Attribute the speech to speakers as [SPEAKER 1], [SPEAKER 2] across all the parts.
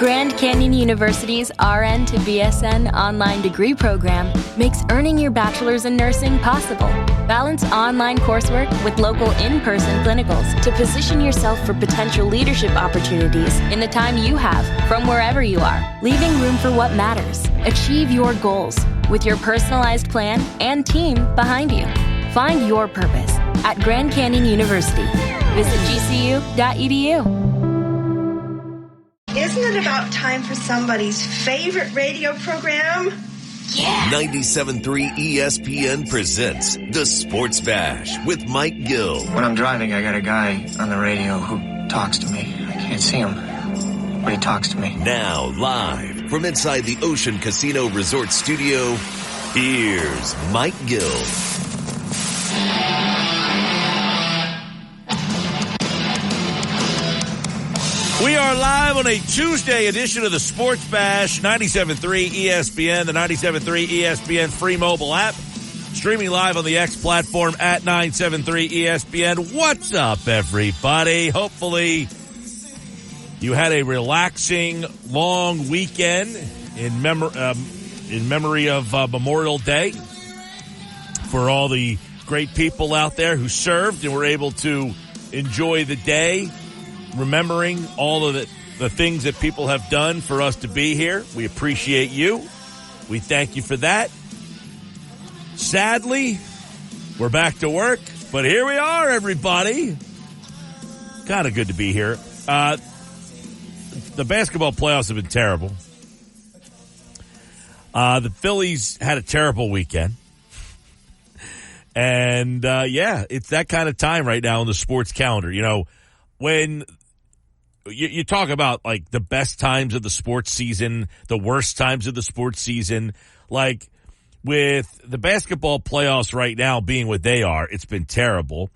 [SPEAKER 1] Grand Canyon University's RN to BSN online degree program makes earning your bachelor's in nursing possible. Balance online coursework with local in-person clinicals to position yourself for potential leadership opportunities in the time you have from wherever you are, leaving room for what matters. Achieve your goals with your personalized plan and team behind you. Find your purpose at Grand Canyon University. Visit gcu.edu.
[SPEAKER 2] Isn't it about time for somebody's favorite radio program?
[SPEAKER 3] Yeah.
[SPEAKER 4] 97.3 ESPN presents The Sports Bash with Mike Gill.
[SPEAKER 5] When I'm driving, I got a guy on the radio who talks to me. I can't see him, but he talks to me.
[SPEAKER 4] Now, live from inside the Ocean Casino Resort Studio, here's Mike Gill.
[SPEAKER 6] We are live on a Tuesday edition of the Sports Bash, 97.3 ESPN, the 97.3 ESPN free mobile app, streaming live on the X platform at 97.3 ESPN. What's up, everybody? Hopefully you had a relaxing, long weekend in memory of Memorial Day for all the great people out there who served and were able to enjoy the day, remembering all of the things that people have done for us to be here. We appreciate you. We thank you for that. Sadly, we're back to work, but here we are, everybody. Kind of good to be here. The basketball playoffs have been terrible. The Phillies had a terrible weekend. And, it's that kind of time right now in the sports calendar. You know, when you talk about, like, the best times of the sports season, the worst times of the sports season, like, with the basketball playoffs right now being what they are, it's been terrible.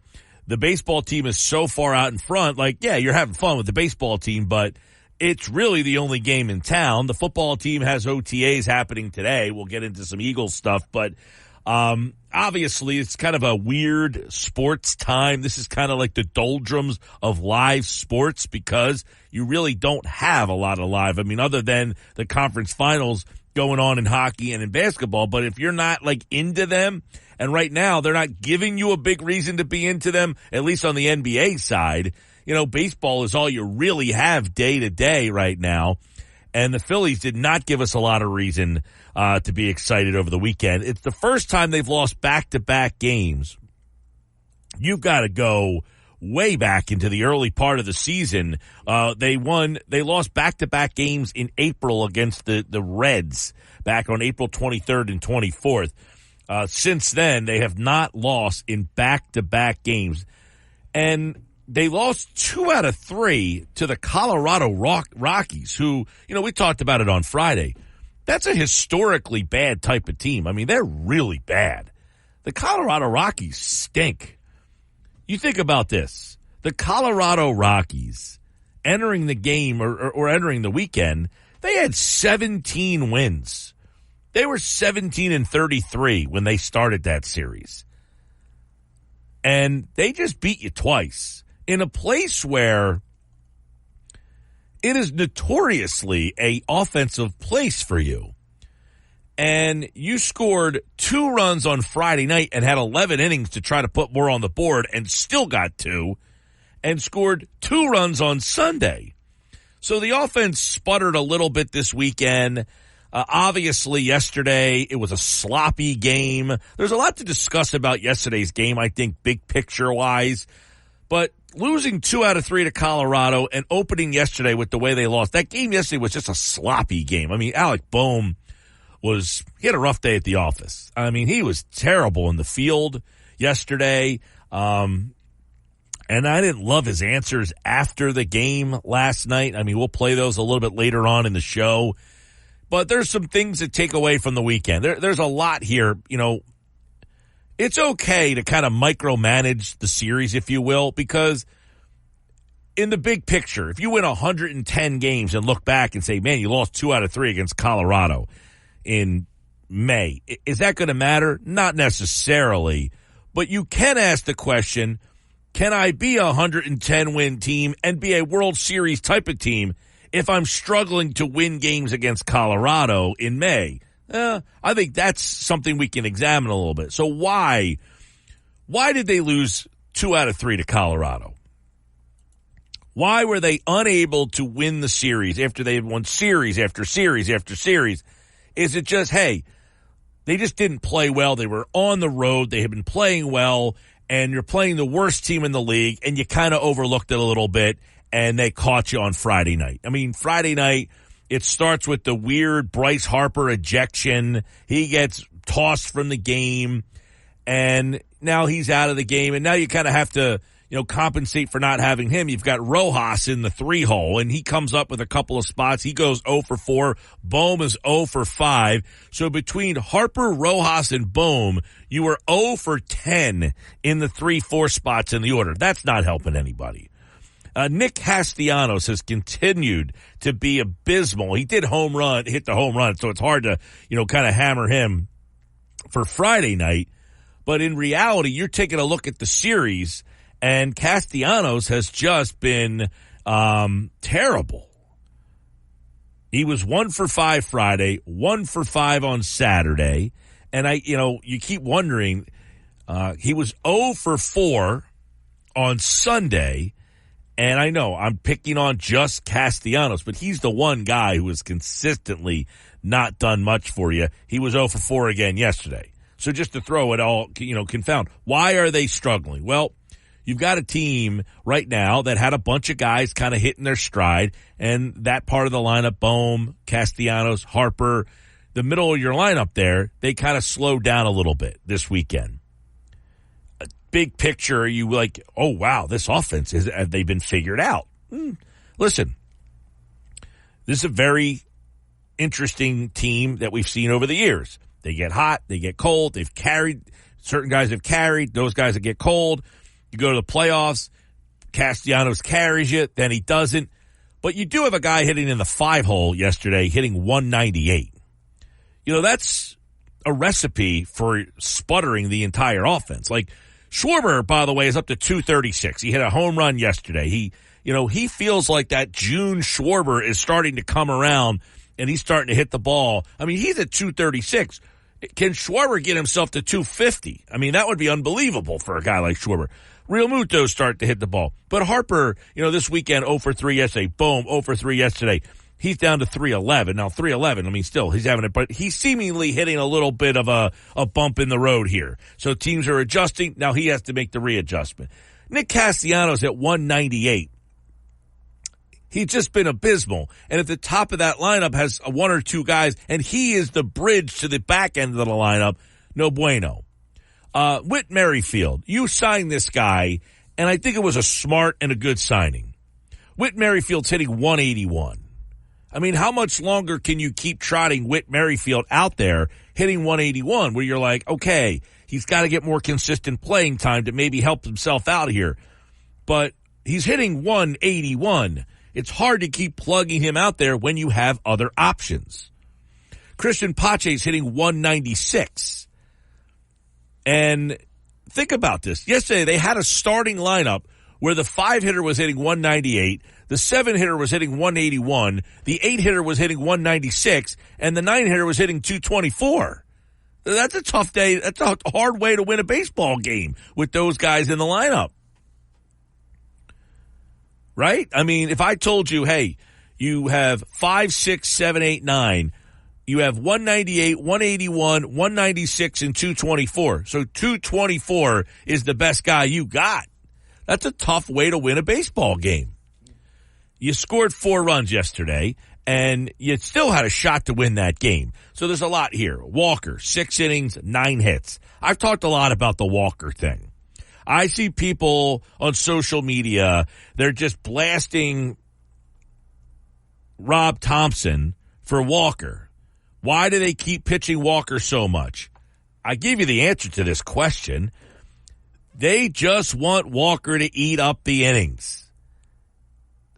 [SPEAKER 6] The baseball team is so far out in front, like, yeah, you're having fun with the baseball team, but it's really the only game in town. The football team has OTAs happening today. We'll get into some Eagles stuff, but obviously, it's kind of a weird sports time. This is kind of like the doldrums of live sports because you really don't have a lot of live. I mean, other than the conference finals going on in hockey and in basketball. But if you're not, like, into them, and right now they're not giving you a big reason to be into them, at least on the NBA side, you know, baseball is all you really have day to day right now. And the Phillies did not give us a lot of reason to be excited over the weekend. It's the first time they've lost back-to-back games. You've got to go way back into the early part of the season. They lost back-to-back games in April against the Reds back on April 23rd and 24th. Since then, they have not lost in back-to-back games. And they lost 2 out of 3 to the Colorado Rockies, who, you know, we talked about it on Friday. That's a historically bad type of team. I mean, they're really bad. The Colorado Rockies stink. You think about this. The Colorado Rockies entering the game or entering the weekend, they had 17 wins. They were 17-33 when they started that series. And they just beat you twice in a place where it is notoriously a offensive place for you. And you scored 2 runs on Friday night and had 11 innings to try to put more on the board and still got 2 and scored 2 runs on Sunday. So the offense sputtered a little bit this weekend. Obviously, yesterday it was a sloppy game. There's a lot to discuss about yesterday's game, I think, big picture-wise. But losing 2 out of 3 to Colorado and opening yesterday with the way they lost, that game yesterday was just a sloppy game. I mean, Alec Boehm he had a rough day at the office. I mean, he was terrible in the field yesterday. And I didn't love his answers after the game last night. I mean, we'll play those a little bit later on in the show. But there's some things to take away from the weekend. There's a lot here. You know, it's okay to kind of micromanage the series, if you will, because in the big picture, if you win 110 games and look back and say, man, you lost 2 out of 3 against Colorado in May, is that going to matter? Not necessarily. But you can ask the question, can I be a 110-win team and be a World Series type of team if I'm struggling to win games against Colorado in May, I think that's something we can examine a little bit. So why did they lose 2 out of 3 to Colorado? Why were they unable to win the series after they had won series after series after series? Is it just, hey, they just didn't play well. They were on the road. They had been playing well, and you're playing the worst team in the league, and you kind of overlooked it a little bit, and they caught you on Friday night. I mean, Friday night, it starts with the weird Bryce Harper ejection. He gets tossed from the game, and now he's out of the game, and now you kind of have to, compensate for not having him. You've got Rojas in the 3-hole, and he comes up with a couple of spots. He goes 0 for 4. Bohm is 0 for 5. So between Harper, Rojas, and Bohm, you were 0 for 10 in the 3-4 spots in the order. That's not helping anybody. Nick Castellanos has continued to be abysmal. He did hit the home run, so it's hard to, kind of hammer him for Friday night. But in reality, you're taking a look at the series, and Castellanos has just been terrible. He was 1 for 5 Friday, 1 for 5 on Saturday, and you keep wondering, he was 0 for 4 on Sunday, and I know I'm picking on just Castellanos, but he's the one guy who has consistently not done much for you. He was 0 for 4 again yesterday. So just to throw it all, confound. Why are they struggling? Well, you've got a team right now that had a bunch of guys kind of hitting their stride, and that part of the lineup, Bohm, Castellanos, Harper, the middle of your lineup there, they kind of slowed down a little bit this weekend. Big picture, are you like, oh, wow, this offense, have they been figured out? Listen, this is a very interesting team that we've seen over the years. They get hot, they get cold, they've carried, certain guys have carried, those guys that get cold. You go to the playoffs, Castellanos carries you, then he doesn't. But you do have a guy hitting in the 5-hole yesterday, hitting 198. That's a recipe for sputtering the entire offense. Like, Schwarber, by the way, is up to 236. He hit a home run yesterday. He feels like that June Schwarber is starting to come around, and he's starting to hit the ball. I mean, he's at 236. Can Schwarber get himself to 250? I mean, that would be unbelievable for a guy like Schwarber. Real Muto start to hit the ball. But Harper, this weekend, 0 for 3 yesterday. Boom, 0 for 3 yesterday. He's down to 311. Now, 311, I mean, still, he's having it, but he's seemingly hitting a little bit of a bump in the road here. So teams are adjusting. Now he has to make the readjustment. Nick Castellanos at 198. He's just been abysmal. And at the top of that lineup has 1 or 2 guys, and he is the bridge to the back end of the lineup. No bueno. Whit Merrifield, you signed this guy, and I think it was a smart and a good signing. Whit Merrifield's hitting 181. I mean, how much longer can you keep trotting Whit Merrifield out there hitting 181 where you're like, okay, he's got to get more consistent playing time to maybe help himself out here. But he's hitting 181. It's hard to keep plugging him out there when you have other options. Christian Pache's hitting 196. And think about this. Yesterday, they had a starting lineup where the 5-hitter was hitting 198, the 7-hitter was hitting 181, the 8-hitter was hitting 196, and the 9-hitter was hitting 224. That's a tough day. That's a hard way to win a baseball game with those guys in the lineup. Right? I mean, if I told you, hey, you have 5, 6, 7, 8, 9, you have 198, 181, 196, and 224. So 224 is the best guy you got. That's a tough way to win a baseball game. You scored 4 runs yesterday, and you still had a shot to win that game. So there's a lot here. Walker, 6 innings, 9 hits. I've talked a lot about the Walker thing. I see people on social media, they're just blasting Rob Thompson for Walker. Why do they keep pitching Walker so much? I give you the answer to this question. They just want Walker to eat up the innings.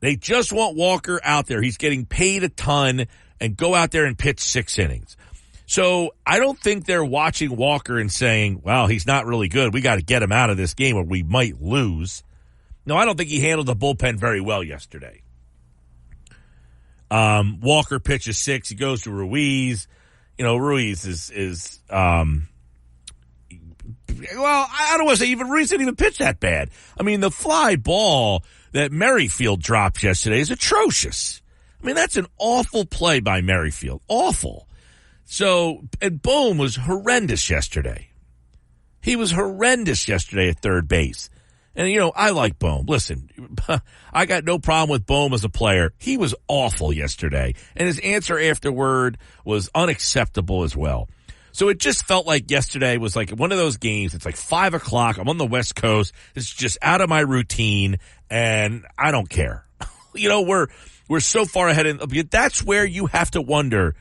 [SPEAKER 6] They just want Walker out there. He's getting paid a ton and go out there and pitch 6 innings. So I don't think they're watching Walker and saying, well, he's not really good. We got to get him out of this game or we might lose. No, I don't think he handled the bullpen very well yesterday. Walker pitches 6. He goes to Ruiz. Ruiz is well, I don't want to say even Ruiz didn't even pitch that bad. I mean, the fly ball that Merrifield dropped yesterday is atrocious. I mean, that's an awful play by Merrifield. Awful. So, and Bohm was horrendous yesterday. He was horrendous yesterday at third base. And, I like Bohm. Listen, I got no problem with Bohm as a player. He was awful yesterday. And his answer afterward was unacceptable as well. So it just felt like yesterday was like one of those games. It's like 5 o'clock. I'm on the West Coast. It's just out of my routine, and I don't care. We're so far ahead. That's where you have to wonder,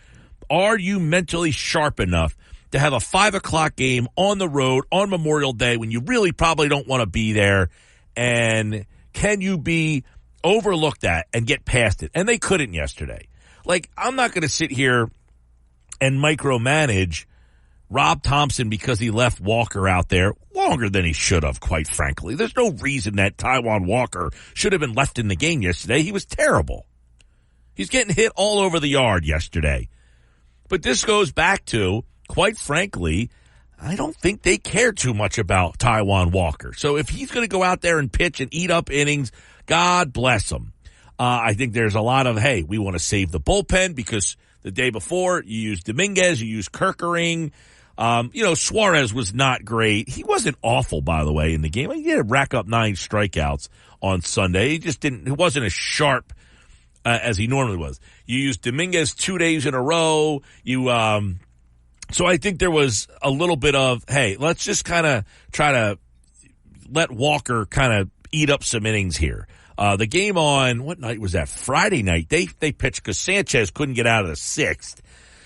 [SPEAKER 6] are you mentally sharp enough to have a 5 o'clock game on the road on Memorial Day when you really probably don't want to be there? And can you be overlooked at and get past it? And they couldn't yesterday. Like, I'm not going to sit here and micromanage Rob Thompson because he left Walker out there longer than he should have, quite frankly. There's no reason that Taijuan Walker should have been left in the game yesterday. He was terrible. He's getting hit all over the yard yesterday. But this goes back to, quite frankly, I don't think they care too much about Taijuan Walker. So if he's going to go out there and pitch and eat up innings, God bless him. I think there's a lot of, hey, we want to save the bullpen because the day before you used Dominguez, you used Kerkering. Suarez was not great. He wasn't awful, by the way, in the game. He did rack up 9 strikeouts on Sunday. He wasn't as sharp as he normally was. You used Dominguez 2 days in a row. So I think there was a little bit of, hey, let's just kind of try to let Walker kind of eat up some innings here. The game on, what night was that? Friday night. They pitched because Sanchez couldn't get out of the 6th.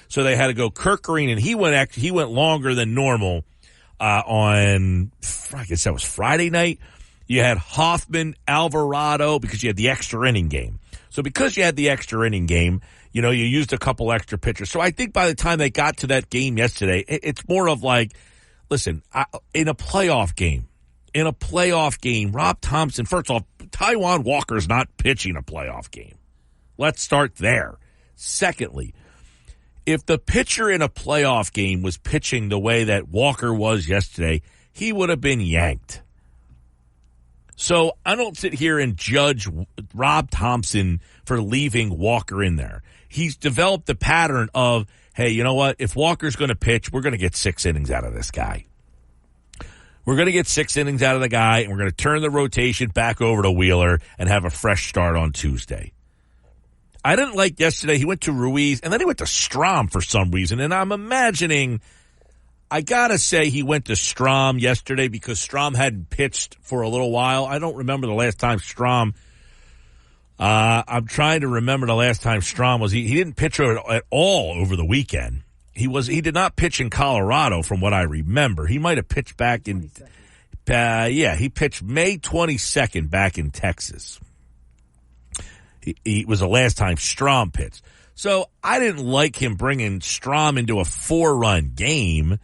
[SPEAKER 6] So they had to go Kerkering, and he went longer than normal on, I guess that was Friday night. You had Hoffman, Alvarado, because you had the extra inning game. So because you had the extra inning game, you used a couple extra pitchers. So I think by the time they got to that game yesterday, it's more of like, listen, in a playoff game, Rob Thompson, first off, Taijuan Walker's not pitching a playoff game. Let's start there. Secondly, if the pitcher in a playoff game was pitching the way that Walker was yesterday, he would have been yanked. So I don't sit here and judge Rob Thompson for leaving Walker in there. He's developed the pattern of, hey, you know what? If Walker's going to pitch, we're going to get 6 innings out of this guy. We're going to get 6 innings out of the guy, and we're going to turn the rotation back over to Wheeler and have a fresh start on Tuesday. I didn't like yesterday. He went to Ruiz, and then he went to Strom for some reason. And I'm imagining, I got to say he went to Strom yesterday because Strom hadn't pitched for a little while. I don't remember the last time Strom, I'm trying to remember the last time Strom was, he didn't pitch at all over the weekend. He did not pitch in Colorado from what I remember. He might have pitched back in, he pitched May 22nd back in Texas. He was the last time Strom pitched. So I didn't like him bringing Strom into a 4-run game,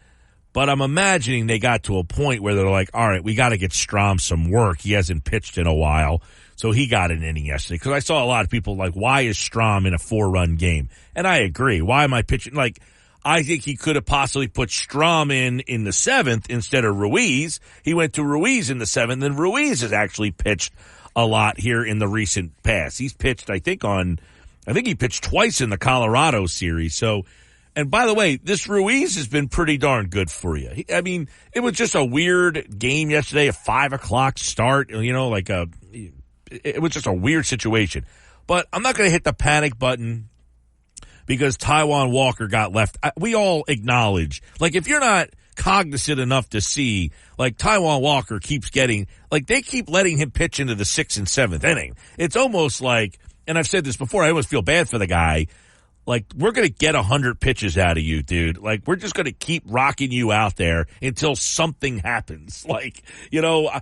[SPEAKER 6] but I'm imagining they got to a point where they're like, all right, we got to get Strom some work. He hasn't pitched in a while. So he got an inning yesterday. Because I saw a lot of people like, why is Strom in a 4-run game? And I agree. Why am I pitching? Like, I think he could have possibly put Strom in the 7th instead of Ruiz. He went to Ruiz in the 7th, and Ruiz has actually pitched a lot here in the recent past. He's pitched, I think he pitched twice in the Colorado series. So, and by the way, this Ruiz has been pretty darn good for you. I mean, it was just a weird game yesterday, a 5 o'clock start, it was just a weird situation. But I'm not going to hit the panic button because Taijuan Walker got left. We all acknowledge, like, if you're not cognizant enough to see, like, Taijuan Walker keeps getting, like, they keep letting him pitch into the 6th and 7th inning. It's almost like, and I've said this before, I always feel bad for the guy. Like, we're going to get 100 pitches out of you, dude. Like, we're just going to keep rocking you out there until something happens. Like, no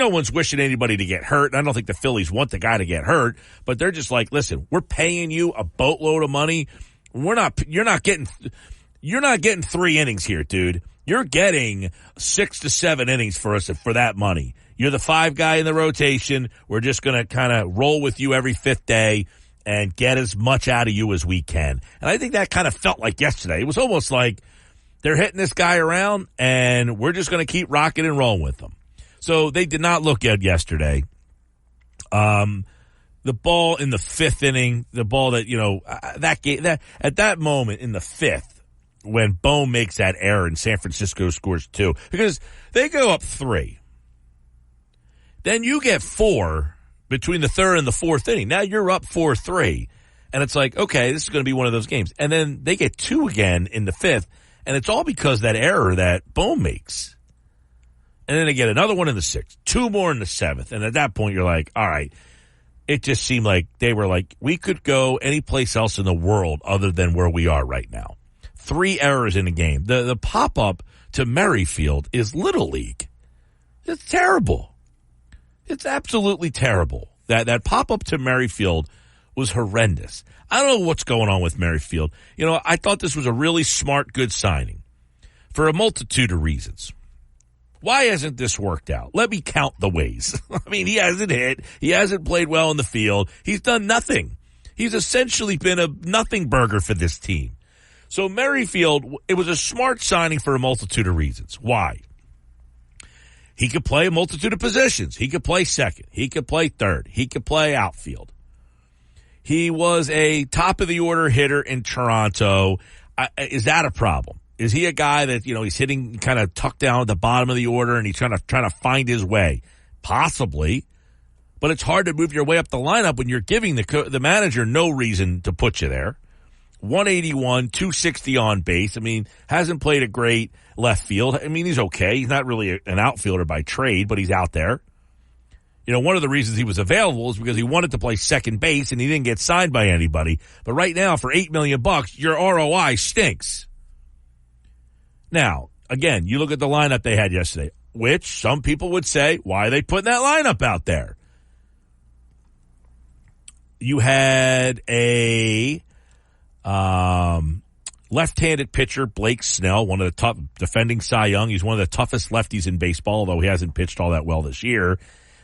[SPEAKER 6] one's wishing anybody to get hurt. And I don't think the Phillies want the guy to get hurt, but they're just like, listen, we're paying you a boatload of money. You're not getting 3 innings here, dude. You're getting 6 to 7 innings for us for that money. You're the 5 guy in the rotation. We're just going to kind of roll with you every 5th day. and get as much out of you as we can. And I think that kind of felt like yesterday. It was almost like they're hitting this guy around, and we're just going to keep rocking and rolling with them. So they did not look good yesterday. The ball in the fifth inning, the ball that, that game, that at that moment in the fifth, when Bohm makes that error and San Francisco scores 2, because they go up 3. Then you get 4 between the third and the fourth inning. Now you're up 4-3. And it's like, okay, this is going to be one of those games. And then they get 2 again in the fifth, and it's all because of that error that Bohm makes. And then they get another one in the 6th, 2 more in the 7th. And at that point, you're like, all right. It just seemed like they were like, we could go any place else in the world other than where we are right now. 3 errors in a game. The pop-up to Merrifield is Little League. It's terrible. It's absolutely terrible. That pop-up to Merrifield was horrendous. I don't know what's going on with Merrifield. I thought this was a really smart, good signing for a multitude of reasons. Why hasn't this worked out? Let me count the ways. I mean, he hasn't hit. He hasn't played well in the field. He's done nothing. He's essentially been a nothing burger for this team. So Merrifield, it was a smart signing for a multitude of reasons. Why? He could play a multitude of positions. He could play second. He could play third. He could play outfield. He was a top-of-the-order hitter in Toronto. Is that a problem? Is he a guy that, he's hitting kind of tucked down at the bottom of the order and he's trying to find his way? Possibly. But it's hard to move your way up the lineup when you're giving the manager no reason to put you there. 181, 260 on base. I mean, hasn't played a great left field. I mean, he's okay. He's not really an outfielder by trade, but he's out there. One of the reasons he was available is because he wanted to play second base and he didn't get signed by anybody. But right now, for $8 million, your ROI stinks. Now, again, you look at the lineup they had yesterday, which some people would say, why are they putting that lineup out there? You had a left-handed pitcher, Blake Snell, one of the top defending Cy Young. He's one of the toughest lefties in baseball, although he hasn't pitched all that well this year.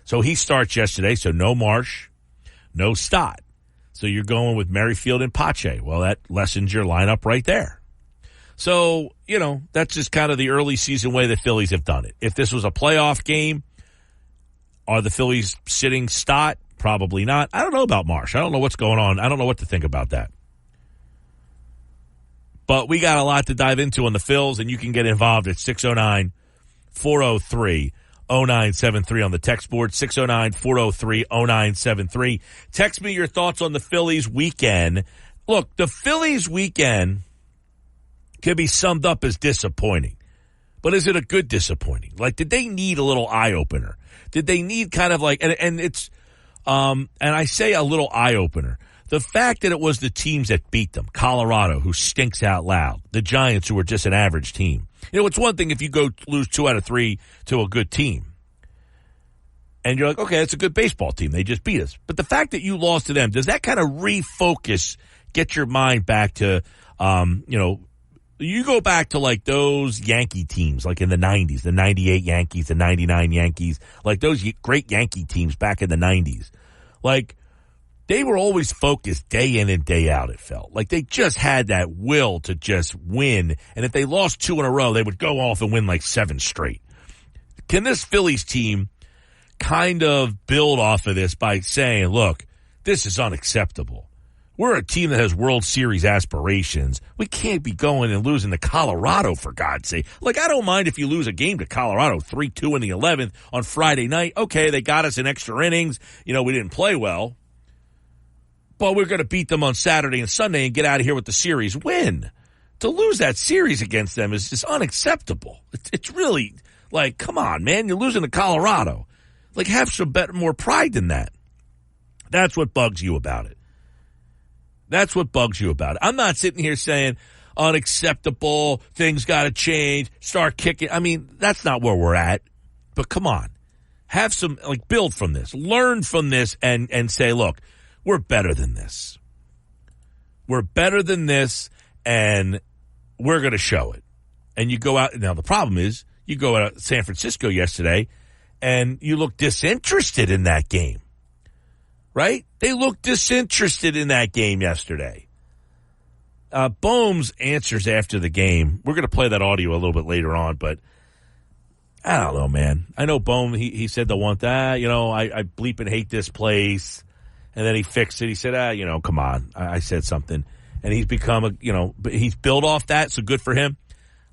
[SPEAKER 6] So he starts yesterday, so no Marsh, no Stott. So you're going with Merrifield and Pache. Well, that lessens your lineup right there. So, that's just kind of the early season way the Phillies have done it. If this was a playoff game, are the Phillies sitting Stott? Probably not. I don't know about Marsh. I don't know what's going on. I don't know what to think about that. But we got a lot to dive into on the Phils, and you can get involved at 609-403-0973 on the text board, 609-403-0973. Text me your thoughts on the Phillies weekend. Look, the Phillies weekend can be summed up as disappointing. But is it a good disappointing? Like, did they need a little eye-opener? Did they need kind of like, and it's, and I say a little eye-opener. The fact that it was the teams that beat them, Colorado, who stinks out loud, the Giants, who are just an average team. It's one thing if you go lose 2 out of 3 to a good team. And you're like, okay, it's a good baseball team. They just beat us. But the fact that you lost to them, does that kind of refocus, get your mind back to, you go back to like those Yankee teams, like in the 90s, the 98 Yankees, the 99 Yankees, like those great Yankee teams back in the 90s. Like, they were always focused day in and day out, it felt. Like they just had that will to just win. And if they lost 2 in a row, they would go off and win like 7 straight. Can this Phillies team kind of build off of this by saying, look, this is unacceptable. We're a team that has World Series aspirations. We can't be going and losing to Colorado, for God's sake. Like, I don't mind if you lose a game to Colorado 3-2 in the 11th on Friday night. Okay, they got us in extra innings. We didn't play well. But we're going to beat them on Saturday and Sunday and get out of here with the series win. To lose that series against them is just unacceptable. It's really like, come on, man, you're losing to Colorado. Like, have some more pride than that. That's what bugs you about it. That's what bugs you about it. I'm not sitting here saying unacceptable, things got to change, start kicking. I mean, that's not where we're at. But come on. Have some, build from this. Learn from this and say, look, we're better than this. We're better than this, and we're going to show it. And you go out. Now, the problem is, you go out to San Francisco yesterday, and you look disinterested in that game. right? They looked disinterested in that game yesterday. Bohm's answers after the game, we're going to play that audio a little bit later on, but I don't know, man. I know Bohm, he said the one thing, I bleep and hate this place. And then he fixed it. He said, come on. I said something. And he's become he's built off that, so good for him.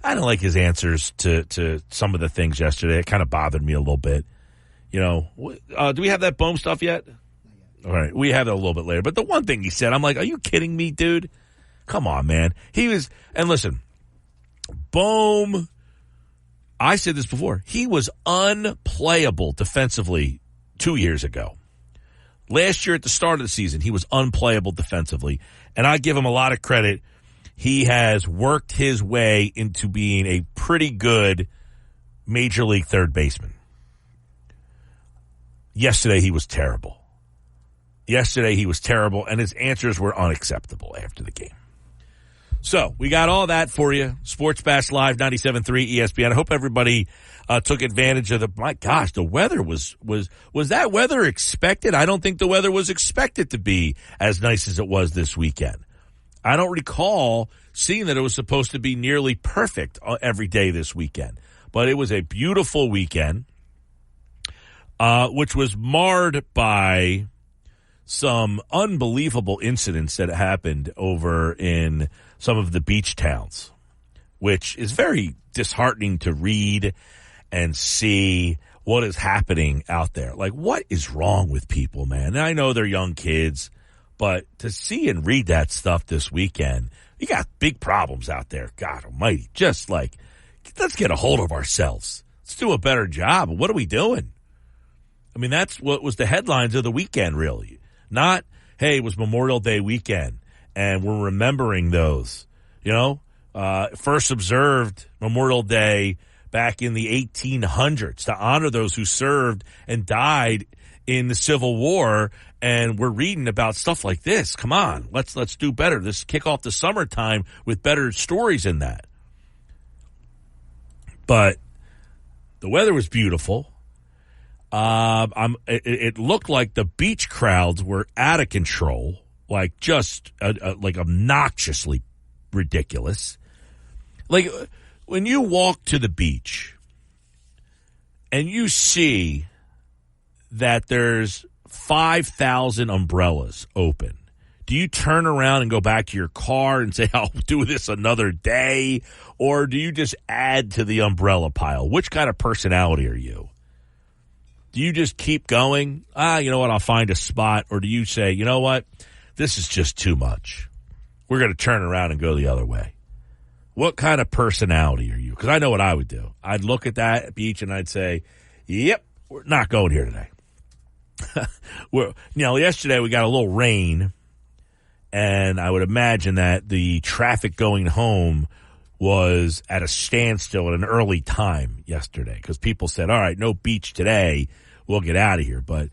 [SPEAKER 6] I don't like his answers to some of the things yesterday. It kind of bothered me a little bit. Do we have that Bohm stuff yet? All right. We have it a little bit later. But the one thing he said, I'm like, are you kidding me, dude? Come on, man. And listen, Bohm, I said this before, he was unplayable defensively 2 years ago. Last year at the start of the season, he was unplayable defensively, and I give him a lot of credit. He has worked his way into being a pretty good major league third baseman. Yesterday, he was terrible. And his answers were unacceptable after the game. So, we got all that for you. Sports Bash Live, 97.3 ESPN. I hope everybody took advantage of my gosh, the weather was that weather expected? I don't think the weather was expected to be as nice as it was this weekend. I don't recall seeing that it was supposed to be nearly perfect every day this weekend. But it was a beautiful weekend, which was marred by some unbelievable incidents that happened over in some of the beach towns, which is very disheartening to read and see what is happening out there. Like, what is wrong with people, man? And I know they're young kids, but to see and read that stuff this weekend, you got big problems out there. God almighty. Just like, let's get a hold of ourselves. Let's do a better job. What are we doing? I mean, that's what was the headlines of the weekend, really. Not, hey, it was Memorial Day weekend, and we're remembering those. First observed Memorial Day back in the 1800s to honor those who served and died in the Civil War, and we're reading about stuff like this. Come on, let's do better. Let's kick off the summertime with better stories in that. But the weather was beautiful. It looked like the beach crowds were out of control, like just like obnoxiously ridiculous. Like when you walk to the beach and you see that there's 5,000 umbrellas open, do you turn around and go back to your car and say, I'll do this another day? Or do you just add to the umbrella pile? Which kind of personality are you? Do you just keep going? You know what, I'll find a spot. Or do you say, you know what, this is just too much. We're going to turn around and go the other way. What kind of personality are you? Because I know what I would do. I'd look at that beach and I'd say, yep, we're not going here today. Yesterday we got a little rain, and I would imagine that the traffic going home was at a standstill at an early time yesterday because people said, all right, no beach today. We'll get out of here. But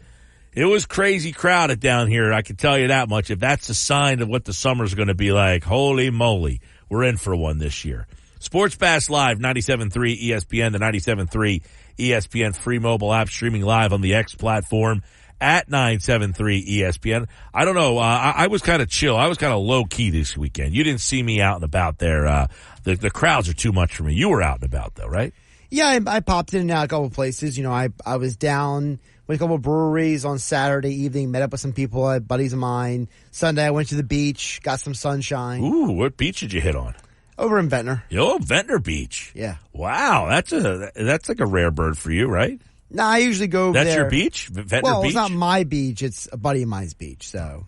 [SPEAKER 6] it was crazy crowded down here. I can tell you that much. If that's a sign of what the summer's going to be like, holy moly, we're in for one this year. Sports Bash Live, 97.3 ESPN, the 97.3 ESPN free mobile app, streaming live on the X platform at 973 ESPN. I don't know. I was kind of chill. I was kind of low key this weekend. You didn't see me out and about there. The crowds are too much for me. You were out and about though, right?
[SPEAKER 3] Yeah, I popped in and out a couple places. I was down with a couple of breweries on Saturday evening, met up with some people, buddies of mine. Sunday I went to the beach, got some sunshine.
[SPEAKER 6] Ooh, what beach did you hit on?
[SPEAKER 3] Over in Ventnor.
[SPEAKER 6] Ventnor Beach.
[SPEAKER 3] Yeah.
[SPEAKER 6] Wow, that's like a rare bird for you, right?
[SPEAKER 3] No, I usually go over there.
[SPEAKER 6] That's your beach? Ventnor Beach?
[SPEAKER 3] Well, it's not my beach. It's a buddy of mine's beach, so.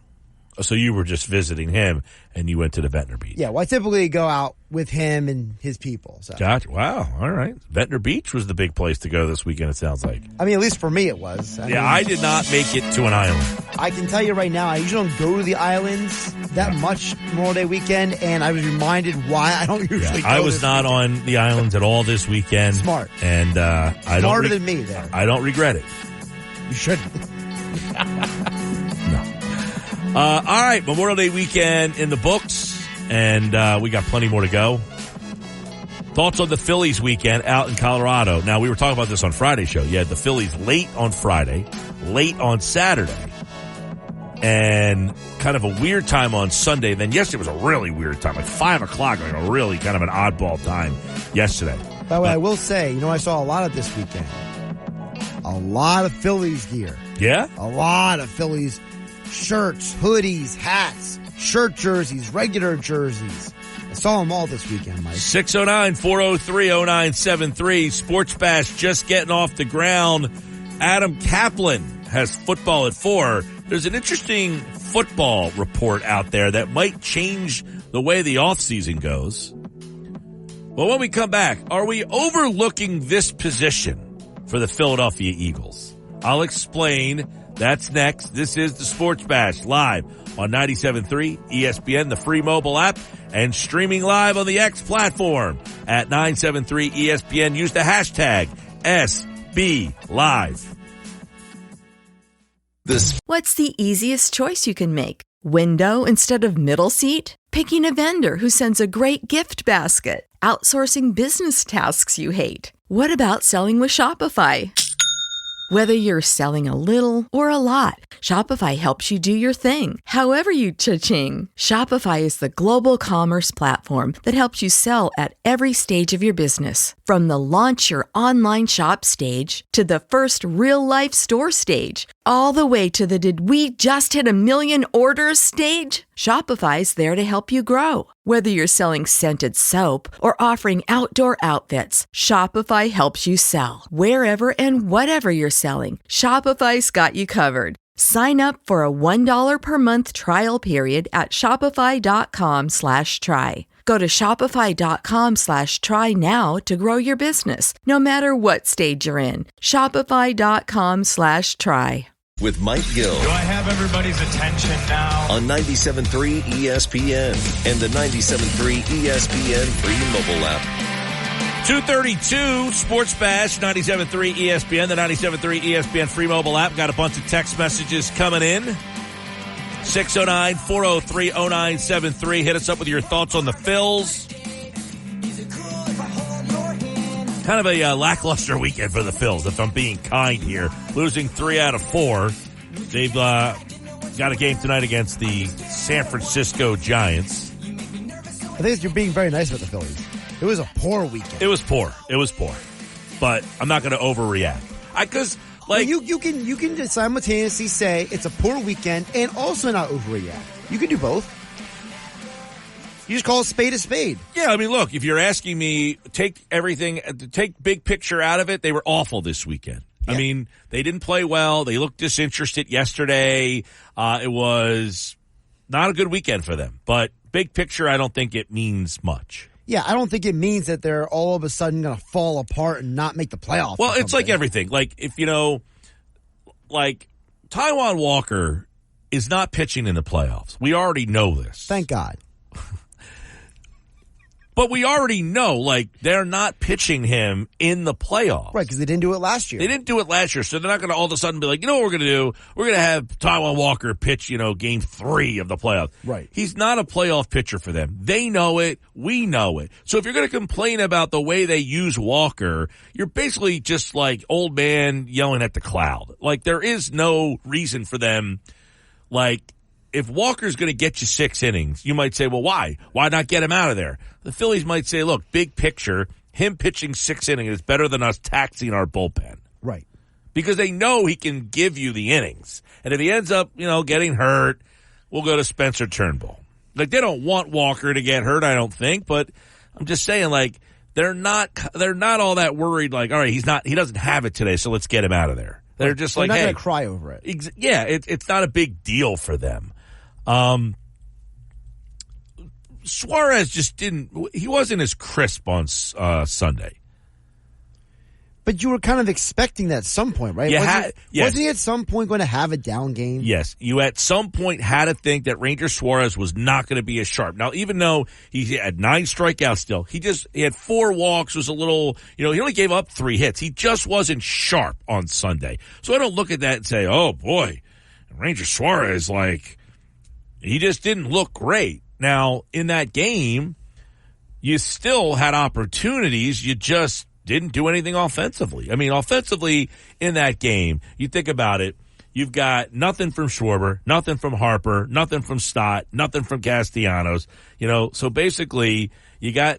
[SPEAKER 6] So you were just visiting him, and you went to the Ventnor Beach.
[SPEAKER 3] Yeah, well, I typically go out with him and his people. So.
[SPEAKER 6] Gotcha. Wow. All right. Ventnor Beach was the big place to go this weekend, it sounds like.
[SPEAKER 3] I mean, at least for me it was.
[SPEAKER 6] I did not make it to an island.
[SPEAKER 3] I can tell you right now, I usually don't go to the islands that much Memorial Day weekend, and I was reminded why I don't usually go.
[SPEAKER 6] I was not on the islands at all this weekend.
[SPEAKER 3] Smart.
[SPEAKER 6] And
[SPEAKER 3] Smarter than me there.
[SPEAKER 6] I don't regret it.
[SPEAKER 3] You shouldn't.
[SPEAKER 6] No. All right, Memorial Day weekend in the books, and we got plenty more to go. Thoughts on the Phillies weekend out in Colorado. Now, we were talking about this on Friday's show. You had the Phillies late on Friday, late on Saturday. and kind of a weird time on Sunday. Then yesterday was a really weird time, like 5 o'clock, like a really kind of an oddball time yesterday.
[SPEAKER 3] By the way, I will say, I saw a lot of this weekend. A lot of Phillies gear.
[SPEAKER 6] Yeah?
[SPEAKER 3] A lot of Phillies shirts, hoodies, hats, shirt jerseys, regular jerseys. I saw them all this weekend, Mike.
[SPEAKER 6] 609-403-0973. Sports Bash just getting off the ground. Adam Kaplan has football at 4. There's an interesting football report out there that might change the way the offseason goes. Well, when we come back, are we overlooking this position for the Philadelphia Eagles? I'll explain. That's next. This is the Sports Bash live on 97.3 ESPN, the free mobile app, and streaming live on the X platform at 973 ESPN. Use the hashtag SBLive.
[SPEAKER 7] What's the easiest choice you can make? Window instead of middle seat? Picking a vendor who sends a great gift basket? Outsourcing business tasks you hate? What about selling with Shopify? Whether you're selling a little or a lot, Shopify helps you do your thing, however you cha-ching. Shopify is the global commerce platform that helps you sell at every stage of your business. From the launch your online shop stage to the first real-life store stage, all the way to the did we just hit 1 million orders stage. Shopify's there to help you grow. Whether you're selling scented soap or offering outdoor outfits, Shopify helps you sell. Wherever and whatever you're selling, Shopify's got you covered. Sign up for a $1 per month trial period at shopify.com/try. Go to shopify.com/try now to grow your business, no matter what stage you're in. Shopify.com/try.
[SPEAKER 4] With Mike Gill.
[SPEAKER 5] Do I have everybody's attention now?
[SPEAKER 4] On 97.3 ESPN and the 97.3 ESPN free mobile app.
[SPEAKER 6] 2:32 Sports Bash, 97.3 ESPN, the 97.3 ESPN free mobile app. Got a bunch of text messages coming in. 609-403-0973. Hit us up with your thoughts on the Phils. Kind of a lackluster weekend for the Phils, if I'm being kind here. Losing 3 out of 4. They've got a game tonight against the San Francisco Giants.
[SPEAKER 3] I think you're being very nice about the Phillies. It was a poor weekend.
[SPEAKER 6] It was poor. But I'm not going to overreact.
[SPEAKER 3] You can just simultaneously say it's a poor weekend and also not overreact. You can do both. You just call a spade.
[SPEAKER 6] Yeah, I mean, look, if you're asking me, take big picture out of it, they were awful this weekend. Yeah. I mean, they didn't play well. They looked disinterested yesterday. It was not a good weekend for them. But big picture, I don't think it means much.
[SPEAKER 3] Yeah, I don't think it means that they're all of a sudden going to fall apart and not make the playoffs.
[SPEAKER 6] Well, it's like everything. Like, if Taijuan Walker is not pitching in the playoffs. We already know this.
[SPEAKER 3] Thank God.
[SPEAKER 6] But we already know, they're not pitching him in the playoffs.
[SPEAKER 3] Right, because they didn't do it last year.
[SPEAKER 6] They didn't do it last year, so they're not going to all of a sudden be like, you know what we're going to do? We're going to have Taijuan Walker pitch, game 3 of the playoffs.
[SPEAKER 3] Right.
[SPEAKER 6] He's not a playoff pitcher for them. They know it. We know it. So if you're going to complain about the way they use Walker, you're basically just like old man yelling at the cloud. There is no reason for them, if Walker's going to get you 6 innings, you might say, well, why? Why not get him out of there? The Phillies might say, look, big picture, him pitching 6 innings is better than us taxing our bullpen.
[SPEAKER 3] Right.
[SPEAKER 6] Because they know he can give you the innings. And if he ends up, getting hurt, we'll go to Spencer Turnbull. They don't want Walker to get hurt, I don't think, but I'm just saying, they're not all that worried, all right, he doesn't have it today, so let's get him out of there. They're just
[SPEAKER 3] they're not
[SPEAKER 6] hey.
[SPEAKER 3] going to cry over it.
[SPEAKER 6] It's not a big deal for them. Suarez he wasn't as crisp on Sunday.
[SPEAKER 3] But you were kind of expecting that at some point, right?
[SPEAKER 6] Yes.
[SPEAKER 3] Wasn't he at some point going to have a down game?
[SPEAKER 6] Yes. You at some point had to think that Ranger Suarez was not going to be as sharp. Now, even though he had 9 strikeouts still, he had 4 walks, was a little, he only gave up 3 hits. He just wasn't sharp on Sunday. So I don't look at that and say, oh boy, Ranger Suarez, he just didn't look great. Now, in that game, you still had opportunities. You just didn't do anything offensively. I mean, offensively in that game, you think about it, You've got nothing from Schwarber, nothing from Harper, nothing from Stott, nothing from Castellanos. So basically the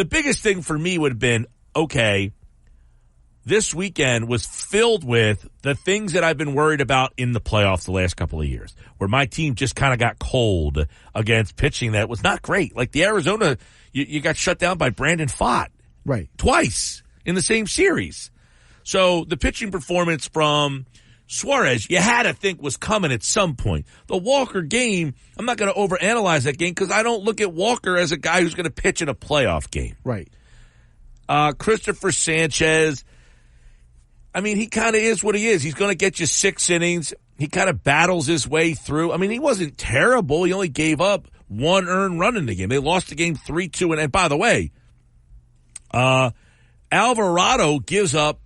[SPEAKER 6] biggest thing for me would have been, okay, this weekend was filled with the things that I've been worried about in the playoffs the last couple of years, where my team just kind of got cold against pitching that was not great. Like the Arizona, you got shut down by Brandon Pfaadt.
[SPEAKER 3] Right.
[SPEAKER 6] Twice in the same series. So the pitching performance from Suarez, you had to think was coming at some point. The Walker game, I'm not going to overanalyze that game because I don't look at Walker as a guy who's going to pitch in a playoff game.
[SPEAKER 3] Right.
[SPEAKER 6] Christopher Sanchez, I mean, he kind of is what he is. He's going to get you 6 innings. He kind of battles his way through. I mean, he wasn't terrible. He only gave up 1 earned run in the game. They lost the game 3-2. And by the way, Alvarado gives up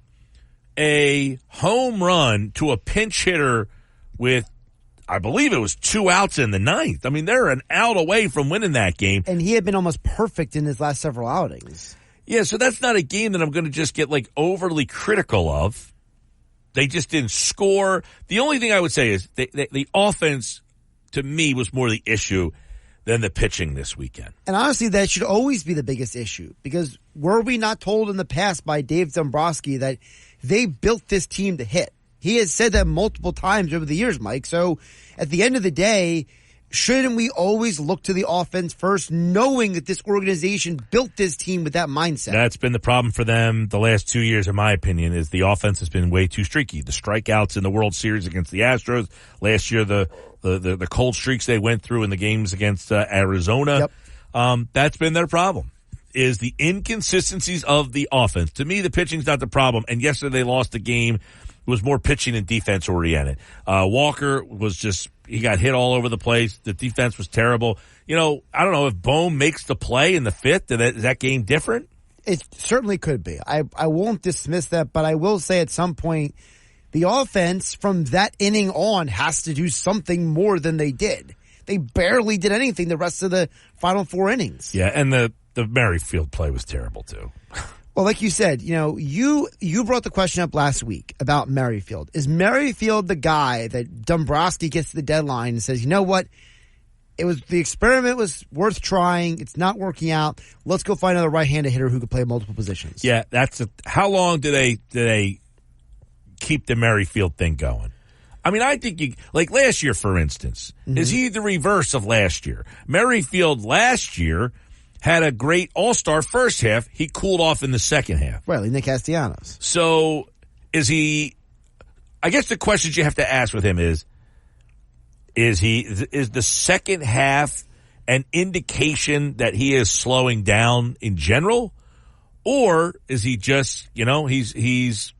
[SPEAKER 6] a home run to a pinch hitter with, I believe it was 2 outs in the 9th. I mean, they're an out away from winning that game.
[SPEAKER 3] And he had been almost perfect in his last several outings.
[SPEAKER 6] Yeah, so that's not a game that I'm going to just get overly critical of. They just didn't score. The only thing I would say is the offense, to me, was more the issue than the pitching this weekend.
[SPEAKER 3] And honestly, that should always be the biggest issue, because were we not told in the past by Dave Dombrowski that they built this team to hit? He has said that multiple times over the years, Mike. So at the end of the day, shouldn't we always look to the offense first, knowing that this organization built this team with that mindset?
[SPEAKER 6] That's been the problem for them the last 2 years, in my opinion, is the offense has been way too streaky. The strikeouts in the World Series against the Astros. Last year, the cold streaks they went through in the games against Arizona.
[SPEAKER 3] Yep.
[SPEAKER 6] That's been their problem, is the inconsistencies of the offense. To me, the pitching's not the problem. And yesterday they lost the game. It was more pitching and defense oriented. Walker was just, he got hit all over the place. The defense was terrible. I don't know if Bohm makes the play in the 5th. Is that game different?
[SPEAKER 3] It certainly could be. I won't dismiss that, but I will say at some point, the offense from that inning on has to do something more than they did. They barely did anything the rest of the final 4 innings.
[SPEAKER 6] Yeah, and the Merrifield play was terrible too.
[SPEAKER 3] Well, like you said, you brought the question up last week about Merrifield. Is Merrifield the guy that Dombrowski gets to the deadline and says, you know what? The experiment was worth trying. It's not working out. Let's go find another right-handed hitter who could play multiple positions.
[SPEAKER 6] Yeah, how long do they keep the Merrifield thing going? I mean, I think last year, for instance, is he the reverse of last year? Merrifield last year had a great all-star first half. He cooled off in the second half.
[SPEAKER 3] Right, like Nick Castellanos.
[SPEAKER 6] So is he, I guess the questions you have to ask with him is the second half an indication that he is slowing down in general? Or is he just, he's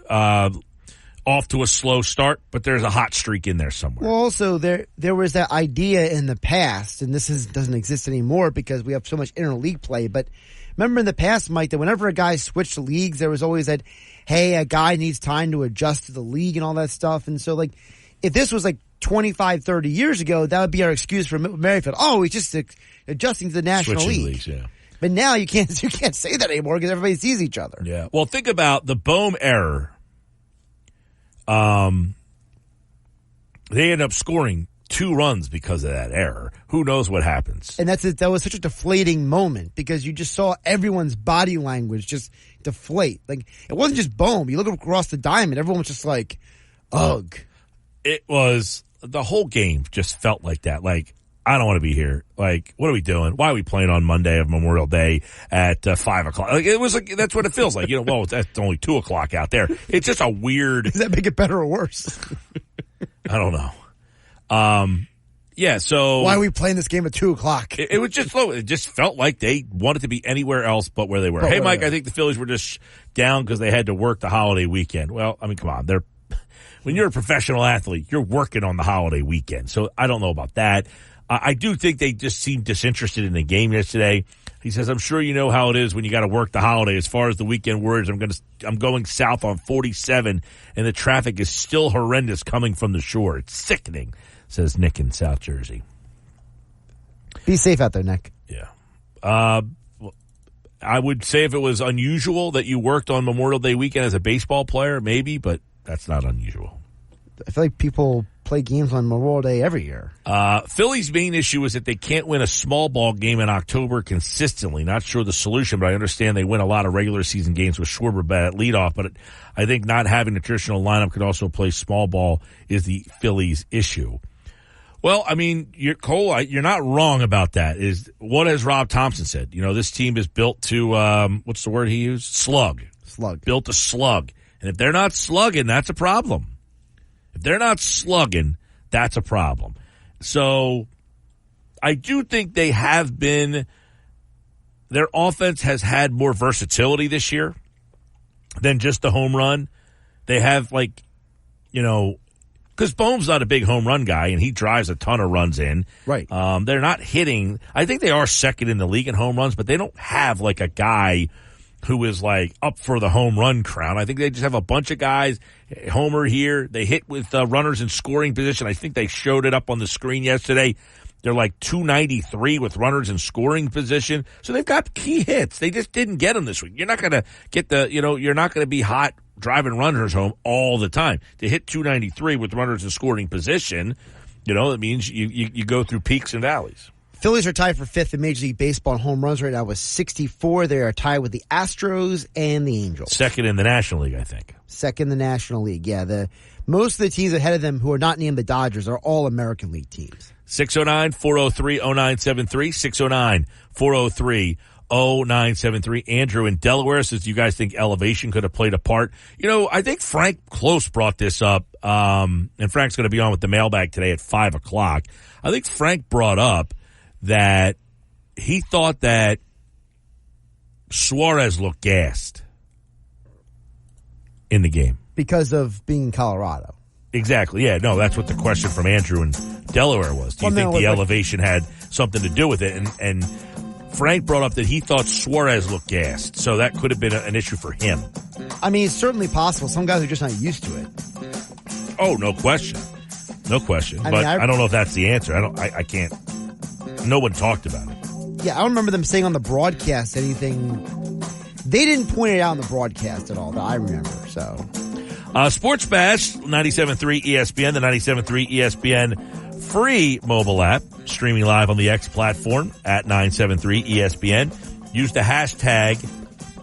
[SPEAKER 6] off to a slow start, but there's a hot streak in there somewhere?
[SPEAKER 3] Well, also, there was that idea in the past, and this doesn't exist anymore because we have so much interleague play, but remember in the past, Mike, that whenever a guy switched leagues, there was always that, hey, a guy needs time to adjust to the league and all that stuff. And so, if this was 25, 30 years ago, that would be our excuse for Merrifield. Oh, he's just adjusting to the National
[SPEAKER 6] Switching
[SPEAKER 3] League.
[SPEAKER 6] Leagues, yeah.
[SPEAKER 3] But now you can't say that anymore because everybody sees each other.
[SPEAKER 6] Yeah. Well, think about the Bohm error. They ended up scoring 2 runs because of that error. Who knows what happens?
[SPEAKER 3] And that was such a deflating moment because you just saw everyone's body language just deflate. It wasn't just Bohm. You look across the diamond, everyone was just like, ugh.
[SPEAKER 6] It was, the whole game just felt like that. I don't want to be here. What are we doing? Why are we playing on Monday of Memorial Day at 5 o'clock? It was that's what it feels like. Well, that's only 2 o'clock out there. It's just a weird.
[SPEAKER 3] Does that make it better or worse?
[SPEAKER 6] I don't know. Yeah. So
[SPEAKER 3] why are we playing this game at 2 o'clock?
[SPEAKER 6] It was just slow. It just felt like they wanted to be anywhere else but where they were. Hey, Mike, I think the Phillies were just down because they had to work the holiday weekend. Well, I mean, come on. When you're a professional athlete, you're working on the holiday weekend. So I don't know about that. I do think they just seemed disinterested in the game yesterday. He says, I'm sure you know how it is when you got to work the holiday. As far as the weekend words, I'm going south on 47, and the traffic is still horrendous coming from the shore. It's sickening, says Nick in South Jersey.
[SPEAKER 3] Be safe out there, Nick.
[SPEAKER 6] Yeah. I would say if it was unusual that you worked on Memorial Day weekend as a baseball player, maybe, but that's not unusual.
[SPEAKER 3] I feel like people play games on Memorial Day every year.
[SPEAKER 6] Philly's main issue is that they can't win a small ball game in October consistently. Not sure the solution, but I understand they win a lot of regular season games with Schwarber at leadoff. But I think not having a traditional lineup could also play small ball is the Phillies' issue. Well, I mean, Cole, you're not wrong about that. Is what has Rob Thompson said? You know, this team is built to what's the word he used? Slug. Built to slug. And if they're not slugging, that's a problem. If they're not slugging, that's a problem. So I do think they have been – their offense has had more versatility this year than just the home run. They have, like, you know – because Bohm's not a big home run guy, and he drives a ton of runs in.
[SPEAKER 3] Right.
[SPEAKER 6] They're not hitting – I think they are second in the league in home runs, but they don't have, like, a guy – who is like up for the home run crown. I think they just have a bunch of guys, homer here. They hit with runners in scoring position. I think they showed it up on the screen yesterday. They're like 293 with runners in scoring position. So they've got key hits. They just didn't get them this week. You're not going to get you're not going to be hot driving runners home all the time. To hit 293 with runners in scoring position, it means you go through peaks and valleys.
[SPEAKER 3] Phillies are tied for fifth in Major League Baseball in home runs right now with 64. They are tied with the Astros and the Angels.
[SPEAKER 6] Second in the National League, I think.
[SPEAKER 3] Second in the National League, yeah. Most of the teams ahead of them who are not named the Dodgers are all American League teams.
[SPEAKER 6] 609-403-0973, 609-403-0973. Andrew in Delaware says, do you guys think elevation could have played a part? I think Frank Close brought this up, and Frank's going to be on with the mailbag today at 5 o'clock. I think Frank brought up that he thought that Suarez looked gassed in the game.
[SPEAKER 3] Because of being in Colorado.
[SPEAKER 6] Exactly, yeah. No, that's what the question from Andrew in Delaware was. Do you think the elevation had something to do with it? And Frank brought up that he thought Suarez looked gassed, so that could have been an issue for him.
[SPEAKER 3] I mean, it's certainly possible. Some guys are just not used to it.
[SPEAKER 6] Oh, no question. No question. I don't know if that's the answer. I can't. No one talked about it.
[SPEAKER 3] Yeah, I don't remember them saying on the broadcast anything. They didn't point it out on the broadcast at all that I remember, so.
[SPEAKER 6] Sports Bash, 97.3 ESPN, the 97.3 ESPN free mobile app, streaming live on the X platform at 973 ESPN. Use the hashtag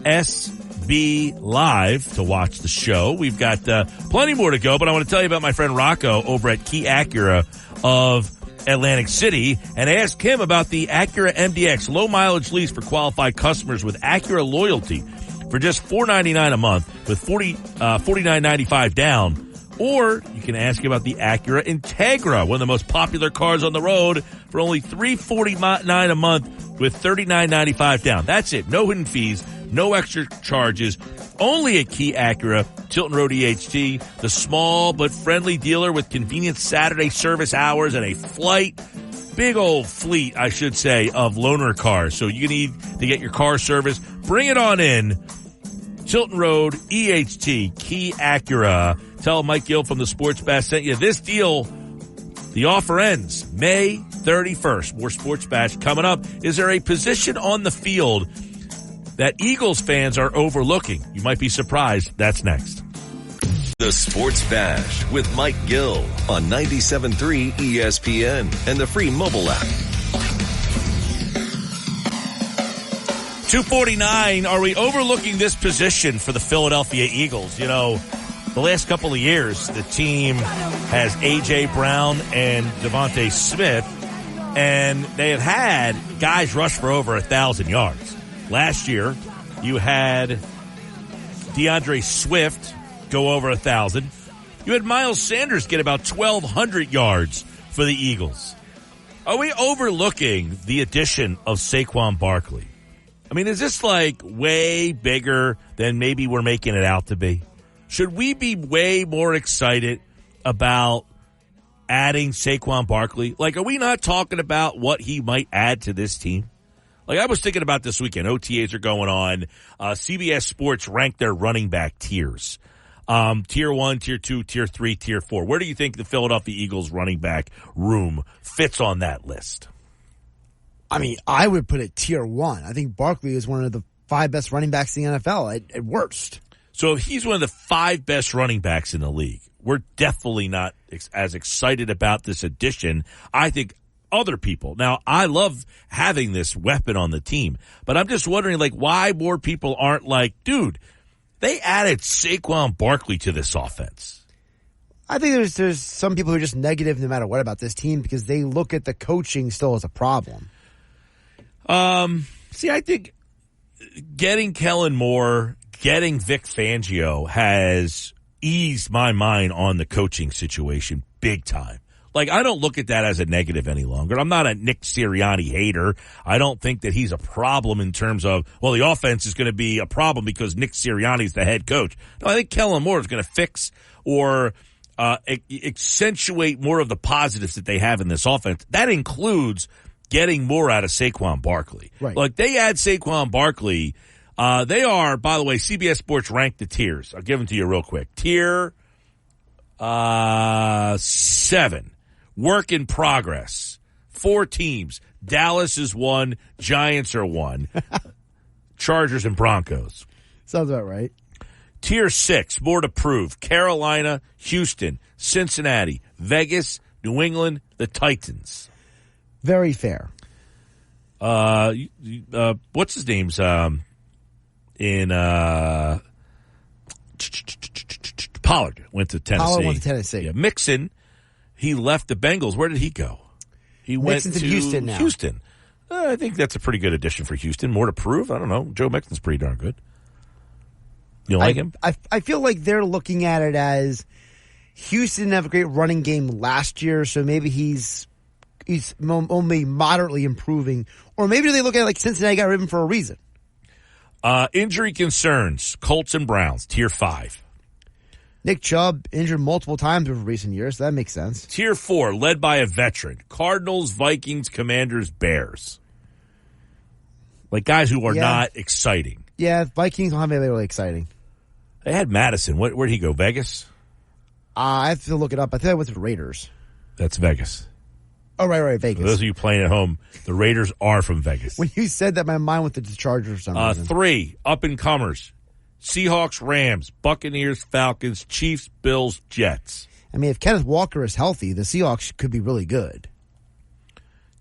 [SPEAKER 6] SBLive to watch the show. We've got plenty more to go, but I want to tell you about my friend Rocco over at Key Acura of Atlantic City and ask him about the Acura MDX low mileage lease for qualified customers with Acura loyalty for just $499 a month with $49.95 down. Or you can ask him about the Acura Integra, one of the most popular cars on the road, for only $349 a month with $39.95 down. That's it. No hidden fees, no extra charges. Only at Key Acura, Tilton Road EHT, the small but friendly dealer with convenient Saturday service hours and a big old fleet, I should say, of loaner cars. So you need to get your car service. Bring it on in. Tilton Road EHT, Key Acura. Tell Mike Gill from the Sports Bash sent you this deal. The offer ends May 31st. More Sports Bash coming up. Is there a position on the field that Eagles fans are overlooking? You might be surprised. That's next.
[SPEAKER 4] The Sports Bash with Mike Gill on 97.3 ESPN and the free mobile app.
[SPEAKER 6] 249. Are we overlooking this position for the Philadelphia Eagles? The last couple of years, the team has A.J. Brown and Devontae Smith, and they have had guys rush for over 1,000 yards. Last year, you had DeAndre Swift go over 1,000. You had Miles Sanders get about 1,200 yards for the Eagles. Are we overlooking the addition of Saquon Barkley? I mean, is this like way bigger than maybe we're making it out to be? Should we be way more excited about adding Saquon Barkley? Like, are we not talking about what he might add to this team? Like, I was thinking about this weekend. OTAs are going on. CBS Sports ranked their running back tiers. Tier 1, Tier 2, Tier 3, Tier 4. Where do you think the Philadelphia Eagles running back room fits on that list?
[SPEAKER 3] I mean, I would put it Tier 1. I think Barkley is one of the 5 best running backs in the NFL at worst.
[SPEAKER 6] So if he's one of the 5 best running backs in the league, We're definitely not as excited about this addition. I think other people. Now, I love having this weapon on the team, but I'm just wondering, like, why more people aren't like, dude, they added Saquon Barkley to this offense.
[SPEAKER 3] I think there's some people who are just negative no matter what about this team because they look at the coaching still as a problem.
[SPEAKER 6] See, I think getting Kellen Moore, getting Vic Fangio has eased my mind on the coaching situation big time. Like, I don't look at that as a negative any longer. I'm not a Nick Sirianni hater. I don't think that he's a problem in terms of, well, the offense is going to be a problem because Nick Sirianni is the head coach. No, I think Kellen Moore is going to fix or accentuate more of the positives that they have in this offense. That includes getting more out of Saquon Barkley.
[SPEAKER 3] Right.
[SPEAKER 6] Like, they add Saquon Barkley. They are, by the way, CBS Sports ranked the tiers. I'll give them to you real quick. Tier 7. Work in progress. 4 teams. Dallas is 1. Giants are 1. Chargers and Broncos.
[SPEAKER 3] Sounds about right.
[SPEAKER 6] Tier 6. More to prove. Carolina, Houston, Cincinnati, Vegas, New England, the Titans.
[SPEAKER 3] Very fair.
[SPEAKER 6] What's his name's in Pollard went to Tennessee.
[SPEAKER 3] Pollard went to Tennessee.
[SPEAKER 6] Yeah, Mixon. He left the Bengals. Where did he go? He went to
[SPEAKER 3] Houston now.
[SPEAKER 6] Houston. I think that's a pretty good addition for Houston. More to prove? I don't know. Joe Mixon's pretty darn good. You like him?
[SPEAKER 3] I feel like they're looking at it as Houston didn't have a great running game last year, so maybe he's only moderately improving. Or maybe they look at it like Cincinnati got rid of him for a reason.
[SPEAKER 6] Injury concerns. Colts and Browns. Tier 5.
[SPEAKER 3] Nick Chubb injured multiple times over recent years, so that makes sense.
[SPEAKER 6] Tier 4, led by a veteran. Cardinals, Vikings, Commanders, Bears. Like guys who are not exciting.
[SPEAKER 3] Yeah, Vikings don't have anything really exciting.
[SPEAKER 6] They had Madison. Where'd he go? Vegas?
[SPEAKER 3] I have to look it up. I think I went to the Raiders.
[SPEAKER 6] That's Vegas.
[SPEAKER 3] Oh, right, Vegas.
[SPEAKER 6] For those of you playing at home, the Raiders are from Vegas.
[SPEAKER 3] When you said that, my mind went to the Chargers for some reason.
[SPEAKER 6] 3, up-and-comers. Seahawks, Rams, Buccaneers, Falcons, Chiefs, Bills, Jets.
[SPEAKER 3] I mean, if Kenneth Walker is healthy, the Seahawks could be really good.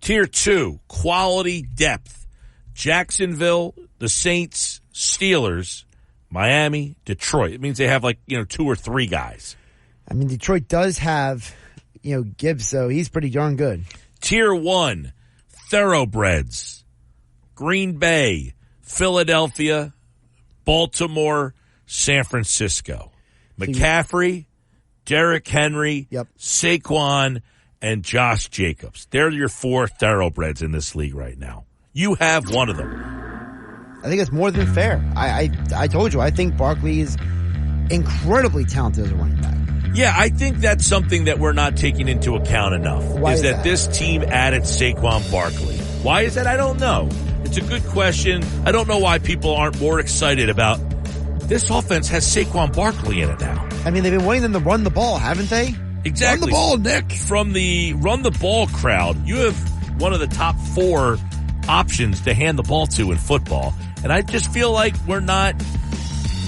[SPEAKER 6] Tier 2, quality depth. Jacksonville, the Saints, Steelers, Miami, Detroit. It means they have 2 or 3 guys.
[SPEAKER 3] I mean, Detroit does have, Gibbs, so he's pretty darn good.
[SPEAKER 6] Tier 1, thoroughbreds. Green Bay, Philadelphia, Baltimore, San Francisco. McCaffrey, Derrick Henry, Saquon, and Josh Jacobs. They're your 4 thoroughbreds in this league right now. You have one of them.
[SPEAKER 3] I think it's more than fair. I told you, I think Barkley is incredibly talented as a running back.
[SPEAKER 6] Yeah, I think that's something that we're not taking into account enough.
[SPEAKER 3] Why is that
[SPEAKER 6] this team added Saquon Barkley. Why is that? I don't know. It's a good question. I don't know why people aren't more excited about this offense has Saquon Barkley in it now.
[SPEAKER 3] I mean, they've been wanting them to run the ball, haven't they?
[SPEAKER 6] Exactly.
[SPEAKER 3] Run the ball, Nick.
[SPEAKER 6] From the run the ball crowd, you have one of the top 4 options to hand the ball to in football. And I just feel like we're not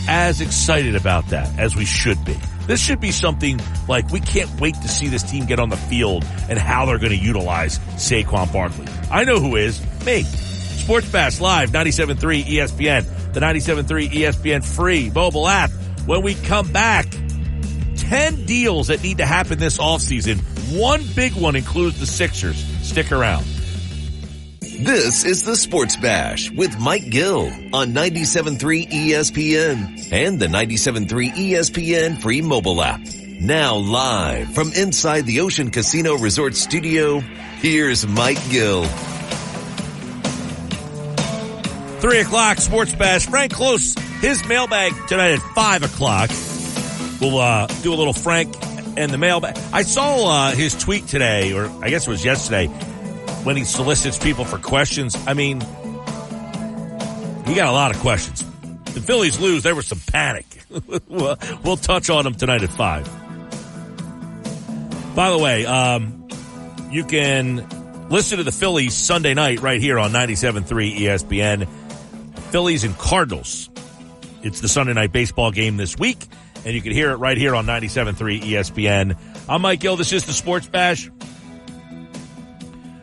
[SPEAKER 6] as excited about that as we should be. This should be something like we can't wait to see this team get on the field and how they're going to utilize Saquon Barkley. I know who is. Me. Sports Bash Live, 97.3 ESPN, the 97.3 ESPN free mobile app. When we come back, 10 deals that need to happen this offseason. One big one includes the Sixers. Stick around.
[SPEAKER 4] This is the Sports Bash with Mike Gill on 97.3 ESPN and the 97.3 ESPN free mobile app. Now live from inside the Ocean Casino Resort Studio, here's Mike Gill.
[SPEAKER 6] 3 o'clock, Sports Bash. Frank Close, his mailbag tonight at 5 o'clock. We'll do a little Frank and the mailbag. I saw his tweet today, or I guess it was yesterday, when he solicits people for questions. I mean, he got a lot of questions. The Phillies lose, there was some panic. We'll touch on them tonight at 5. By the way, you can listen to the Phillies Sunday night right here on 97.3 ESPN. Phillies and Cardinals. It's the Sunday night baseball game this week, and you can hear it right here on 97.3 ESPN. I'm Mike Gill. This is the Sports Bash.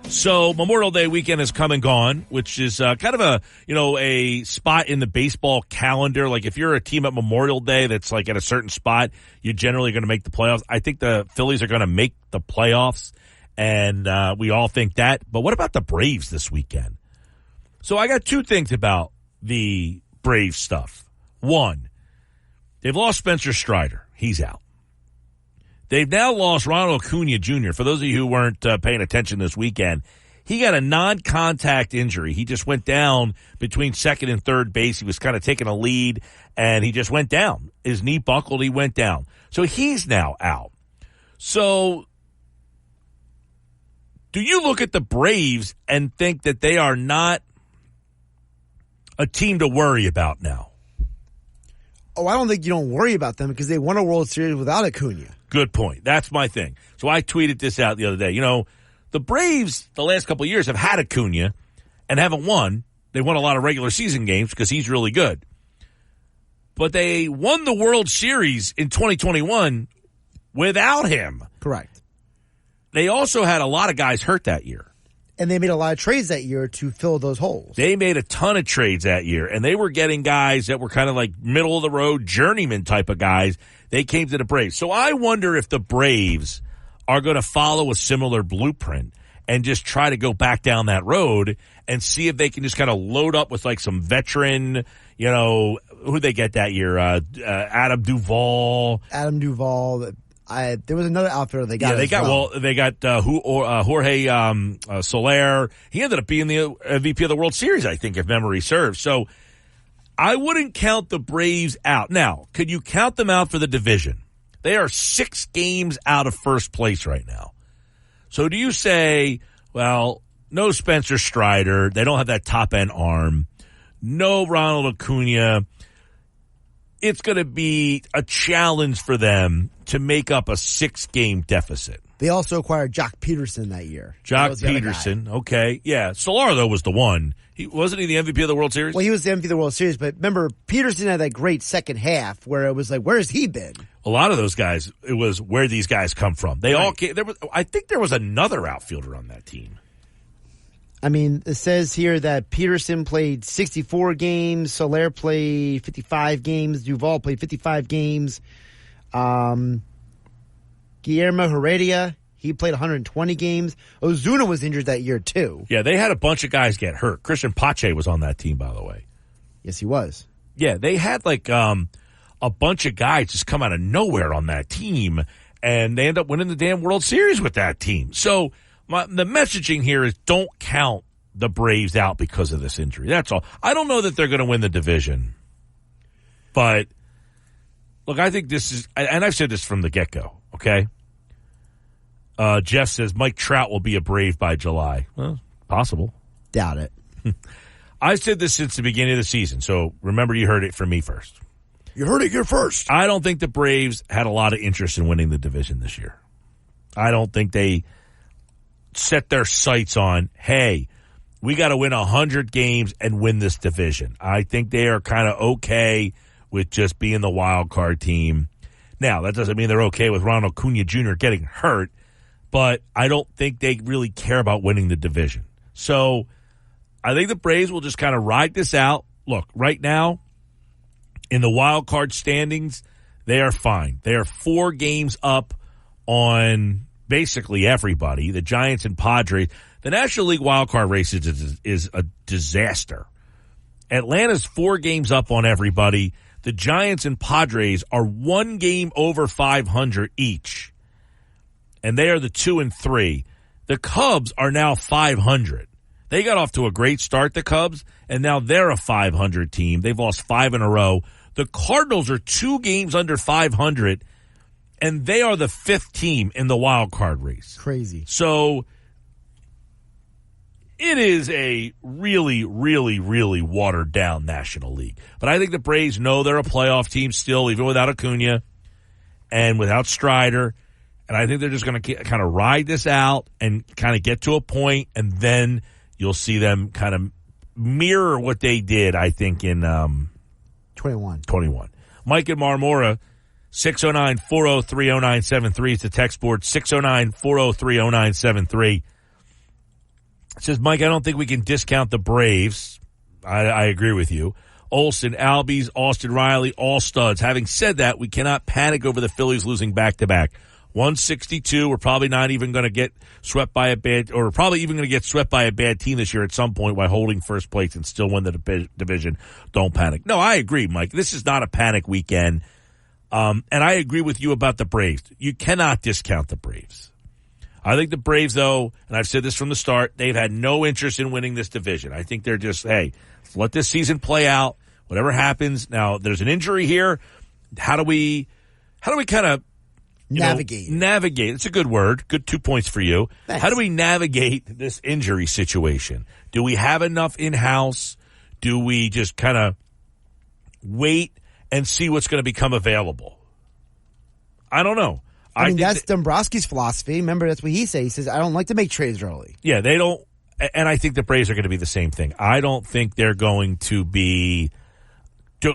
[SPEAKER 6] So Memorial Day weekend has come and gone, which is kind of a spot in the baseball calendar. Like if you're a team at Memorial Day that's like at a certain spot, you're generally going to make the playoffs. I think the Phillies are going to make the playoffs, and we all think that. But what about the Braves this weekend? So I got two things about the Braves stuff. One, they've lost Spencer Strider. He's out. They've now lost Ronald Acuna Jr. For those of you who weren't paying attention this weekend, he got a non-contact injury. He just went down between second and third base. He was kind of taking a lead, and he just went down. His knee buckled. He went down. So he's now out. So do you look at the Braves and think that they are not a team to worry about now?
[SPEAKER 3] Oh, I don't think you don't worry about them because they won a World Series without Acuna.
[SPEAKER 6] Good point. That's my thing. So I tweeted this out the other day. You know, the Braves the last couple of years have had Acuna and haven't won. They won a lot of regular season games because he's really good. But they won the World Series in 2021 without him.
[SPEAKER 3] Correct.
[SPEAKER 6] They also had a lot of guys hurt that year.
[SPEAKER 3] And they made a lot of trades that year to fill those holes.
[SPEAKER 6] They made a ton of trades that year, and they were getting guys that were kind of like middle-of-the-road journeyman type of guys. They came to the Braves. So I wonder if the Braves are going to follow a similar blueprint and just try to go back down that road and see if they can just kind of load up with like some veteran, you know, who'd they get that year? Adam Duvall.
[SPEAKER 3] There was another outfielder they got.
[SPEAKER 6] Yeah, they got Jorge Soler. He ended up being the MVP of the World Series, I think, if memory serves. So I wouldn't count the Braves out. Now, could you count them out for the division? They are 6 games out of first place right now. So do you say, well, no Spencer Strider, they don't have that top-end arm, no Ronald Acuna, it's going to be a challenge for them to make up a 6-game deficit.
[SPEAKER 3] They also acquired Jock Peterson that year.
[SPEAKER 6] Jock Peterson, okay. Yeah, Solar, though, was the one. Wasn't he the MVP of the World Series?
[SPEAKER 3] Well, he was the MVP of the World Series, but remember, Peterson had that great second half where it was like, where's he been?
[SPEAKER 6] A lot of those guys, it was where these guys come from. They all came. I think there was another outfielder on that team.
[SPEAKER 3] I mean, it says here that Peterson played 64 games, Soler played 55 games, Duvall played 55 games. Guillermo Heredia, he played 120 games. Ozuna was injured that year, too.
[SPEAKER 6] Yeah, they had a bunch of guys get hurt. Christian Pache was on that team, by the way.
[SPEAKER 3] Yes, he was.
[SPEAKER 6] Yeah, they had like a bunch of guys just come out of nowhere on that team, and they end up winning the damn World Series with that team. So the messaging here is don't count the Braves out because of this injury. That's all. I don't know that they're going to win the division, but look, I think this is, and I've said this from the get-go, okay? Jeff says Mike Trout will be a Brave by July. Well, possible.
[SPEAKER 3] Doubt it.
[SPEAKER 6] I've said this since the beginning of the season, so remember you heard it from me first.
[SPEAKER 3] You heard it here first.
[SPEAKER 6] I don't think the Braves had a lot of interest in winning the division this year. I don't think they set their sights on, hey, we got to win 100 games and win this division. I think they are kind of okay with just being the wild card team. Now, that doesn't mean they're okay with Ronald Acuna Jr. getting hurt, but I don't think they really care about winning the division. So I think the Braves will just kind of ride this out. Look, right now, in the wild card standings, they are fine. They are 4 games up on basically everybody. The Giants and Padres. The National League wild card race is a disaster. Atlanta's 4 games up on everybody. The Giants and Padres are 1 game over 500 each, and they are the 2 and 3. The Cubs are now 500. They got off to a great start, the Cubs, and now they're a 500 team. They've lost 5 in a row. The Cardinals are 2 games under 500, and they are the 5th team in the wild card race.
[SPEAKER 3] Crazy.
[SPEAKER 6] So it is a really, really, really watered-down National League. But I think the Braves know they're a playoff team still, even without Acuna and without Strider. And I think they're just going to kind of ride this out and kind of get to a point, and then you'll see them kind of mirror what they did, I think, in
[SPEAKER 3] 21.
[SPEAKER 6] Mike in Marmora 609-403-0973 is the text board. 609-403-0973. It says, Mike, I don't think we can discount the Braves. I agree with you. Olsen, Albies, Austin Riley, all studs. Having said that, we cannot panic over the Phillies losing back-to-back. 162, we're probably not even going to get swept by a bad, or probably even going to get swept by a bad team this year at some point while holding first place and still win the division. Don't panic. No, I agree, Mike. This is not a panic weekend. And I agree with you about the Braves. You cannot discount the Braves. I think the Braves, though, and I've said this from the start, they've had no interest in winning this division. I think they're just, hey, let this season play out. Whatever happens. Now, there's an injury here. How do we kind of navigate? It's a good word. Good 2 points for you.
[SPEAKER 3] Thanks.
[SPEAKER 6] How do we navigate this injury situation? Do we have enough in-house? Do we just kind of wait and see what's going to become available? I don't know.
[SPEAKER 3] I mean, that's Dombrowski's philosophy. Remember, that's what he says. He says, I don't like to make trades early.
[SPEAKER 6] Yeah, they don't. And I think the Braves are going to be the same thing. I don't think they're going to be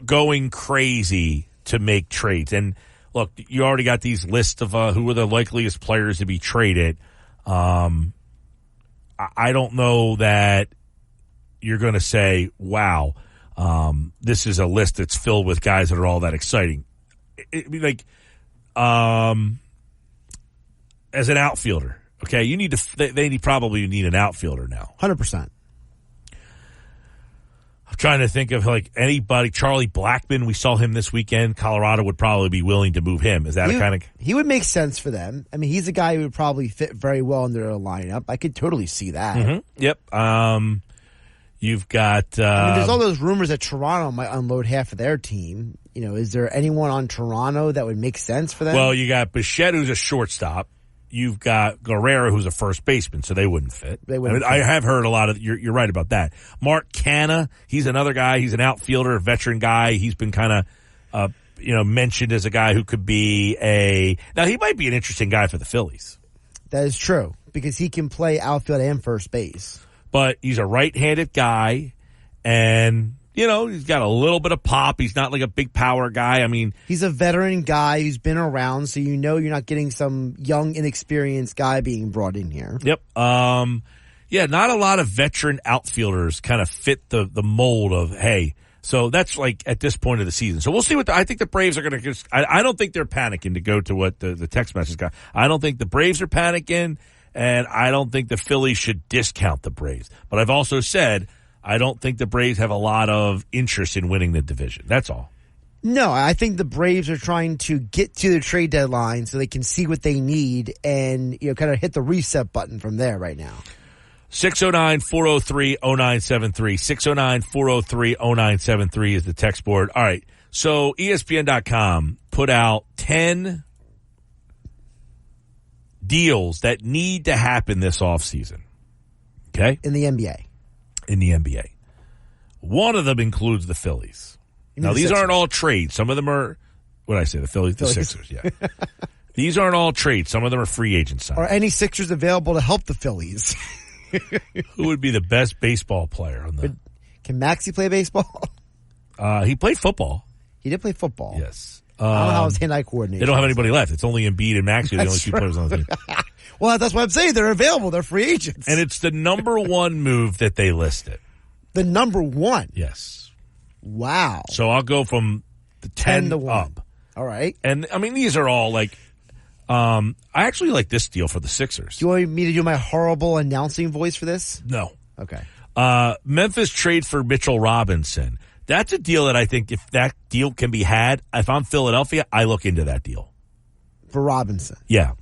[SPEAKER 6] going crazy to make trades. And look, you already got these lists of who are the likeliest players to be traded. I don't know that you're going to say, wow, this is a list that's filled with guys that are all that exciting. It'd be like, as an outfielder, okay, you need to. They probably need an outfielder now.
[SPEAKER 3] 100%.
[SPEAKER 6] I'm trying to think of like anybody. Charlie Blackmon, we saw him this weekend. Colorado would probably be willing to move him. Is that a kind of?
[SPEAKER 3] He would make sense for them. I mean, he's a guy who would probably fit very well in their lineup. I could totally see that.
[SPEAKER 6] Mm-hmm. Yep. You've got.
[SPEAKER 3] I mean, there's all those rumors that Toronto might unload half of their team. You know, is there anyone on Toronto that would make sense for them?
[SPEAKER 6] Well, you got Bichette, who's a shortstop. You've got Guerrero, who's a first baseman, so they wouldn't fit. I have heard a lot of. You're right about that. Mark Canha, he's another guy. He's an outfielder, a veteran guy. He's been kind of, mentioned as a guy who could be Now he might be an interesting guy for the Phillies.
[SPEAKER 3] That is true because he can play outfield and first base.
[SPEAKER 6] But he's a right-handed guy, and he's got a little bit of pop. He's not like a big power guy. I mean,
[SPEAKER 3] he's a veteran guy who's been around, so you're not getting some young, inexperienced guy being brought in here.
[SPEAKER 6] Yep. Not a lot of veteran outfielders kind of fit the mold of, hey, so that's like at this point of the season. So we'll see I think the Braves are going to just, I don't think they're panicking to go to what the text message got. I don't think the Braves are panicking, and I don't think the Phillies should discount the Braves. But I've also said, I don't think the Braves have a lot of interest in winning the division. That's all.
[SPEAKER 3] No, I think the Braves are trying to get to the trade deadline so they can see what they need and kind of hit the reset button from there right now.
[SPEAKER 6] 609-403-0973. 609-403-0973 is the text board. All right. So ESPN.com put out 10 deals that need to happen this offseason. Okay?
[SPEAKER 3] In the NBA.
[SPEAKER 6] In the NBA. One of them includes the Phillies. Now, these aren't all trades. Some of them are, what did I say, the Phillies? The Sixers, yeah. These aren't all trades. Some of them are free agent signings.
[SPEAKER 3] Are any Sixers available to help the Phillies?
[SPEAKER 6] Who would be the best baseball player on the?
[SPEAKER 3] Can Maxey play baseball?
[SPEAKER 6] He played football.
[SPEAKER 3] He did play football.
[SPEAKER 6] Yes.
[SPEAKER 3] I don't know how his hand-eye coordination.
[SPEAKER 6] They don't have anybody left. It's only Embiid and Maxey are the only two players on the team.
[SPEAKER 3] Well, that's what I'm saying. They're available. They're free agents.
[SPEAKER 6] And it's the number one move that they listed.
[SPEAKER 3] The number one?
[SPEAKER 6] Yes.
[SPEAKER 3] Wow.
[SPEAKER 6] So I'll go from the 10
[SPEAKER 3] to 1.
[SPEAKER 6] up.
[SPEAKER 3] All right.
[SPEAKER 6] And, I mean, these are all like, I actually like this deal for the Sixers.
[SPEAKER 3] Do you want me to do my horrible announcing voice for this?
[SPEAKER 6] No.
[SPEAKER 3] Okay.
[SPEAKER 6] Memphis trade for Mitchell Robinson. That's a deal that I think if that deal can be had, if I'm Philadelphia, I look into that deal.
[SPEAKER 3] For Robinson?
[SPEAKER 6] Yeah.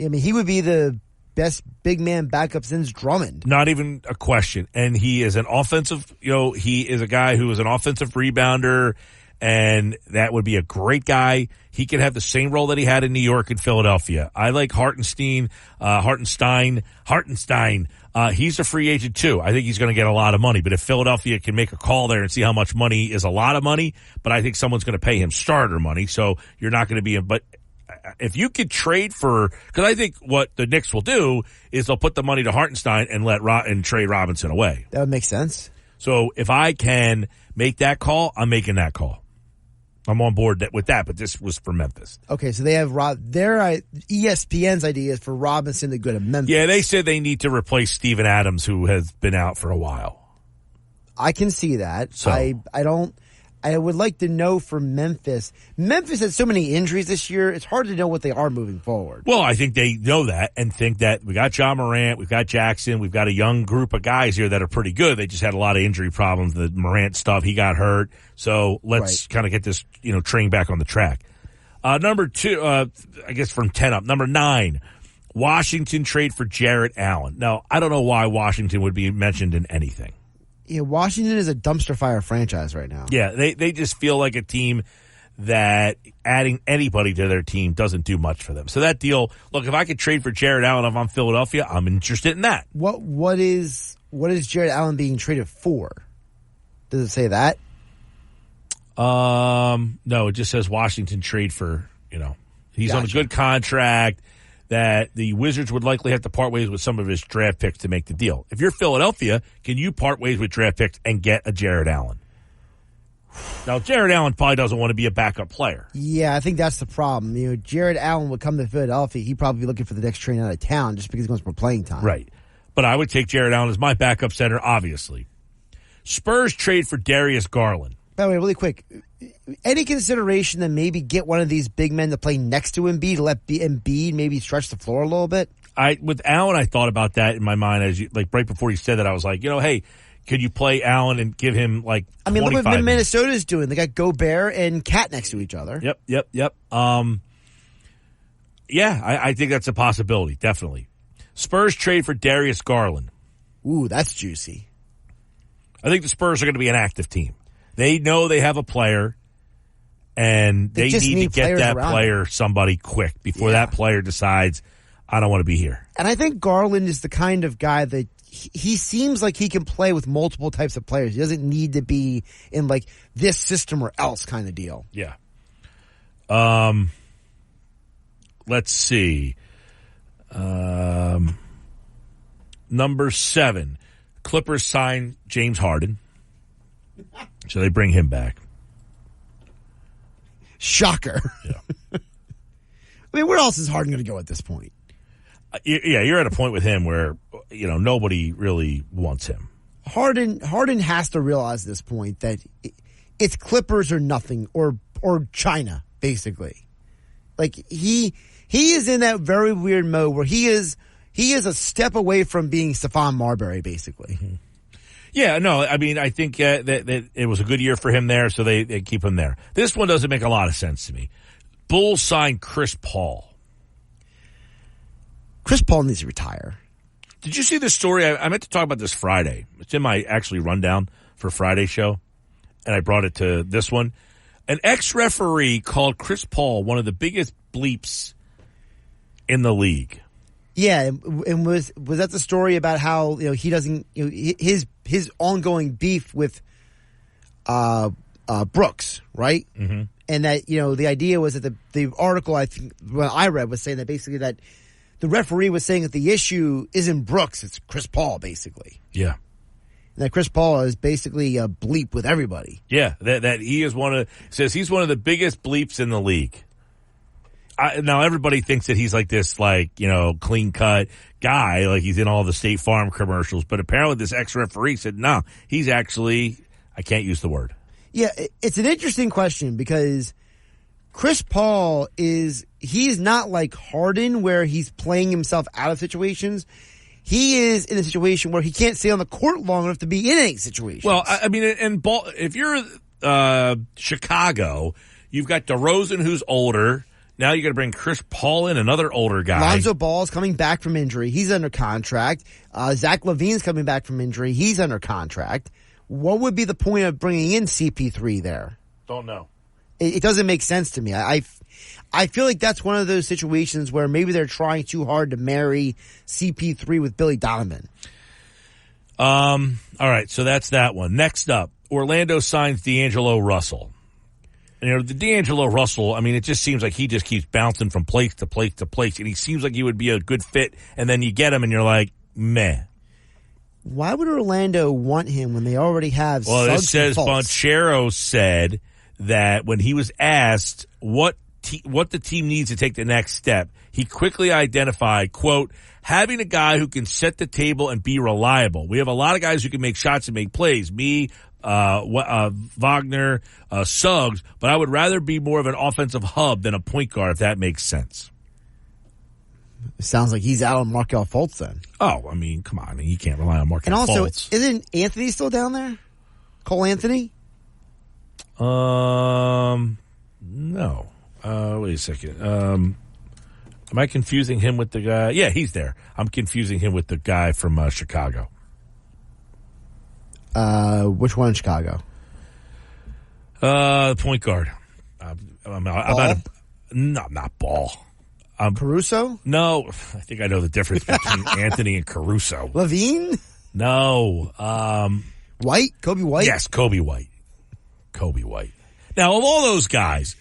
[SPEAKER 3] I mean, he would be the best big man backup since Drummond.
[SPEAKER 6] Not even a question. And he is an offensive, he is a guy who is an offensive rebounder, and that would be a great guy. He could have the same role that he had in New York and Philadelphia. I like Hartenstein. He's a free agent too. I think he's going to get a lot of money. But if Philadelphia can make a call there and see how much money is a lot of money, but I think someone's going to pay him starter money, so you're not going to be in. But if you could trade for, because I think what the Knicks will do is they'll put the money to Hartenstein and trade Robinson away.
[SPEAKER 3] That would make sense.
[SPEAKER 6] So if I can make that call, I'm making that call. I'm on board with that, but this was for Memphis.
[SPEAKER 3] Okay, so they have ESPN's idea is for Robinson to go to Memphis.
[SPEAKER 6] Yeah, they said they need to replace Steven Adams, who has been out for a while.
[SPEAKER 3] I can see that.
[SPEAKER 6] So.
[SPEAKER 3] I would like to know for Memphis. Memphis has so many injuries this year, it's hard to know what they are moving forward.
[SPEAKER 6] Well, I think they know that and think that we got John Morant, we've got Jackson, we've got a young group of guys here that are pretty good. They just had a lot of injury problems. The Morant stuff, he got hurt. So let's kind of get this, train back on the track. Number 2, I guess from 10 up. Number 9, Washington trade for Jarrett Allen. Now, I don't know why Washington would be mentioned in anything.
[SPEAKER 3] Yeah, Washington is a dumpster fire franchise right now.
[SPEAKER 6] Yeah, they just feel like a team that adding anybody to their team doesn't do much for them. So that deal, look, if I could trade for Jarrett Allen if I'm Philadelphia, I'm interested in that.
[SPEAKER 3] What is Jarrett Allen being traded for? Does it say that?
[SPEAKER 6] No, it just says Washington trade for, he's on a good contract that the Wizards would likely have to part ways with some of his draft picks to make the deal. If you're Philadelphia, can you part ways with draft picks and get a Jarrett Allen? Now, Jarrett Allen probably doesn't want to be a backup player.
[SPEAKER 3] Yeah, I think that's the problem. Jarrett Allen would come to Philadelphia. He'd probably be looking for the next train out of town just because he wants more playing time.
[SPEAKER 6] Right. But I would take Jarrett Allen as my backup center, obviously. Spurs trade for Darius Garland.
[SPEAKER 3] By the way, really quick, any consideration to maybe get one of these big men to play next to Embiid to let Embiid maybe stretch the floor a little bit?
[SPEAKER 6] With Allen, I thought about that in my mind right before he said that. I was like, hey, could you play Allen and give him like 25
[SPEAKER 3] look what
[SPEAKER 6] minutes?
[SPEAKER 3] Minnesota's doing. They got Gobert and Cat next to each other.
[SPEAKER 6] Yep. Yeah, I think that's a possibility, definitely. Spurs trade for Darius Garland.
[SPEAKER 3] Ooh, that's juicy.
[SPEAKER 6] I think the Spurs are going to be an active team. They know they have a player, and they need to get that player somebody quick before that player decides, I don't want to be here.
[SPEAKER 3] And I think Garland is the kind of guy that he seems like he can play with multiple types of players. He doesn't need to be in like this system or else kind of deal.
[SPEAKER 6] Yeah. Let's see. Number 7, Clippers sign James Harden. So they bring him back.
[SPEAKER 3] Shocker.
[SPEAKER 6] Yeah.
[SPEAKER 3] I mean, where else is Harden going to go at this point?
[SPEAKER 6] Yeah, you're at a point with him where, nobody really wants him.
[SPEAKER 3] Harden has to realize at this point that it's Clippers or nothing, or China, basically. Like, he is in that very weird mode where he is a step away from being Stephon Marbury, basically.
[SPEAKER 6] Mm-hmm. Yeah, no, I mean, I think that it was a good year for him there, so they keep him there. This one doesn't make a lot of sense to me. Bulls signed Chris Paul.
[SPEAKER 3] Chris Paul needs to retire.
[SPEAKER 6] Did you see this story? I meant to talk about this Friday. It's in my actually rundown for Friday show, and I brought it to this one. An ex-referee called Chris Paul one of the biggest bleeps in the league.
[SPEAKER 3] Yeah, and was that the story about how he doesn't his ongoing beef with Brooks, right? Mm-hmm. And that the idea was that the article I read was saying that basically that the referee was saying that the issue isn't Brooks, it's Chris Paul, basically.
[SPEAKER 6] Yeah.
[SPEAKER 3] And that Chris Paul is basically a bleep with everybody.
[SPEAKER 6] Yeah, that he is says he's one of the biggest bleeps in the league. Now everybody thinks that he's like this, clean cut guy, like he's in all the State Farm commercials. But apparently, this ex-referee said, no, he's actually, I can't use the word.
[SPEAKER 3] Yeah, it's an interesting question because Chris Paul he's not like Harden where he's playing himself out of situations. He is in a situation where he can't stay on the court long enough to be in any situation.
[SPEAKER 6] Well, I mean, if you're Chicago, you've got DeRozan who's older. Now you're going to bring Chris Paul in, another older guy.
[SPEAKER 3] Lonzo Ball's coming back from injury. He's under contract. Zach LaVine's coming back from injury. He's under contract. What would be the point of bringing in CP3 there?
[SPEAKER 6] Don't know.
[SPEAKER 3] It doesn't make sense to me. I feel like that's one of those situations where maybe they're trying too hard to marry CP3 with Billy Donovan.
[SPEAKER 6] All right, so that's that one. Next up, Orlando signs D'Angelo Russell. The D'Angelo Russell, I mean, it just seems like he just keeps bouncing from place to place to place, and he seems like he would be a good fit, and then you get him, and you're like, meh.
[SPEAKER 3] Why would Orlando want him when they already have
[SPEAKER 6] Well,
[SPEAKER 3] Suggs
[SPEAKER 6] it says
[SPEAKER 3] and Fultz?
[SPEAKER 6] Bonchero said that when he was asked what the team needs to take the next step, he quickly identified, quote, having a guy who can set the table and be reliable. We have a lot of guys who can make shots and make plays. Me, Wagner, Suggs, but I would rather be more of an offensive hub than a point guard, if that makes sense.
[SPEAKER 3] It sounds like he's out on Markelle Fultz then.
[SPEAKER 6] Oh, I mean, come on. You can't rely on Markelle Fultz.
[SPEAKER 3] And also, isn't Anthony still down there? Cole Anthony?
[SPEAKER 6] No. Wait a second. Am I confusing him with the guy? Yeah, he's there. I'm confusing him with the guy from Chicago.
[SPEAKER 3] Which one in Chicago?
[SPEAKER 6] The point guard. Not Ball.
[SPEAKER 3] Caruso?
[SPEAKER 6] No, I think I know the difference between Anthony and Caruso.
[SPEAKER 3] Levine?
[SPEAKER 6] No.
[SPEAKER 3] White? Kobe White?
[SPEAKER 6] Yes, Kobe White. Kobe White. Now, of all those guys,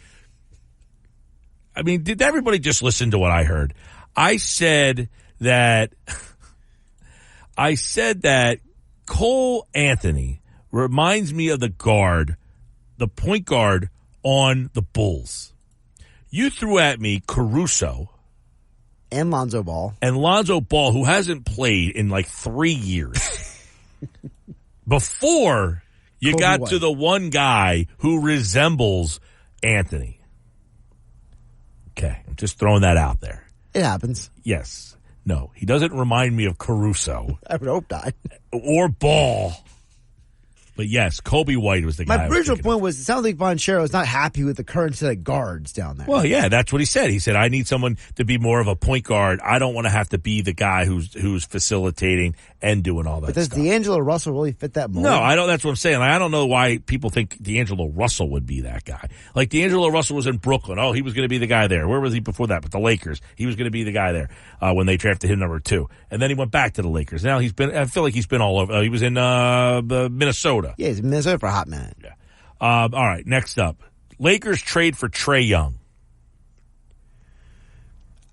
[SPEAKER 6] I mean, did everybody just listen to what I heard? I said that Cole Anthony reminds me of the point guard on the Bulls. You threw at me Caruso.
[SPEAKER 3] And Lonzo Ball.
[SPEAKER 6] And Lonzo Ball, who hasn't played in like 3 years. Before you
[SPEAKER 3] Kobe
[SPEAKER 6] got
[SPEAKER 3] White.
[SPEAKER 6] to the one guy who resembles Anthony. Okay, I'm just throwing that out there.
[SPEAKER 3] It happens.
[SPEAKER 6] Yes. No, he doesn't remind me of Caruso.
[SPEAKER 3] I would hope not.
[SPEAKER 6] Or Ball. But yes, Kobe White was the guy.
[SPEAKER 3] My original point was, it sounds like Bonchero is not happy with the current set of guards down there.
[SPEAKER 6] Well, yeah, that's what he said. He said, I need someone to be more of a point guard. I don't want to have to be the guy who's facilitating and doing all that
[SPEAKER 3] but does
[SPEAKER 6] stuff.
[SPEAKER 3] D'Angelo Russell really fit that mold?
[SPEAKER 6] No, I don't. That's what I'm saying. Like, I don't know why people think D'Angelo Russell would be that guy. Like, D'Angelo Russell was in Brooklyn. Oh, he was going to be the guy there. Where was he before that? With the Lakers. He was going to be the guy there when they drafted him number 2. And then he went back to the Lakers. Now I feel like he's been all over. He was in Minnesota.
[SPEAKER 3] Yeah, he's in Minnesota for a hot minute.
[SPEAKER 6] Yeah. All right, next up. Lakers trade for Trae Young.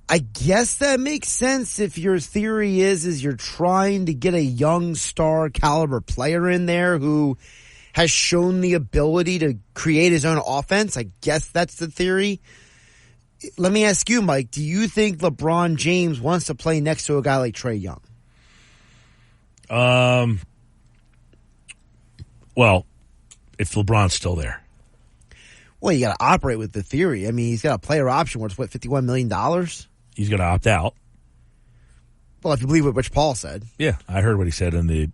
[SPEAKER 3] I guess that makes sense if your theory is you're trying to get a young star caliber player in there who has shown the ability to create his own offense. I guess that's the theory. Let me ask you, Mike, do you think LeBron James wants to play next to a guy like Trae Young?
[SPEAKER 6] Well, if LeBron's still there.
[SPEAKER 3] Well, you got to operate with the theory. I mean, he's got a player option worth, $51 million?
[SPEAKER 6] He's going to opt out.
[SPEAKER 3] Well, if you believe what Rich Paul said.
[SPEAKER 6] Yeah, I heard what he said in the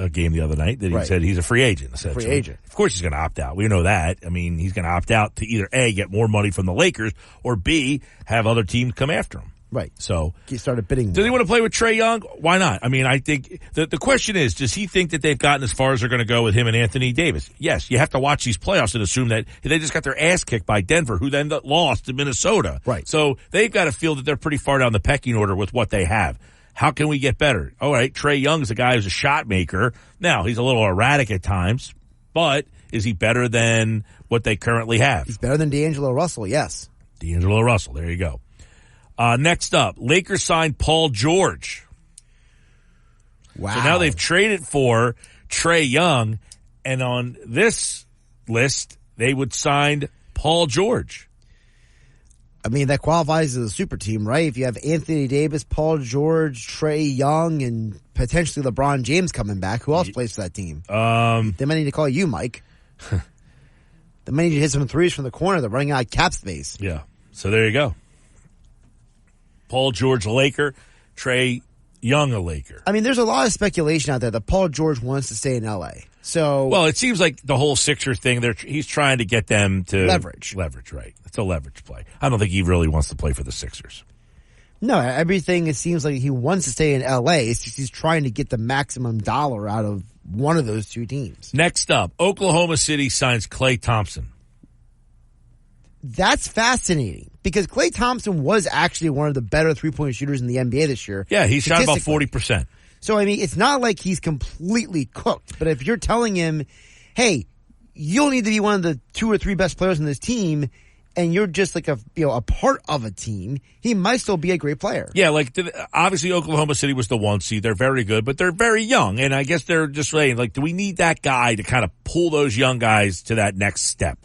[SPEAKER 6] game the other night, that he said he's a free agent, essentially.
[SPEAKER 3] Free agent.
[SPEAKER 6] Of course he's going to opt out. We know that. I mean, he's going to opt out to either A, get more money from the Lakers, or B, have other teams come after him.
[SPEAKER 3] Right.
[SPEAKER 6] So
[SPEAKER 3] he started bidding.
[SPEAKER 6] Does he want to play with Trae Young? Why not? I mean, I think the question is, does he think that they've gotten as far as they're going to go with him and Anthony Davis? Yes. You have to watch these playoffs and assume that they just got their ass kicked by Denver, who then lost to Minnesota.
[SPEAKER 3] Right.
[SPEAKER 6] So they've got to feel that they're pretty far down the pecking order with what they have. How can we get better? All right, Trae Young's a guy who's a shot maker. Now, he's a little erratic at times, but is he better than what they currently have?
[SPEAKER 3] He's better than D'Angelo Russell, yes.
[SPEAKER 6] D'Angelo Russell, there you go. Next up, Lakers signed Paul George.
[SPEAKER 3] Wow.
[SPEAKER 6] So now they've traded for Trae Young, and on this list, they would sign Paul George.
[SPEAKER 3] I mean, that qualifies as a super team, right? If you have Anthony Davis, Paul George, Trae Young, and potentially LeBron James coming back, who else plays for that team? They might need to call you, Mike. They might need to hit some threes from the corner. They're running out of cap space.
[SPEAKER 6] Yeah. So there you go. Paul George, a Laker. Trae Young, a Laker.
[SPEAKER 3] I mean, there's a lot of speculation out there that Paul George wants to stay in L.A. So,
[SPEAKER 6] well, it seems like the whole Sixers thing, he's trying to get them to
[SPEAKER 3] leverage.
[SPEAKER 6] Leverage, right. It's a leverage play. I don't think he really wants to play for the Sixers.
[SPEAKER 3] No, everything, it seems like he wants to stay in L.A. It's just he's trying to get the maximum dollar out of one of those two teams.
[SPEAKER 6] Next up, Oklahoma City signs Klay Thompson.
[SPEAKER 3] That's fascinating because Klay Thompson was actually one of the better three-point shooters in the NBA this year.
[SPEAKER 6] Yeah, he shot about 40%.
[SPEAKER 3] So, I mean, it's not like he's completely cooked. But if you're telling him, hey, you'll need to be one of the 2 or 3 best players on this team, and you're just like a part of a team, he might still be a great player.
[SPEAKER 6] Yeah, like obviously Oklahoma City was the 1 seed. They're very good, but they're very young. And I guess they're just saying, like, do we need that guy to kind of pull those young guys to that next step?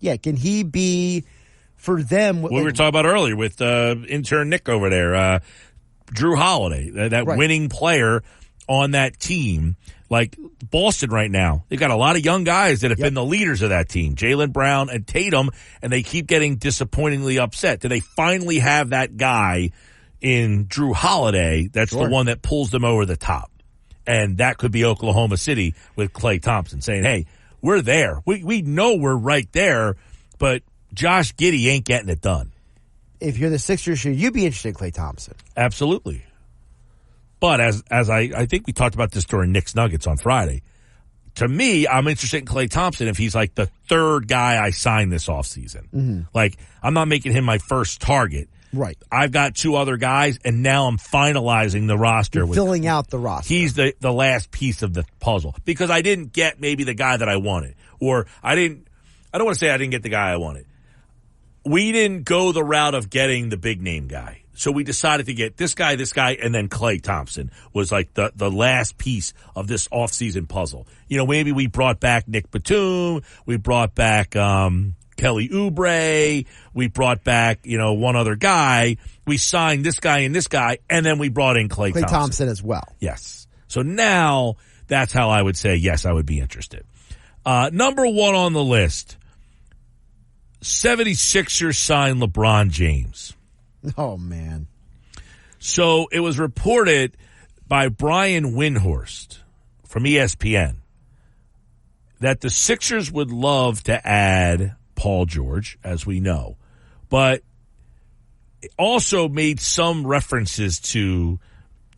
[SPEAKER 3] Yeah, can he be for them?
[SPEAKER 6] We were talking about earlier with intern Nick over there, Drew Holiday, that
[SPEAKER 3] Right.
[SPEAKER 6] winning player on that team. Like Boston right now, they've got a lot of young guys that have been the leaders of that team, Jaylen Brown and Tatum, and they keep getting disappointingly upset. Do they finally have that guy in Drew Holiday that's the one that pulls them over the top? And that could be Oklahoma City with Klay Thompson saying, hey, we're there. We know we're right there, but Josh Giddey ain't getting it done.
[SPEAKER 3] If you're the Sixers, should you be interested in Klay Thompson?
[SPEAKER 6] Absolutely. But as I think we talked about this during Knicks Nuggets on Friday, to me, I'm interested in Klay Thompson if he's like the third guy I sign this offseason.
[SPEAKER 3] Mm-hmm.
[SPEAKER 6] Like, I'm not making him my first target.
[SPEAKER 3] Right.
[SPEAKER 6] I've got two other guys, and now I'm finalizing the roster.
[SPEAKER 3] Filling out the roster.
[SPEAKER 6] He's the last piece of the puzzle because I didn't get maybe the guy that I wanted. Or I don't want to say I didn't get the guy I wanted. We didn't go the route of getting the big name guy. So we decided to get this guy, and then Klay Thompson was like the last piece of this offseason puzzle. You know, maybe we brought back Nick Batum. We brought back Kelly Oubre. We brought back, one other guy. We signed this guy, and then we brought in Klay
[SPEAKER 3] Thompson as well.
[SPEAKER 6] Yes. So now that's how I would say, yes, I would be interested. Number one on the list, 76ers signed LeBron James.
[SPEAKER 3] Oh, man.
[SPEAKER 6] So it was reported by Brian Windhorst from ESPN that the Sixers would love to add Paul George, as we know, but it also made some references to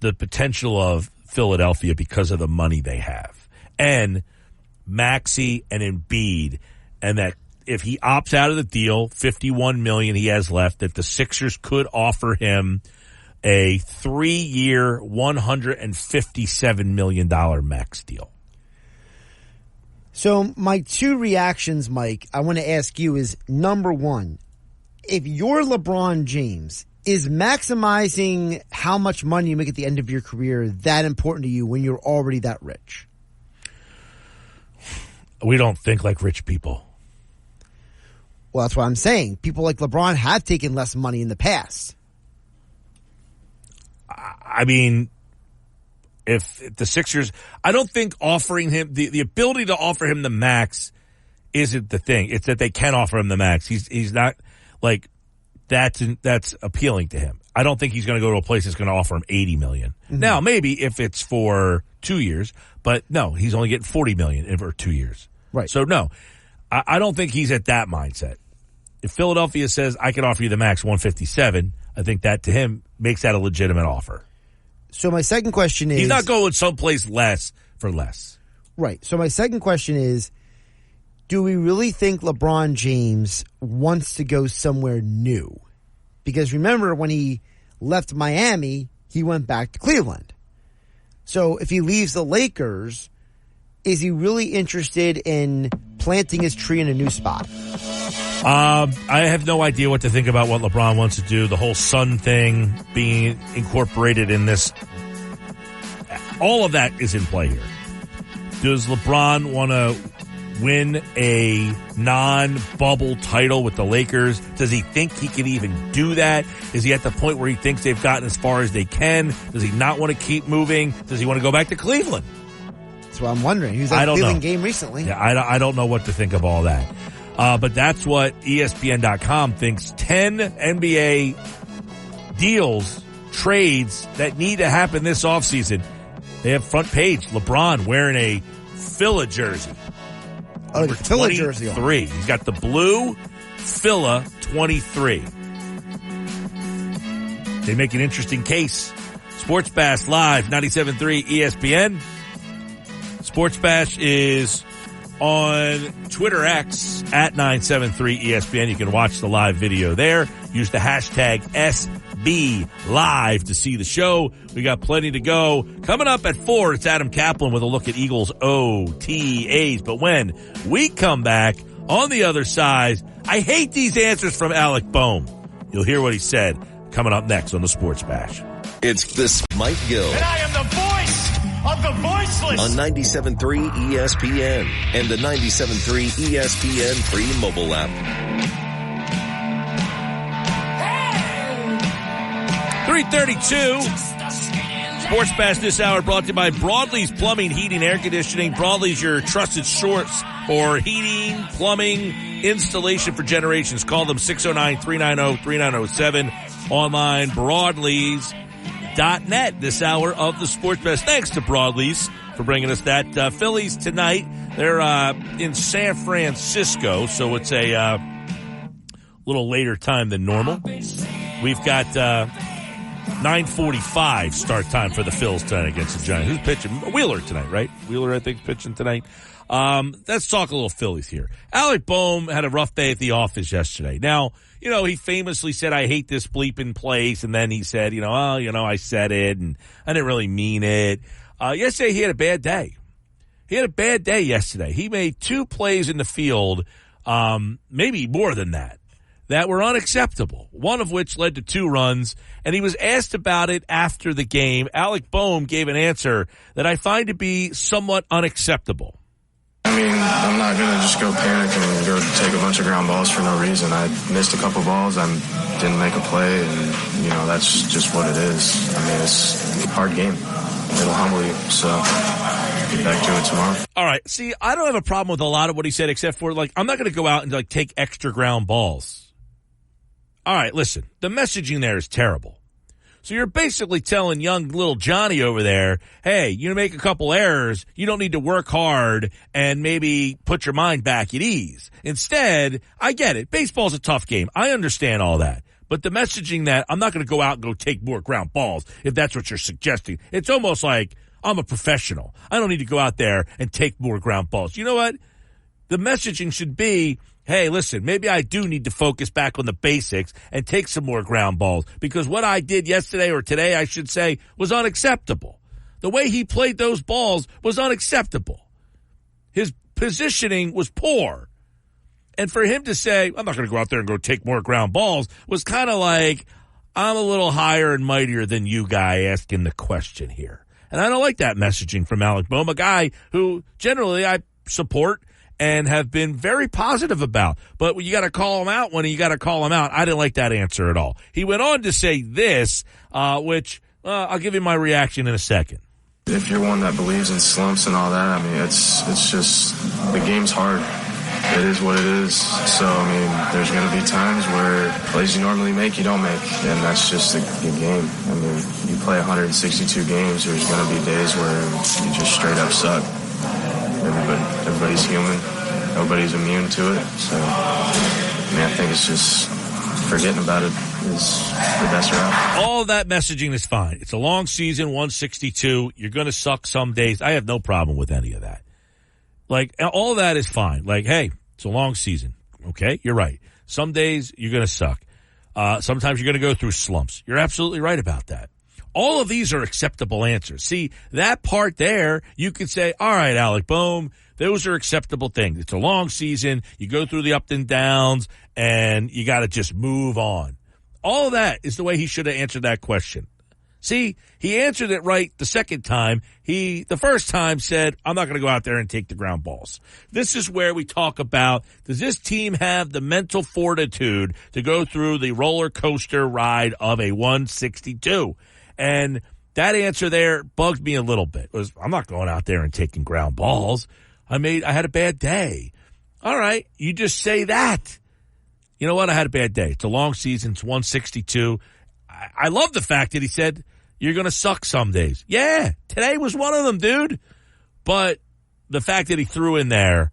[SPEAKER 6] the potential of Philadelphia because of the money they have, and Maxey and Embiid, and that if he opts out of the deal, $51 million he has left, that the Sixers could offer him a 3-year, $157 million max deal.
[SPEAKER 3] So my two reactions, Mike, I want to ask you is, number one, if you're LeBron James, is maximizing how much money you make at the end of your career that important to you when you're already that rich?
[SPEAKER 6] We don't think like rich people.
[SPEAKER 3] Well, that's what I'm saying. People like LeBron have taken less money in the past.
[SPEAKER 6] I mean, if the Sixers, I don't think offering him the ability to offer him the max isn't the thing. It's that they can offer him the max. He's not like that's appealing to him. I don't think he's going to go to a place that's going to offer him $80 million. Mm-hmm. Now, maybe if it's for 2 years, but no, he's only getting $40 million for 2 years.
[SPEAKER 3] Right.
[SPEAKER 6] So no, I don't think he's at that mindset. If Philadelphia says, I can offer you the max 157, I think that to him makes that a legitimate offer.
[SPEAKER 3] So my second question is...
[SPEAKER 6] He's not going someplace less for less.
[SPEAKER 3] Right. So my second question is, do we really think LeBron James wants to go somewhere new? Because remember, when he left Miami, he went back to Cleveland. So if he leaves the Lakers, is he really interested in planting his tree in a new spot?
[SPEAKER 6] I have no idea what to think about what LeBron wants to do. The whole son thing being incorporated in this. All of that is in play here. Does LeBron want to win a non-bubble title with the Lakers? Does he think he can even do that? Is he at the point where he thinks they've gotten as far as they can? Does he not want to keep moving? Does he want to go back to Cleveland?
[SPEAKER 3] That's what I'm wondering. He was at the Cleveland game recently.
[SPEAKER 6] Yeah, I don't know what to think of all that. But that's what ESPN.com thinks. 10 NBA deals, trades that need to happen this offseason. They have front page, LeBron wearing a Phila jersey.
[SPEAKER 3] Oh, the Phila jersey.
[SPEAKER 6] 23. He's got the blue Phila 23. They make an interesting case. Sports Bash Live, 97.3 ESPN. Sports Bash is on Twitter X at 973 ESPN. You can watch the live video there. Use the hashtag SB Live to see the show. We got plenty to go. Coming up at 4, it's Adam Kaplan with a look at Eagles OTAs. But when we come back on the other side, I hate these answers from Alec Boehm. You'll hear what he said coming up next on the Sports Bash.
[SPEAKER 4] It's this Mike Gill.
[SPEAKER 8] And I am the voice of the voiceless.
[SPEAKER 4] On 97.3 ESPN and the 97.3 ESPN free mobile app.
[SPEAKER 6] 3:32. Sports Bash this hour brought to you by Broadlee's Plumbing, Heating, Air Conditioning. Broadlee's, your trusted source for heating, plumbing, installation for generations. Call them 609-390-3907. Online, Broadlees.net. This hour of the Sports Bash. Thanks to Broadlees for bringing us that. Phillies tonight, they're in San Francisco, so it's a little later time than normal. We've got 9:45 start time for the Phils tonight against the Giants. Who's pitching? Wheeler tonight, right? Wheeler, I think, pitching tonight. Let's talk a little Phillies here. Alec Boehm had a rough day at the office yesterday. Now, he famously said, I hate this bleeping place. And then he said, I said it and I didn't really mean it. Yesterday he had a bad day. He had a bad day yesterday. He made 2 plays in the field, maybe more than that were unacceptable, one of which led to 2 runs, and he was asked about it after the game. Alec Boehm gave an answer that I find to be somewhat unacceptable.
[SPEAKER 9] I mean, I'm not going to just go panic and go take a bunch of ground balls for no reason. I missed a couple balls. I didn't make a play, and, that's just what it is. I mean, it's a hard game. It'll humble you, so get back to it tomorrow.
[SPEAKER 6] All right. See, I don't have a problem with a lot of what he said, except for, I'm not going to go out and, take extra ground balls. All right, listen, the messaging there is terrible. So you're basically telling young little Johnny over there, hey, you make a couple errors, you don't need to work hard and maybe put your mind back at ease. Instead, I get it. Baseball's a tough game. I understand all that. But the messaging that I'm not going to go out and go take more ground balls, if that's what you're suggesting, it's almost like I'm a professional. I don't need to go out there and take more ground balls. You know what? The messaging should be, hey, listen, maybe I do need to focus back on the basics and take some more ground balls, because what I did yesterday, or today I should say, was unacceptable. The way he played those balls was unacceptable. His positioning was poor. And for him to say, I'm not going to go out there and go take more ground balls, was kind of like, I'm a little higher and mightier than you guy asking the question here. And I don't like that messaging from Alec Boehm, a guy who generally I support and have been very positive about. But you got to call him out when you got to call him out. I didn't like that answer at all. He went on to say this, which I'll give you my reaction in a second.
[SPEAKER 9] If you're one that believes in slumps and all that, I mean, it's just, the game's hard. It is what it is. So, I mean, there's going to be times where plays you normally make, you don't make. And that's just a game. I mean, you play 162 games, there's going to be days where you just straight up suck. Everybody's human. Nobody's immune to it. So, I think it's just forgetting about it is the best route.
[SPEAKER 6] All of that messaging is fine. It's a long season, 162. You're going to suck some days. I have no problem with any of that. All of that is fine. Hey, it's a long season. Okay, you're right. Some days you're going to suck. Sometimes you're going to go through slumps. You're absolutely right about that. All of these are acceptable answers. See, that part there, you could say, all right, Alec Boehm, those are acceptable things. It's a long season. You go through the ups and downs, and you got to just move on. All of that is the way he should have answered that question. See, he answered it right the second time. The first time said, I'm not going to go out there and take the ground balls. This is where we talk about, does this team have the mental fortitude to go through the roller coaster ride of a 162? And that answer there bugged me a little bit. I'm not going out there and taking ground balls. I had a bad day. All right, you just say that. You know what? I had a bad day. It's a long season. It's 162. I love the fact that he said, you're going to suck some days. Yeah, today was one of them, dude. But the fact that he threw in there,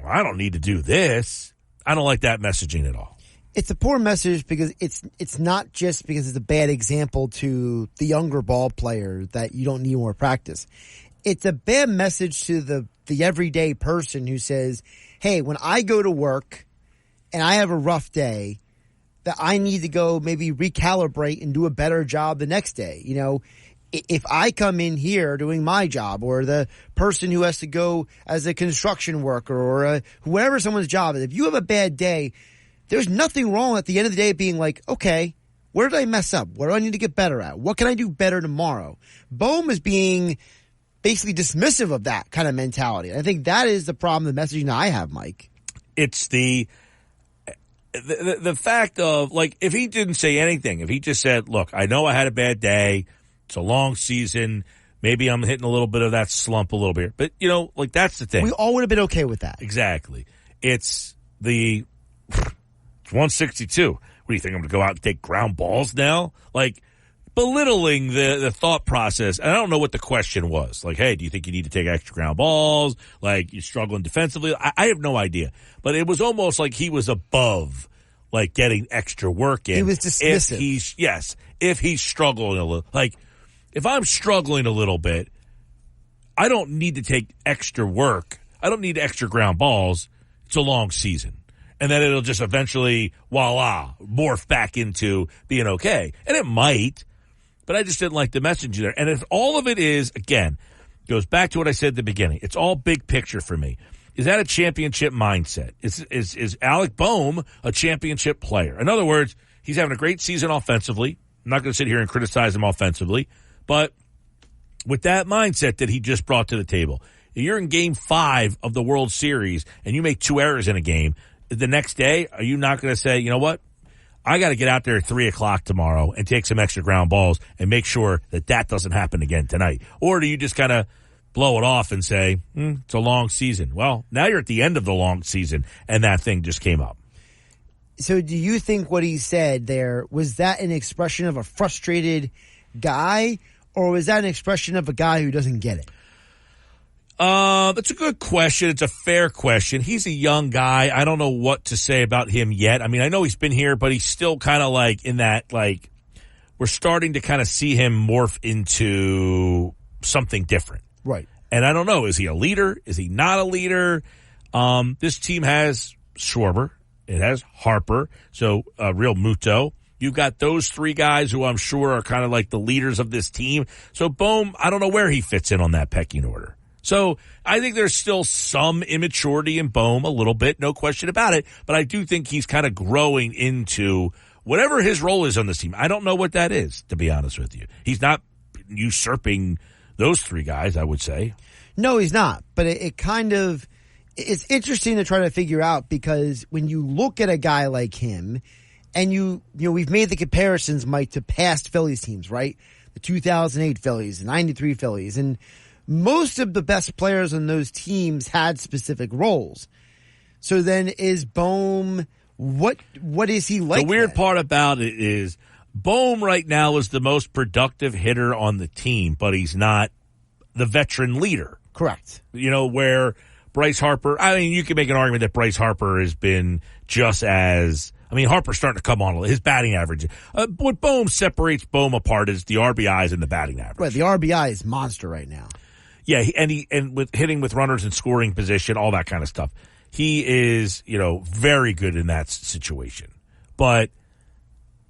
[SPEAKER 6] I don't need to do this. I don't like that messaging at all.
[SPEAKER 3] It's a poor message because it's not just because it's a bad example to the younger ball player that you don't need more practice. It's a bad message to the everyday person who says, hey, when I go to work and I have a rough day, that I need to go maybe recalibrate and do a better job the next day. If I come in here doing my job, or the person who has to go as a construction worker, or whoever someone's job is, if you have a bad day, there's nothing wrong at the end of the day being like, okay, where did I mess up? What do I need to get better at? What can I do better tomorrow? Boehm is being basically dismissive of that kind of mentality. I think that is the problem, the messaging that I have, Mike.
[SPEAKER 6] It's the fact of, like, if he didn't say anything, if he just said, look, I know I had a bad day, it's a long season, maybe I'm hitting a little bit of that slump a little bit. But, you know, like, that's the thing.
[SPEAKER 3] We all would have been okay with that.
[SPEAKER 6] Exactly. It's 162. What do you think, I'm going to go out and take ground balls now? Like, belittling the thought process. And I don't know what the question was. Like, hey, do you think you need to take extra ground balls? Like, you're struggling defensively? I have no idea. But it was almost like he was above, like, getting extra work in.
[SPEAKER 3] He was dismissive.
[SPEAKER 6] If he's struggling a little. Like, if I'm struggling a little bit, I don't need to take extra work. I don't need extra ground balls. It's a long season. And then it'll just eventually, voila, morph back into being okay. And it might, but I just didn't like the message there. And if all of it is, again, goes back to what I said at the beginning, it's all big picture for me. Is that a championship mindset? Is Alec Bohm a championship player? In other words, he's having a great season offensively. I'm not going to sit here and criticize him offensively, but with that mindset that he just brought to the table, you're in Game 5 of the World Series and you make 2 errors in a game, the next day, are you not going to say, you know what? I got to get out there at 3 o'clock tomorrow and take some extra ground balls and make sure that doesn't happen again tonight? Or do you just kind of blow it off and say, it's a long season? Well, now you're at the end of the long season and that thing just came up.
[SPEAKER 3] So do you think what he said there, was that an expression of a frustrated guy, or was that an expression of a guy who doesn't get it?
[SPEAKER 6] That's a good question. It's a fair question. He's a young guy. I don't know what to say about him yet. I mean, I know he's been here, but he's still kind of like in that, like, we're starting to kind of see him morph into something different.
[SPEAKER 3] Right.
[SPEAKER 6] And I don't know. Is he a leader? Is he not a leader? This team has Schwarber. It has Harper. So, Real Muto. You've got those 3 guys who I'm sure are kind of like the leaders of this team. So, Bohm, I don't know where he fits in on that pecking order. So I think there's still some immaturity in Bohm, a little bit, no question about it. But I do think he's kind of growing into whatever his role is on this team. I don't know what that is, to be honest with you. He's not usurping those 3 guys, I would say.
[SPEAKER 3] No, he's not. But it's interesting to try to figure out, because when you look at a guy like him, and you know, we've made the comparisons, Mike, to past Phillies teams, right? The 2008 Phillies, the 93 Phillies, and most of the best players on those teams had specific roles. So then is Bohm, what is he like?
[SPEAKER 6] The weird
[SPEAKER 3] then?
[SPEAKER 6] part about it is Bohm right now is the most productive hitter on the team, but he's not the veteran leader.
[SPEAKER 3] Correct.
[SPEAKER 6] You know, where Bryce Harper, I mean, you can make an argument that Bryce Harper has been just as, I mean, Harper's starting to come on, his batting average. What Bohm separates Bohm apart is the RBIs and the batting average.
[SPEAKER 3] Right, the RBI is monster right now.
[SPEAKER 6] Yeah, and with hitting with runners in scoring position, all that kind of stuff. He is, you know, very good in that situation. But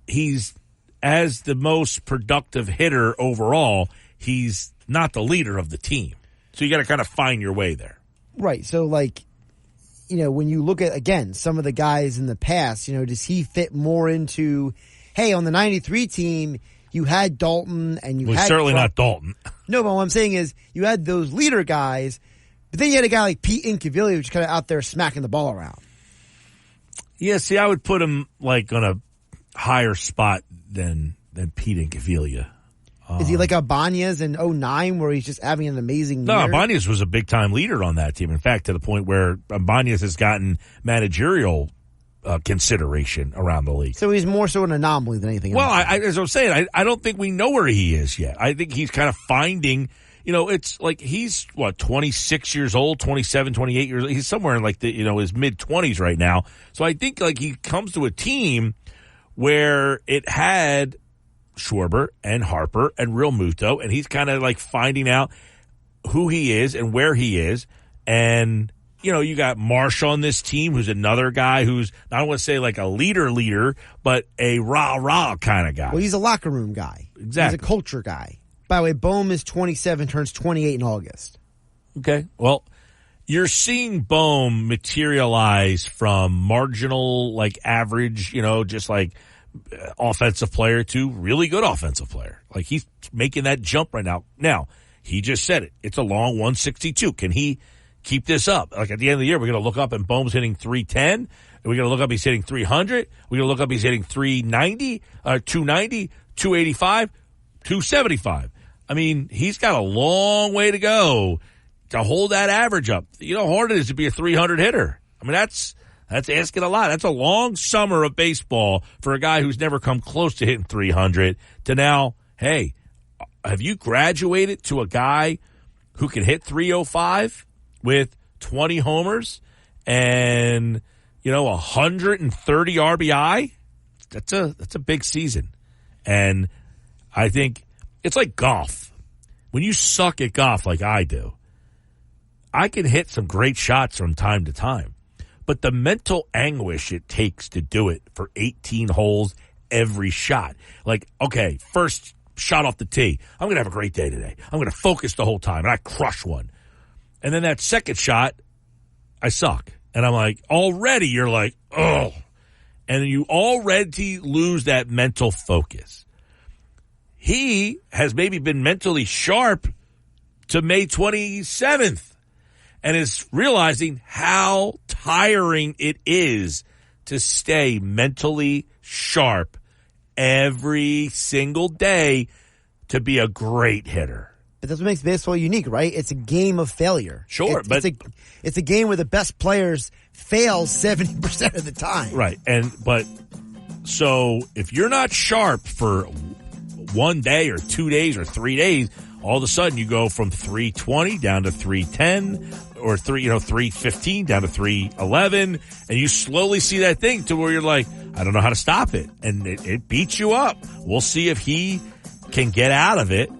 [SPEAKER 6] he's, as the most productive hitter overall, he's not the leader of the team. So you got to kind of find your way there.
[SPEAKER 3] Right. So, like, you know, when you look at, again, some of the guys in the past, you know, does he fit more into, hey, on the 93 team, you had Dalton and you had...
[SPEAKER 6] certainly not Dalton.
[SPEAKER 3] No, but what I'm saying is you had those leader guys, but then you had a guy like Pete Incaviglia who's kind of out there smacking the ball around.
[SPEAKER 6] Yeah, see, I would put him, like, on a higher spot than Pete Incaviglia.
[SPEAKER 3] Is he like Ibanez in 2009 where he's just having an amazing year?
[SPEAKER 6] No, Ibanez was a big-time leader on that team. In fact, to the point where Ibanez has gotten managerial consideration around the league.
[SPEAKER 3] So he's more so an anomaly than anything else.
[SPEAKER 6] Well, as I was saying, I don't think we know where he is yet. I think he's kind of finding, you know, it's like he's, 26 years old, 27, 28 years old. He's somewhere in like the, you know, his mid-20s right now. So I think like he comes to a team where it had Schwarber and Harper and Real Muto, and he's kind of like finding out who he is and where he is. And, you know, you got Marsh on this team, who's another guy who's, I don't want to say like a leader, but a rah-rah kind of guy.
[SPEAKER 3] Well, he's a locker room guy.
[SPEAKER 6] Exactly.
[SPEAKER 3] He's a culture guy. By the way, Bohm is 27, turns 28 in August.
[SPEAKER 6] Okay. Well, you're seeing Bohm materialize from marginal, like average, you know, just like offensive player to really good offensive player. Like he's making that jump right now. Now, He just said it. It's a long 162. Can he keep this up? Like at the end of the year, we're going to look up and Bohm's hitting 310. We're going to look up he's hitting 300. We're going to look up he's hitting 390, 290, 285, 275. I mean, he's got a long way to go to hold that average up. You know how hard it is to be a 300 hitter. I mean, that's asking a lot. That's a long summer of baseball for a guy who's never come close to hitting 300 to now, hey, have you graduated to a guy who can hit 305 with 20 homers and, 130 RBI? That's a big season. And I think it's like golf. When you suck at golf like I do, I can hit some great shots from time to time. But the mental anguish it takes to do it for 18 holes every shot. Like, okay, first shot off the tee. I'm going to have a great day today. I'm going to focus the whole time, and I crush one. And then that second shot, I suck. And I'm like, already you're like, oh. And you already lose that mental focus. He has maybe been mentally sharp to May 27th and is realizing how tiring it is to stay mentally sharp every single day to be a great hitter.
[SPEAKER 3] But that's what makes baseball unique, right? It's a game of failure.
[SPEAKER 6] Sure, but
[SPEAKER 3] it's a game where the best players fail 70% of the time.
[SPEAKER 6] Right. But so if you're not sharp for 1 day or 2 days or 3 days, all of a sudden you go from 320 down to 310 or 315 down to 311, and you slowly see that thing to where you're like, I don't know how to stop it. And it beats you up. We'll see if he can get out of it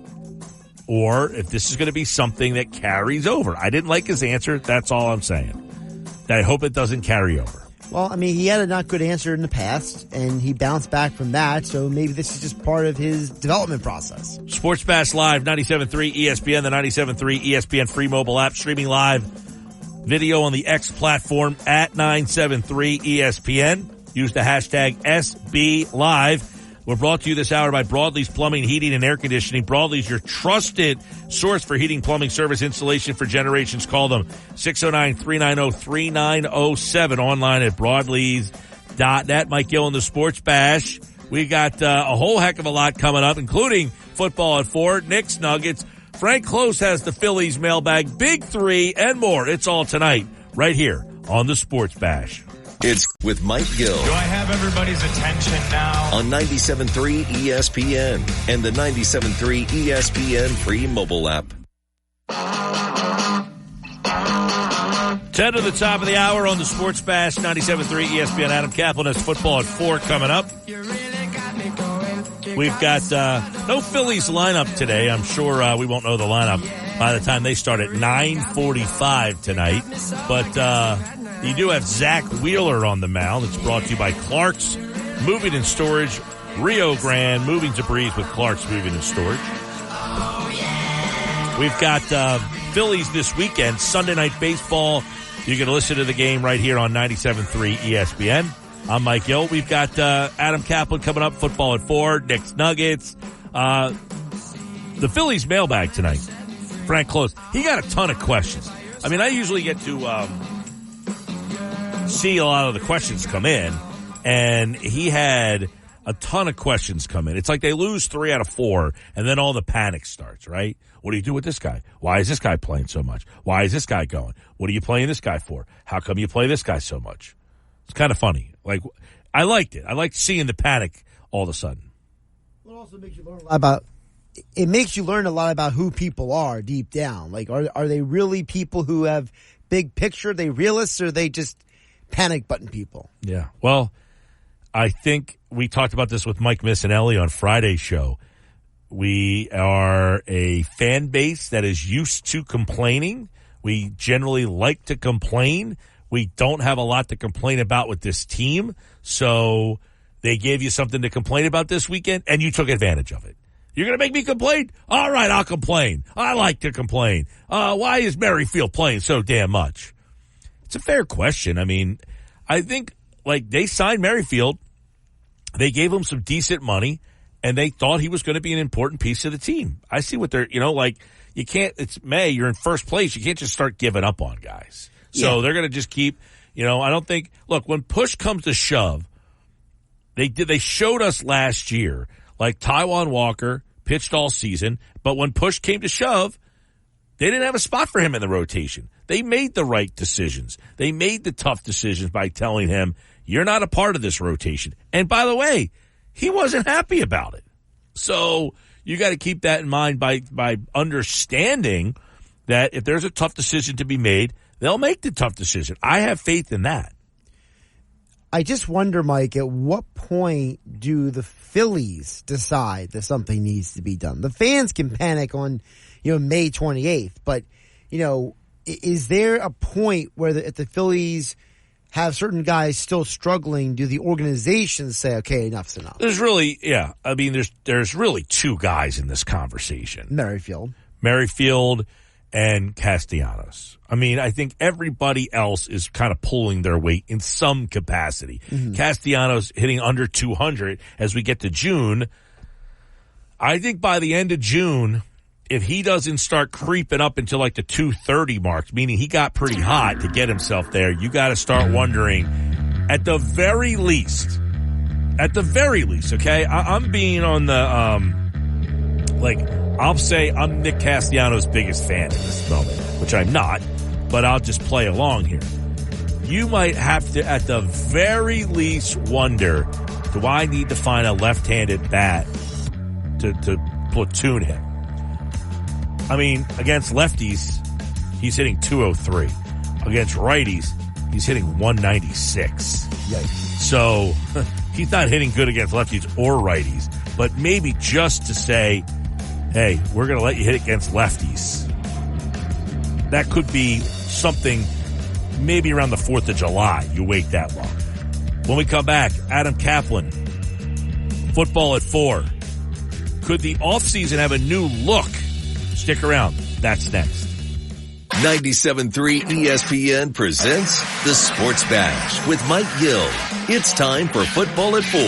[SPEAKER 6] or if this is going to be something that carries over. I didn't like his answer. That's all I'm saying. I hope it doesn't carry over.
[SPEAKER 3] Well, I mean, he had a not good answer in the past, and he bounced back from that, so maybe this is just part of his development process.
[SPEAKER 6] Sports Bash Live, 97.3 ESPN, the 97.3 ESPN free mobile app, streaming live video on the X platform at 973 ESPN. Use the hashtag SBLive. We're brought to you this hour by Broadlee's Plumbing, Heating, and Air Conditioning. Broadlee's, your trusted source for heating, plumbing, service, installation for generations. Call them 609-390-3907. Online at broadlees.net. Mike Gill in the Sports Bash. We got a whole heck of a lot coming up, including football at 4, Knicks, Nuggets. Frank Close has the Phillies mailbag, Big Three, and more. It's all tonight right here on the Sports Bash.
[SPEAKER 4] It's with Mike Gill.
[SPEAKER 8] Do I have everybody's attention now?
[SPEAKER 4] On 97.3 ESPN and the 97.3 ESPN free mobile app.
[SPEAKER 6] 10 to the top of the hour on the Sports Bash, 97.3 ESPN. Adam Kaplan has football at 4 coming up. We've got no Phillies lineup today. I'm sure we won't know the lineup by the time they start at 9:45 tonight. But you do have Zach Wheeler on the mound. It's brought to you by Clark's Moving and Storage, Rio Grande, moving to breathe with Clark's Moving and Storage. We've got Phillies this weekend, Sunday Night Baseball. You can listen to the game right here on 97.3 ESPN. I'm Mike Gill. We've got Adam Kaplan coming up, football at 4, Knicks, Nuggets. The Phillies mailbag tonight. Frank Close. He got a ton of questions. I mean, I usually get to see a lot of the questions come in, and he had a ton of questions come in. It's like they lose 3 out of 4, and then all the panic starts, right? What do you do with this guy? Why is this guy playing so much? Why is this guy going? What are you playing this guy for? How come you play this guy so much? It's kind of funny. Like, I liked it. I liked seeing the panic all of a sudden.
[SPEAKER 3] It also makes you learn a lot about. It makes you learn a lot about who people are deep down. Like, are they really people who have big picture? Are they realists, or are they just panic button people?
[SPEAKER 6] Yeah. Well, I think we talked about this with Mike Missanelli on Friday's show. We are a fan base that is used to complaining. We generally like to complain. We don't have a lot to complain about with this team. So they gave you something to complain about this weekend, and you took advantage of it. You're going to make me complain? All right, I'll complain. I like to complain. Why is Merrifield playing so damn much? It's a fair question. I mean, I think, like, they signed Merrifield. They gave him some decent money, and they thought he was going to be an important piece of the team. I see what they're, you can't. It's May. You're in first place. You can't just start giving up on guys. So they're going to just keep. I don't think. Look, when push comes to shove, they showed us last year, like Taijuan Walker pitched all season, but when push came to shove, they didn't have a spot for him in the rotation. They made the right decisions. They made the tough decisions by telling him, you're not a part of this rotation. And by the way, he wasn't happy about it. So you got to keep that in mind by understanding that if there's a tough decision to be made, they'll make the tough decision. I have faith in that.
[SPEAKER 3] I just wonder, Mike, at what point do the Phillies decide that something needs to be done? The fans can panic on, May 28th, but, is there a point where if the Phillies have certain guys still struggling, do the organizations say, okay, enough's enough?
[SPEAKER 6] There's really, there's really two guys in this conversation. Merrifield and Castellanos. I think everybody else is kind of pulling their weight in some capacity. Mm-hmm. Castellanos hitting under 200 as we get to June. I think by the end of June, if he doesn't start creeping up until like the 230 mark, meaning he got pretty hot to get himself there, you got to start wondering, at the very least, okay? I'm being on the, I'll say I'm Nick Castellanos' biggest fan in this moment, which I'm not, but I'll just play along here. You might have to, at the very least, wonder, do I need to find a left-handed bat to platoon him? Against lefties, he's hitting 203. Against righties, he's hitting 196.
[SPEAKER 3] Yikes.
[SPEAKER 6] So he's not hitting good against lefties or righties, but maybe just to say, hey, we're going to let you hit against lefties. That could be something maybe around the 4th of July. You wait that long. When we come back, Adam Kaplan, football at 4. Could the offseason have a new look? Stick around. That's next.
[SPEAKER 4] 97.3 ESPN presents The Sports Bash with Mike Gill. It's time for Football at 4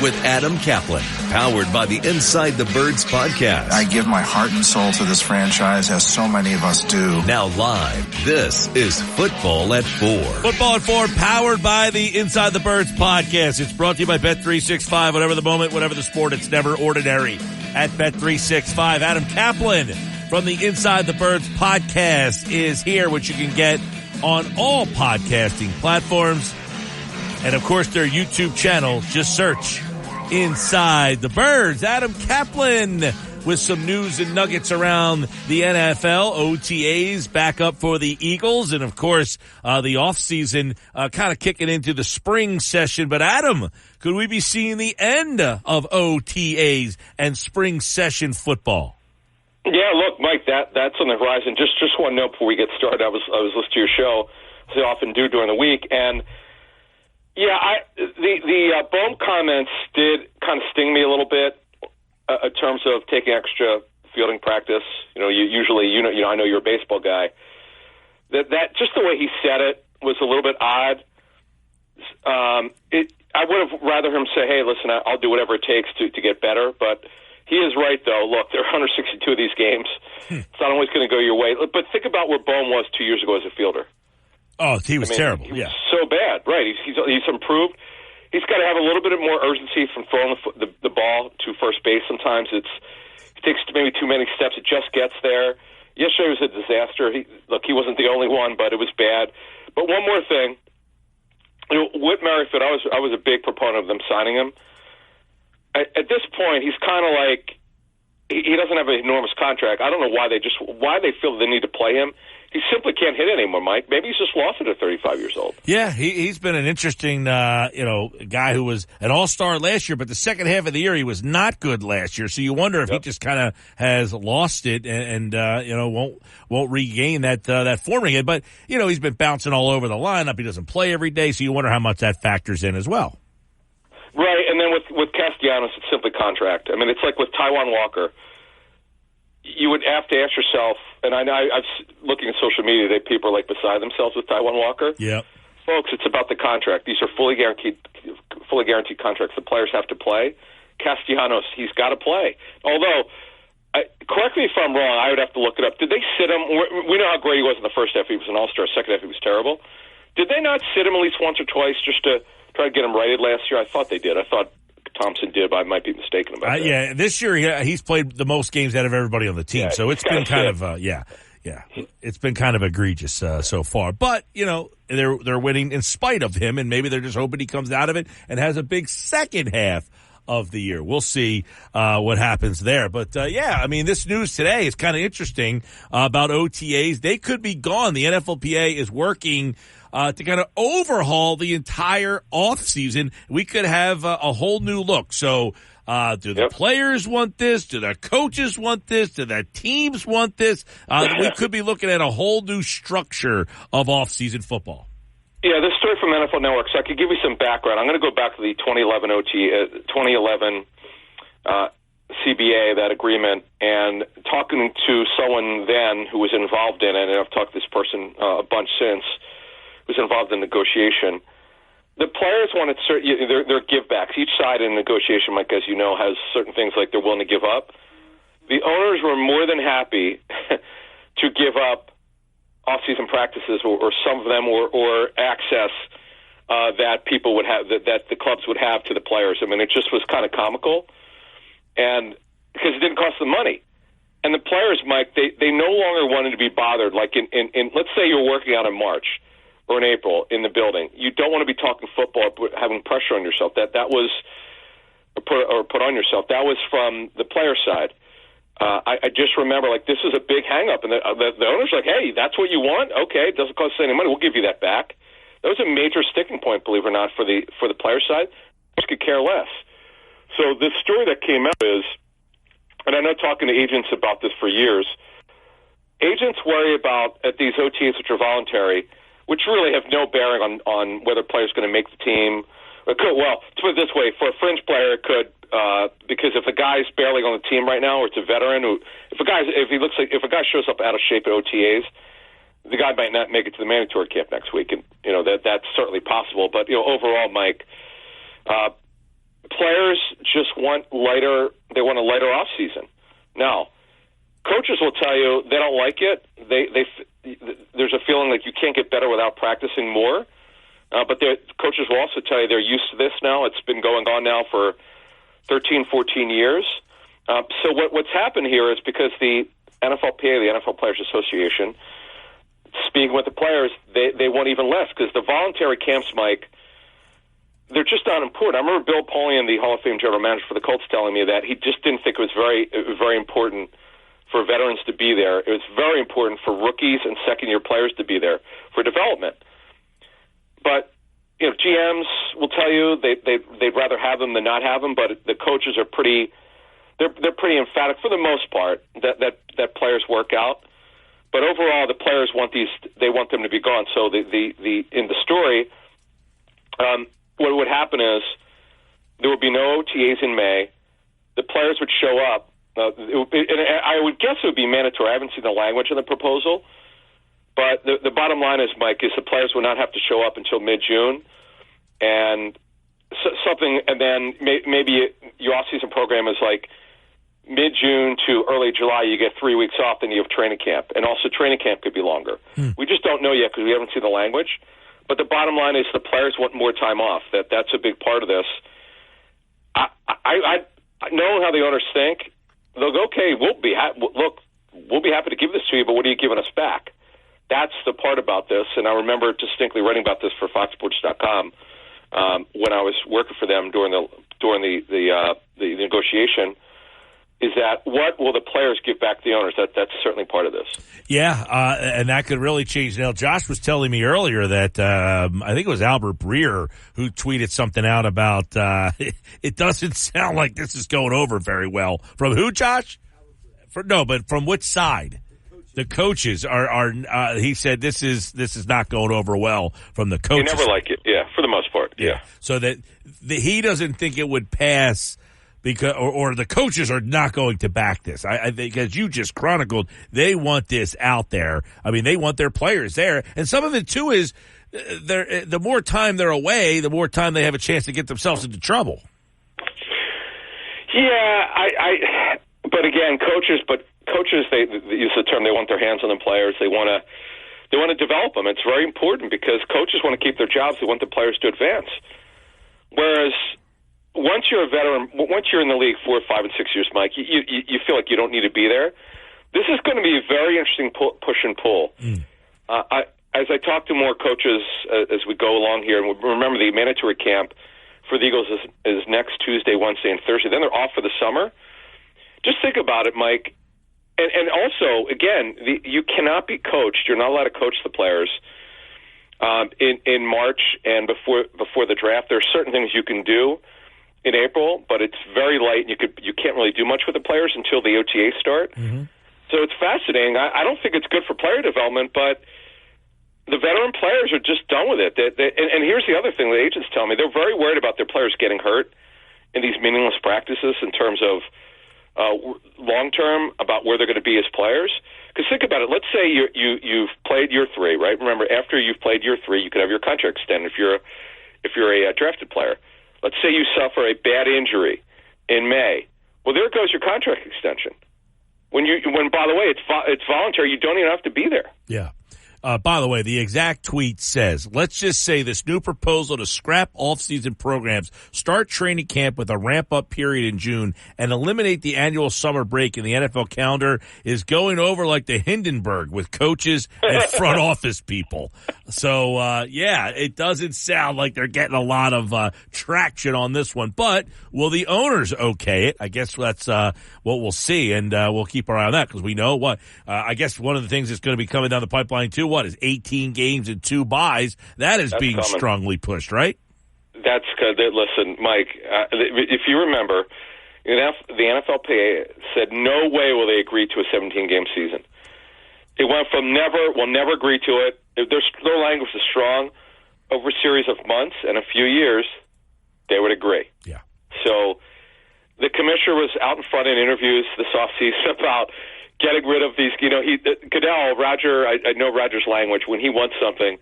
[SPEAKER 4] with Adam Kaplan, powered by the Inside the Birds podcast.
[SPEAKER 10] I give my heart and soul to this franchise, as so many of us do.
[SPEAKER 4] Now live, this is Football at 4.
[SPEAKER 6] Football at 4, powered by the Inside the Birds podcast. It's brought to you by Bet365. Whatever the moment, whatever the sport, it's never ordinary. At Bet365, Adam Kaplan from the Inside the Birds podcast is here, which you can get on all podcasting platforms. And, of course, their YouTube channel. Just search Inside the Birds. Adam Kaplan with some news and nuggets around the NFL. OTAs back up for the Eagles. And, of course, the offseason kind of kicking into the spring session. But, Adam, could we be seeing the end of OTAs and spring session football?
[SPEAKER 11] Yeah, look, Mike, that's on the horizon. Just one note before we get started. I was listening to your show, as I often do during the week, and the Bohm comments did kind of sting me a little bit in terms of taking extra fielding practice. Usually, I know you're a baseball guy. That just the way he said it was a little bit odd. I would have rather him say, "Hey, listen, I'll do whatever it takes to get better," but. He is right, though. Look, there are 162 of these games. It's not always going to go your way. But think about where Bohm was 2 years ago as a fielder.
[SPEAKER 6] Oh, he was terrible.
[SPEAKER 11] He was so bad, right? He's improved. He's got to have a little bit more urgency from throwing the ball to first base. Sometimes he takes maybe too many steps. It just gets there. Yesterday was a disaster. He wasn't the only one, but it was bad. But one more thing. Whit Merrifield, I was a big proponent of them signing him. At this point, he's kind of like he doesn't have an enormous contract. I don't know why they feel they need to play him. He simply can't hit anymore, Mike. Maybe he's just lost it at 35 years old.
[SPEAKER 6] Yeah, he's been an interesting, guy who was an all-star last year, but the second half of the year he was not good last year. So you wonder if he just kind of has lost it and won't regain that form again. But he's been bouncing all over the lineup. He doesn't play every day, so you wonder how much that factors in as well.
[SPEAKER 11] Right, and then with Castellanos, it's simply contract. It's like with Taijuan Walker. You would have to ask yourself, and I'm looking at social media today, people are beside themselves with Taijuan Walker.
[SPEAKER 6] Yeah,
[SPEAKER 11] folks, it's about the contract. These are fully guaranteed contracts. The players have to play. Castellanos, he's got to play. Although correct me if I'm wrong. I would have to look it up. Did they sit him? We know how great he was in the first half. He was an all-star. Second half, he was terrible. Did they not sit him at least once or twice just to try to get him righted last year? I thought they did. I thought Thompson did, but I might be mistaken about that.
[SPEAKER 6] Yeah, this year he's played the most games out of everybody on the team, so it's been kind of it's been kind of egregious so far. But they're winning in spite of him, and maybe they're just hoping he comes out of it and has a big second half of the year. We'll see what happens there. But this news today is kind of interesting about OTAs. They could be gone. The NFLPA is working to kind of overhaul the entire offseason. We could have a whole new look. So do the players want this? Do the coaches want this? Do the teams want this? We could be looking at a whole new structure of off-season football.
[SPEAKER 11] Yeah, this story from NFL Network, so I could give you some background. I'm going to go back to the 2011 CBA, that agreement, and talking to someone then who was involved in it, and I've talked to this person a bunch since, who's involved in negotiation. The players wanted their give-backs. Each side in negotiation, Mike, as you know, has certain things like they're willing to give up. The owners were more than happy to give up off-season practices or some of them or access that people would have, that the clubs would have to the players. I mean, it just was kind of comical, and because it didn't cost them money. And the players, Mike, they no longer wanted to be bothered. Like in let's say you're working out in March or in April in the building. You don't want to be talking football, having pressure on yourself. That was put on yourself. That was from the player side. I just remember, like, this is a big hang-up, and the owner's like, hey, that's what you want? Okay, it doesn't cost us any money. We'll give you that back. That was a major sticking point, believe it or not, for the player side. Just could care less. So this story that came out is, and I know talking to agents about this for years, agents worry about, at these OTAs, which are voluntary, which really have no bearing on whether a player's going to make the team. It could, well, to put it this way, for a fringe player, it could, because if a guy's barely on the team right now, or it's a veteran, if a guy shows up out of shape at OTAs, the guy might not make it to the mandatory camp next week, and that's certainly possible. But overall, Mike, players just want lighter. They want a lighter off season. Now, coaches will tell you they don't like it. There's a feeling like you can't get better without practicing more. But the coaches will also tell you they're used to this now. It's been going on now for 13, 14 years. So what's happened here is because the NFLPA, the NFL Players Association, speaking with the players, they want even less because the voluntary camps, Mike, they're just not important. I remember Bill Polian, the Hall of Fame general manager for the Colts, telling me that he just didn't think it was very, very important for veterans to be there. It was very important for rookies and second-year players to be there for development. But GMs will tell you they'd rather have them than not have them. But the coaches are pretty emphatic for the most part that players work out. But overall, the players want them to be gone. So in the story, what would happen is there would be no OTAs in May. The players would show up. And I would guess it would be mandatory. I haven't seen the language in the proposal. But the bottom line is, Mike, is the players will not have to show up until mid-June, and then maybe your off-season program is like mid-June to early July. You get 3 weeks off, then you have training camp, and also training camp could be longer. We just don't know yet because we haven't seen the language. But the bottom line is the players want more time off. That's a big part of this. I know how the owners think. They'll go, okay, we'll be happy to give this to you, but what are you giving us back? That's the part about this, and I remember distinctly writing about this for FoxSports.com when I was working for them during the negotiation. Is that what will the players give back the owners? That's certainly part of this. Yeah,
[SPEAKER 6] and that could really change. Now, Josh was telling me earlier that I think it was Albert Breer who tweeted something out about it doesn't sound like this is going over very well. From who, Josh? But from which side? The coaches are he said this is not going over well from the coaches.
[SPEAKER 11] You never like it, yeah, for the most part, yeah.
[SPEAKER 6] So that he doesn't think it would pass because, or the coaches are not going to back this. I think, as you just chronicled, they want this out there. I mean, they want their players there, and some of it too is the more time they're away, the more time they have a chance to get themselves into trouble.
[SPEAKER 11] Yeah, But again, coaches, they use the term, they want their hands on the players. They want to develop them. It's very important because coaches want to keep their jobs. They want the players to advance. Whereas once you're a veteran, once you're in the league 4, 5, and 6 years, Mike, you feel like you don't need to be there. This is going to be a very interesting push and pull. As I talk to more coaches as we go along here, and remember the mandatory camp for the Eagles is next Tuesday, Wednesday, and Thursday. Then they're off for the summer. Just think about it, Mike. And also, again, you cannot be coached. You're not allowed to coach the players in March and before the draft. There are certain things you can do in April, but it's very light. And you can't really do much with the players until the OTAs start. Mm-hmm. So it's fascinating. I don't think it's good for player development, but the veteran players are just done with it. And here's the other thing the agents tell me. They're very worried about their players getting hurt in these meaningless practices in terms of long-term about where they're going to be as players. Because think about it. Let's say you've played year 3, right? Remember, after you've played year 3, you could have your contract extended if you're a drafted player. Let's say you suffer a bad injury in May. Well, there goes your contract extension. When by the way, it's voluntary. You don't even have to be there.
[SPEAKER 6] Yeah. By the way, the exact tweet says, let's just say this new proposal to scrap off-season programs, start training camp with a ramp-up period in June, and eliminate the annual summer break in the NFL calendar is going over like the Hindenburg with coaches and front office people. So, it doesn't sound like they're getting a lot of traction on this one. But will the owners okay it? I guess that's what we'll see, and we'll keep our eye on that because we know what. I guess one of the things that's going to be coming down the pipeline, too, what is 18 games and 2 buys? That's being coming. Strongly pushed, right?
[SPEAKER 11] That's good. Listen, Mike, if you remember, the NFLPA said no way will they agree to a 17-game season. It went from we'll never agree to it. Their language is strong. Over a series of months and a few years, they would agree.
[SPEAKER 6] Yeah.
[SPEAKER 11] So the commissioner was out in front in interviews this offseason about getting rid of these, Goodell, Roger, I know Roger's language. When he wants something,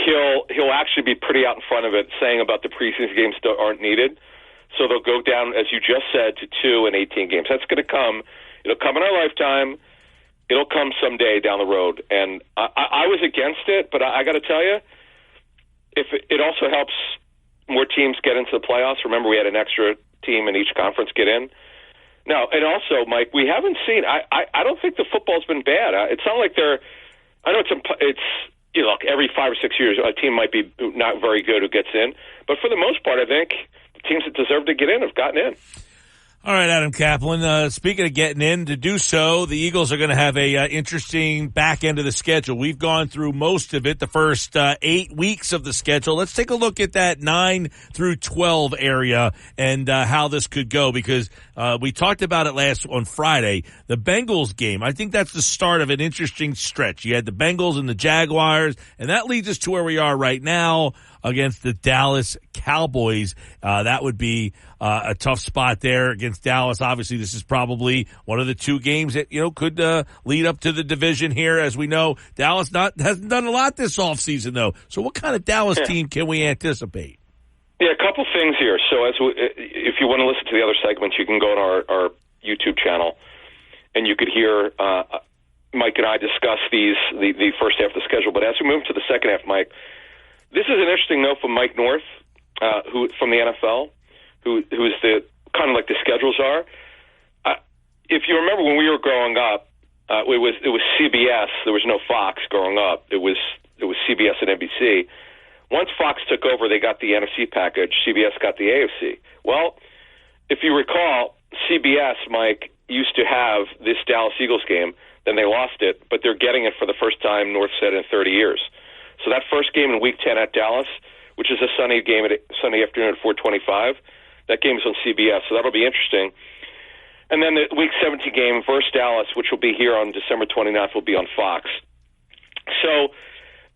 [SPEAKER 11] he'll actually be pretty out in front of it, saying about the preseason games aren't needed. So they'll go down, as you just said, to 2 and 18 games. That's going to come. It'll come in our lifetime. It'll come someday down the road. And I was against it, but I got to tell you, if it also helps more teams get into the playoffs. Remember, we had an extra team in each conference get in. No, and also, Mike, we haven't seen. I don't think the football's been bad. It's not like they're. I know it's look, every 5 or 6 years a team might be not very good who gets in, but for the most part, I think the teams that deserve to get in have gotten in.
[SPEAKER 6] All right, Adam Kaplan. Speaking of getting in, to do so, the Eagles are going to have a interesting back end of the schedule. We've gone through most of it, the first 8 weeks of the schedule. Let's take a look at that 9 through 12 area and how this could go, because we talked about it on Friday. The Bengals game, I think that's the start of an interesting stretch. You had the Bengals and the Jaguars, and that leads us to where we are right now against the Dallas Cowboys. That would be a tough spot there against Dallas. Obviously, this is probably one of the 2 games that, could lead up to the division here. As we know, Dallas hasn't done a lot this offseason, though. So what kind of Dallas team can we anticipate?
[SPEAKER 11] Yeah, a couple things here. So if you want to listen to the other segments, you can go on our YouTube channel, and you could hear Mike and I discuss the first half of the schedule. But as we move to the second half, Mike, this is an interesting note from Mike North, who from the NFL, who's the kind of like the schedules are. If you remember when we were growing up, it was CBS. There was no Fox growing up. It was CBS and NBC. Once Fox took over, they got the NFC package. CBS got the AFC. Well, if you recall, CBS, Mike, used to have this Dallas Eagles game. Then they lost it, but they're getting it for the first time, North said, in 30 years. So that first game in Week 10 at Dallas, which is a Sunday afternoon at 4:25, that game is on CBS, so that'll be interesting. And then the Week 17 game versus Dallas, which will be here on December 29th, will be on Fox. So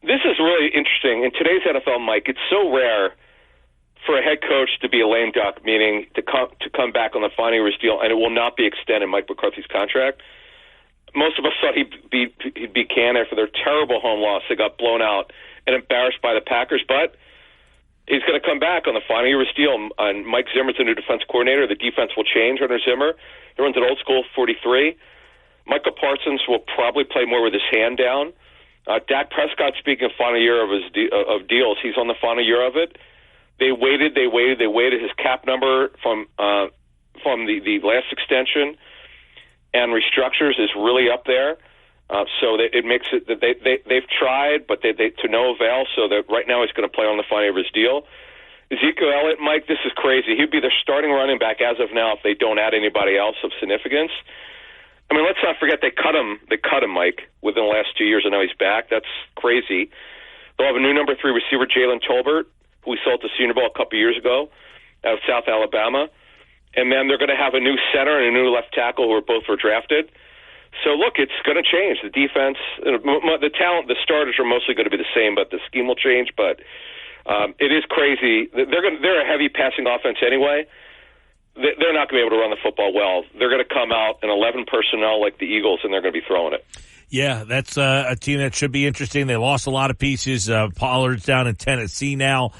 [SPEAKER 11] this is really interesting. In today's NFL, Mike, it's so rare for a head coach to be a lame duck, meaning to come back on the final year of his deal, and it will not be extended, Mike McCarthy's contract. Most of us thought he'd be canned after their terrible home loss. They got blown out and embarrassed by the Packers, but He's going to come back on the final year of his deal. And Mike Zimmer's the new defense coordinator. The defense will change under Zimmer. He runs an old school 43. Michael Parsons will probably play more with his hand down. Dak Prescott, speaking of final year of his of deals, he's on the final year of it. They waited. His cap number from the last extension and restructures is really up there. So it makes it that they've tried, but they to no avail. So that right now he's going to play on the final year of his deal. Ezekiel Elliott, Mike, this is crazy. He'd be their starting running back as of now if they don't add anybody else of significance. I mean, let's not forget they cut him, Mike, within the last 2 years, and now he's back. That's crazy. They'll have a new number 3 receiver, Jalen Tolbert, who we saw at the Senior Bowl a couple years ago out of South Alabama. And then they're going to have a new center and a new left tackle who both were drafted. So, look, it's going to change. The defense, the talent, the starters are mostly going to be the same, but the scheme will change. But it is crazy. They're a heavy passing offense anyway. They're not going to be able to run the football well. They're going to come out in 11 personnel like the Eagles, and they're going to be throwing it.
[SPEAKER 6] Yeah, that's a team that should be interesting. They lost a lot of pieces. Pollard's down in Tennessee now.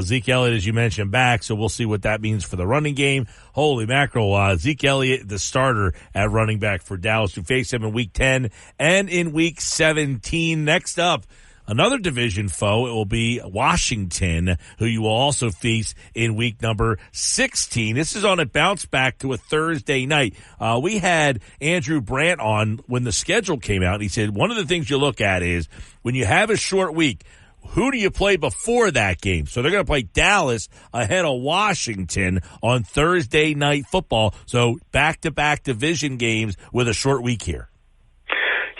[SPEAKER 6] Zeke Elliott, as you mentioned, back, so we'll see what that means for the running game. Holy mackerel, Zeke Elliott, the starter at running back for Dallas, who faced him in Week 10 and in Week 17. Next up, another division foe, it will be Washington, who you will also face in week number 16. This is on a bounce back to a Thursday night. We had Andrew Brandt on when the schedule came out. He said one of the things you look at is when you have a short week, who do you play before that game? So they're going to play Dallas ahead of Washington on Thursday night football. So back-to-back division games with a short week here.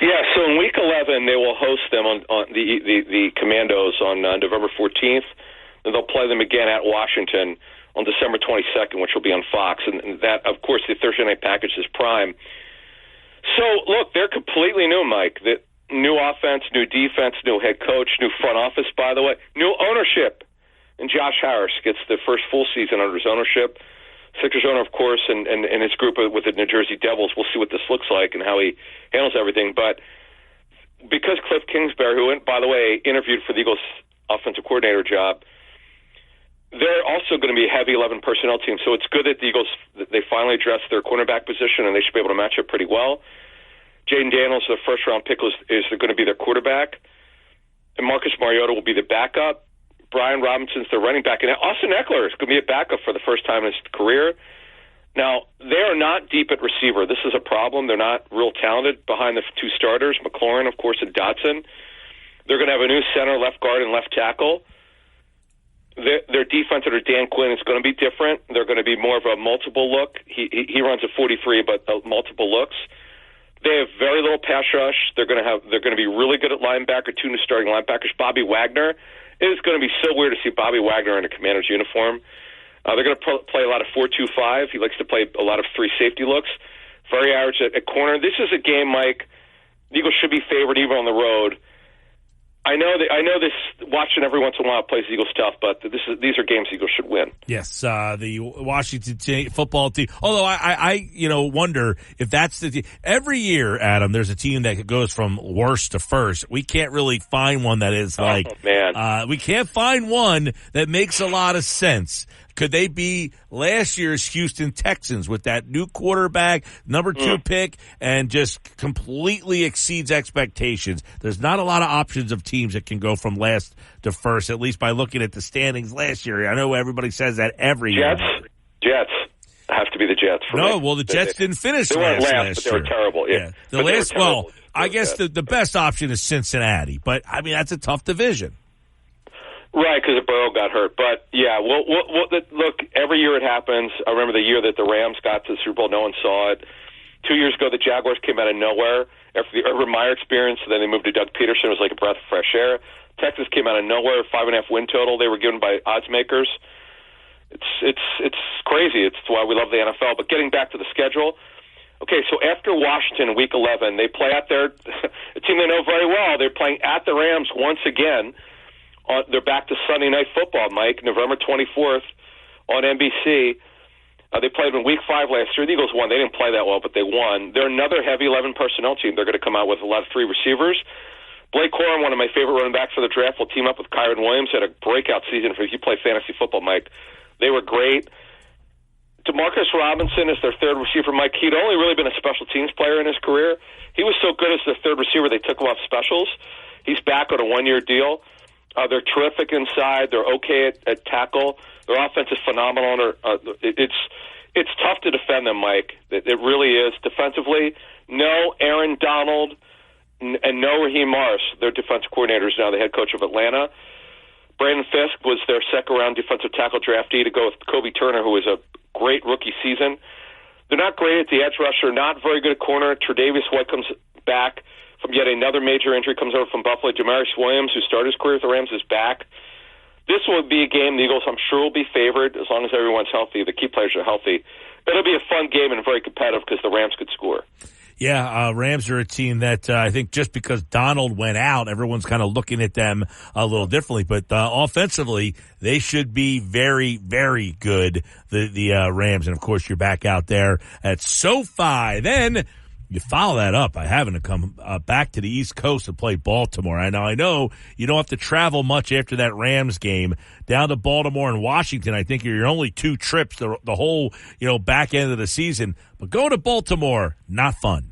[SPEAKER 11] Yeah, so in Week 11, they will host them on the Commandos on November 14th. And they'll play them again at Washington on December 22nd, which will be on Fox. And that, of course, the Thursday night package is prime. So, look, they're completely new, Mike. New offense, new defense, new head coach, new front office, by the way, new ownership. And Josh Harris gets the first full season under his ownership. Sixers owner, of course, and his group with the New Jersey Devils. We'll see what this looks like and how he handles everything. But because Cliff Kingsbury, who, by the way, interviewed for the Eagles' offensive coordinator job, they're also going to be a heavy 11 personnel team. So it's good that the Eagles, they finally addressed their cornerback position, and they should be able to match up pretty well. Jaden Daniels, the first-round pick, is going to be their quarterback. And Marcus Mariota will be the backup. Brian Robinson's the running back. And Austin Eckler is going to be a backup for the first time in his career. Now, they are not deep at receiver. This is a problem. They're not real talented behind the two starters, McLaurin, of course, and Dotson. They're going to have a new center, left guard, and left tackle. Their defense under Dan Quinn is going to be different. They're going to be more of a multiple look. He runs a 43, but multiple looks. They have very little pass rush. They're going to be really good at linebacker. 2 new starting linebackers. Bobby Wagner. It is going to be so weird to see Bobby Wagner in a Commander's uniform. They're going to play a lot of 4-2-5. He likes to play a lot of 3 safety looks. Very average at corner. This is a game, Mike. The Eagles should be favored even on the road. I know this. Watching every once in a while plays the Eagles tough, but these are games the Eagles should win.
[SPEAKER 6] Yes, the Washington football team. Although I wonder if that's the team. Every year, Adam, there's a team that goes from worst to first. We can't really find one that is like, we can't find one that makes a lot of sense. Could they be last year's Houston Texans with that new quarterback, number 2 pick, and just completely exceeds expectations? There's not a lot of options of teams that can go from last to first, at least by looking at the standings last year. I know everybody says that every year.
[SPEAKER 11] Jets have to be the Jets.
[SPEAKER 6] The Jets didn't finish
[SPEAKER 11] they weren't
[SPEAKER 6] last
[SPEAKER 11] but they were terrible. Yeah.
[SPEAKER 6] I guess the best option is Cincinnati, but I mean that's a tough division.
[SPEAKER 11] Right, because Burrow got hurt. But, yeah, look, every year it happens. I remember the year that the Rams got to the Super Bowl, no one saw it. 2 years ago, the Jaguars came out of nowhere after the Urban Meyer experience. Then they moved to Doug Peterson. It was like a breath of fresh air. Texas came out of nowhere, 5.5 win total. They were given by odds makers. It's crazy. It's why we love the NFL. But getting back to the schedule, okay, so after Washington in Week 11, they play at a team they know very well. They're playing at the Rams once again. They're back to Sunday Night Football, Mike, November 24th on NBC. They played in Week 5 last year. The Eagles won. They didn't play that well, but they won. They're another heavy 11 personnel team. They're going to come out with a lot of 3 receivers. Blake Corum, one of my favorite running backs for the draft, will team up with Kyron Williams. Had a breakout season if you play fantasy football, Mike. They were great. Demarcus Robinson is their third receiver, Mike. He'd only really been a special teams player in his career. He was so good as their third receiver, they took him off specials. He's back on a one-year deal. They're terrific inside. They're okay at tackle. Their offense is phenomenal. It's tough to defend them, Mike. It really is. Defensively, no Aaron Donald and no Raheem Morris. Their defensive coordinators now, the head coach of Atlanta. Brandon Fisk was their second-round defensive tackle draftee to go with Kobe Turner, who was a great rookie season. They're not great at the edge rusher, not very good at corner. Tre'Davious White comes back from yet another major injury, comes over from Buffalo. Jamarius Williams, who started his career with the Rams, is back. This will be a game the Eagles, I'm sure, will be favored as long as everyone's healthy. The key players are healthy. It'll be a fun game and very competitive because the Rams could score.
[SPEAKER 6] Yeah, Rams are a team that I think just because Donald went out, everyone's kind of looking at them a little differently. But offensively, they should be very, very good, the Rams. And, of course, you're back out there at SoFi. Then you follow that up by having to come back to the East Coast and play Baltimore. I know you don't have to travel much after that Rams game down to Baltimore and Washington. I think your only two trips the whole back end of the season. But going to Baltimore, not fun.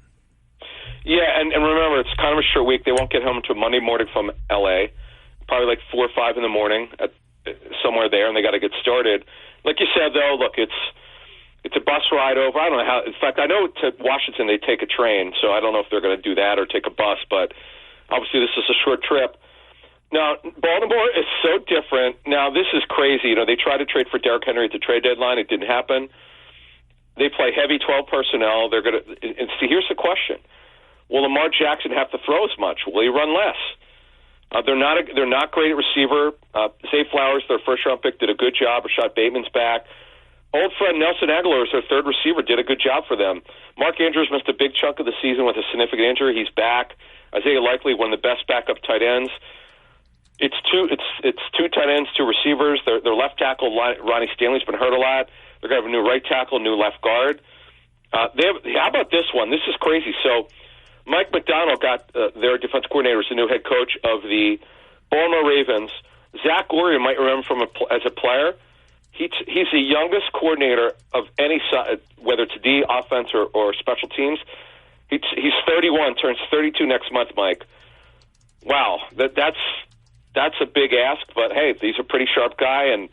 [SPEAKER 11] Yeah, and remember, it's kind of a short week. They won't get home until Monday morning from L.A., probably like 4 or 5 in the morning, somewhere there, and they got to get started. Like you said, though, look, it's a bus ride over. I don't know how. In fact, I know to Washington they take a train, so I don't know if they're going to do that or take a bus, but obviously this is a short trip. Now, Baltimore is so different. Now, this is crazy. They tried to trade for Derrick Henry at the trade deadline. It didn't happen. They play heavy 12 personnel. They're going to. And see, here's the question: will Lamar Jackson have to throw as much? Will he run less? They're not great at receiver. Zay Flowers, their first-round pick, did a good job. Rashad Bateman's back. Old friend Nelson Aguilar is their third receiver, did a good job for them. Mark Andrews missed a big chunk of the season with a significant injury. He's back. Isaiah Likely, one of the best backup tight ends. It's two tight ends, two receivers. Their left tackle, Ronnie Stanley's been hurt a lot. They're going to have a new right tackle, new left guard. How about this one? This is crazy. So Mike McDonald got their defense coordinator as the new head coach of the Baltimore Ravens. Zach Orr, you might remember as a player. He's the youngest coordinator of any side, whether it's D, offense, or special teams. He's 31, turns 32 next month, Mike. Wow, that's a big ask, but hey, he's a pretty sharp guy. And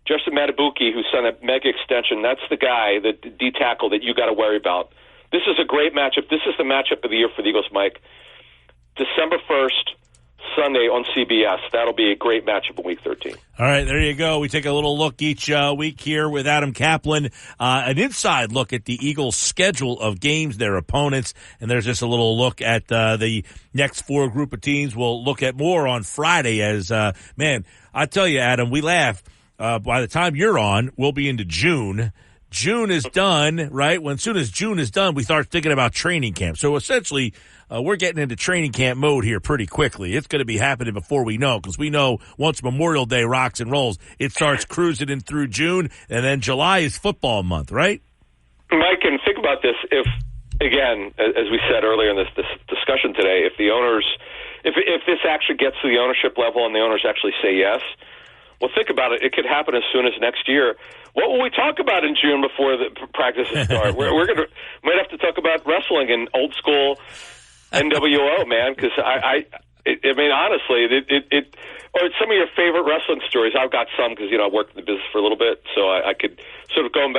[SPEAKER 11] Justin Matabuki, who signed a mega extension, that's the guy, the D tackle that you got to worry about. This is a great matchup. This is the matchup of the year for the Eagles, Mike. December 1st, Sunday on CBS. That'll be a great matchup in Week 13.
[SPEAKER 6] All right, there you go. We take a little look each week here with Adam Kaplan, an inside look at the Eagles' schedule of games, their opponents, and there's just a little look at the next 4 group of teams. We'll look at more on Friday as, man, I tell you, Adam, we laugh. By the time you're on, we'll be into June. June is done, right? As soon as June is done, we start thinking about training camp. So essentially, we're getting into training camp mode here pretty quickly. It's going to be happening before we know, because we know once Memorial Day rocks and rolls, it starts cruising in through June, and then July is football month, right?
[SPEAKER 11] Mike, and think about this. If, again, as we said earlier in this discussion today, if the owners, if this actually gets to the ownership level and the owners actually say yes, well, think about it. It could happen as soon as next year. What will we talk about in June before the practices start? We're might have to talk about wrestling and old school NWO, man. Because I mean, honestly, or some of your favorite wrestling stories. I've got some because I worked in the business for a little bit, so I could sort of go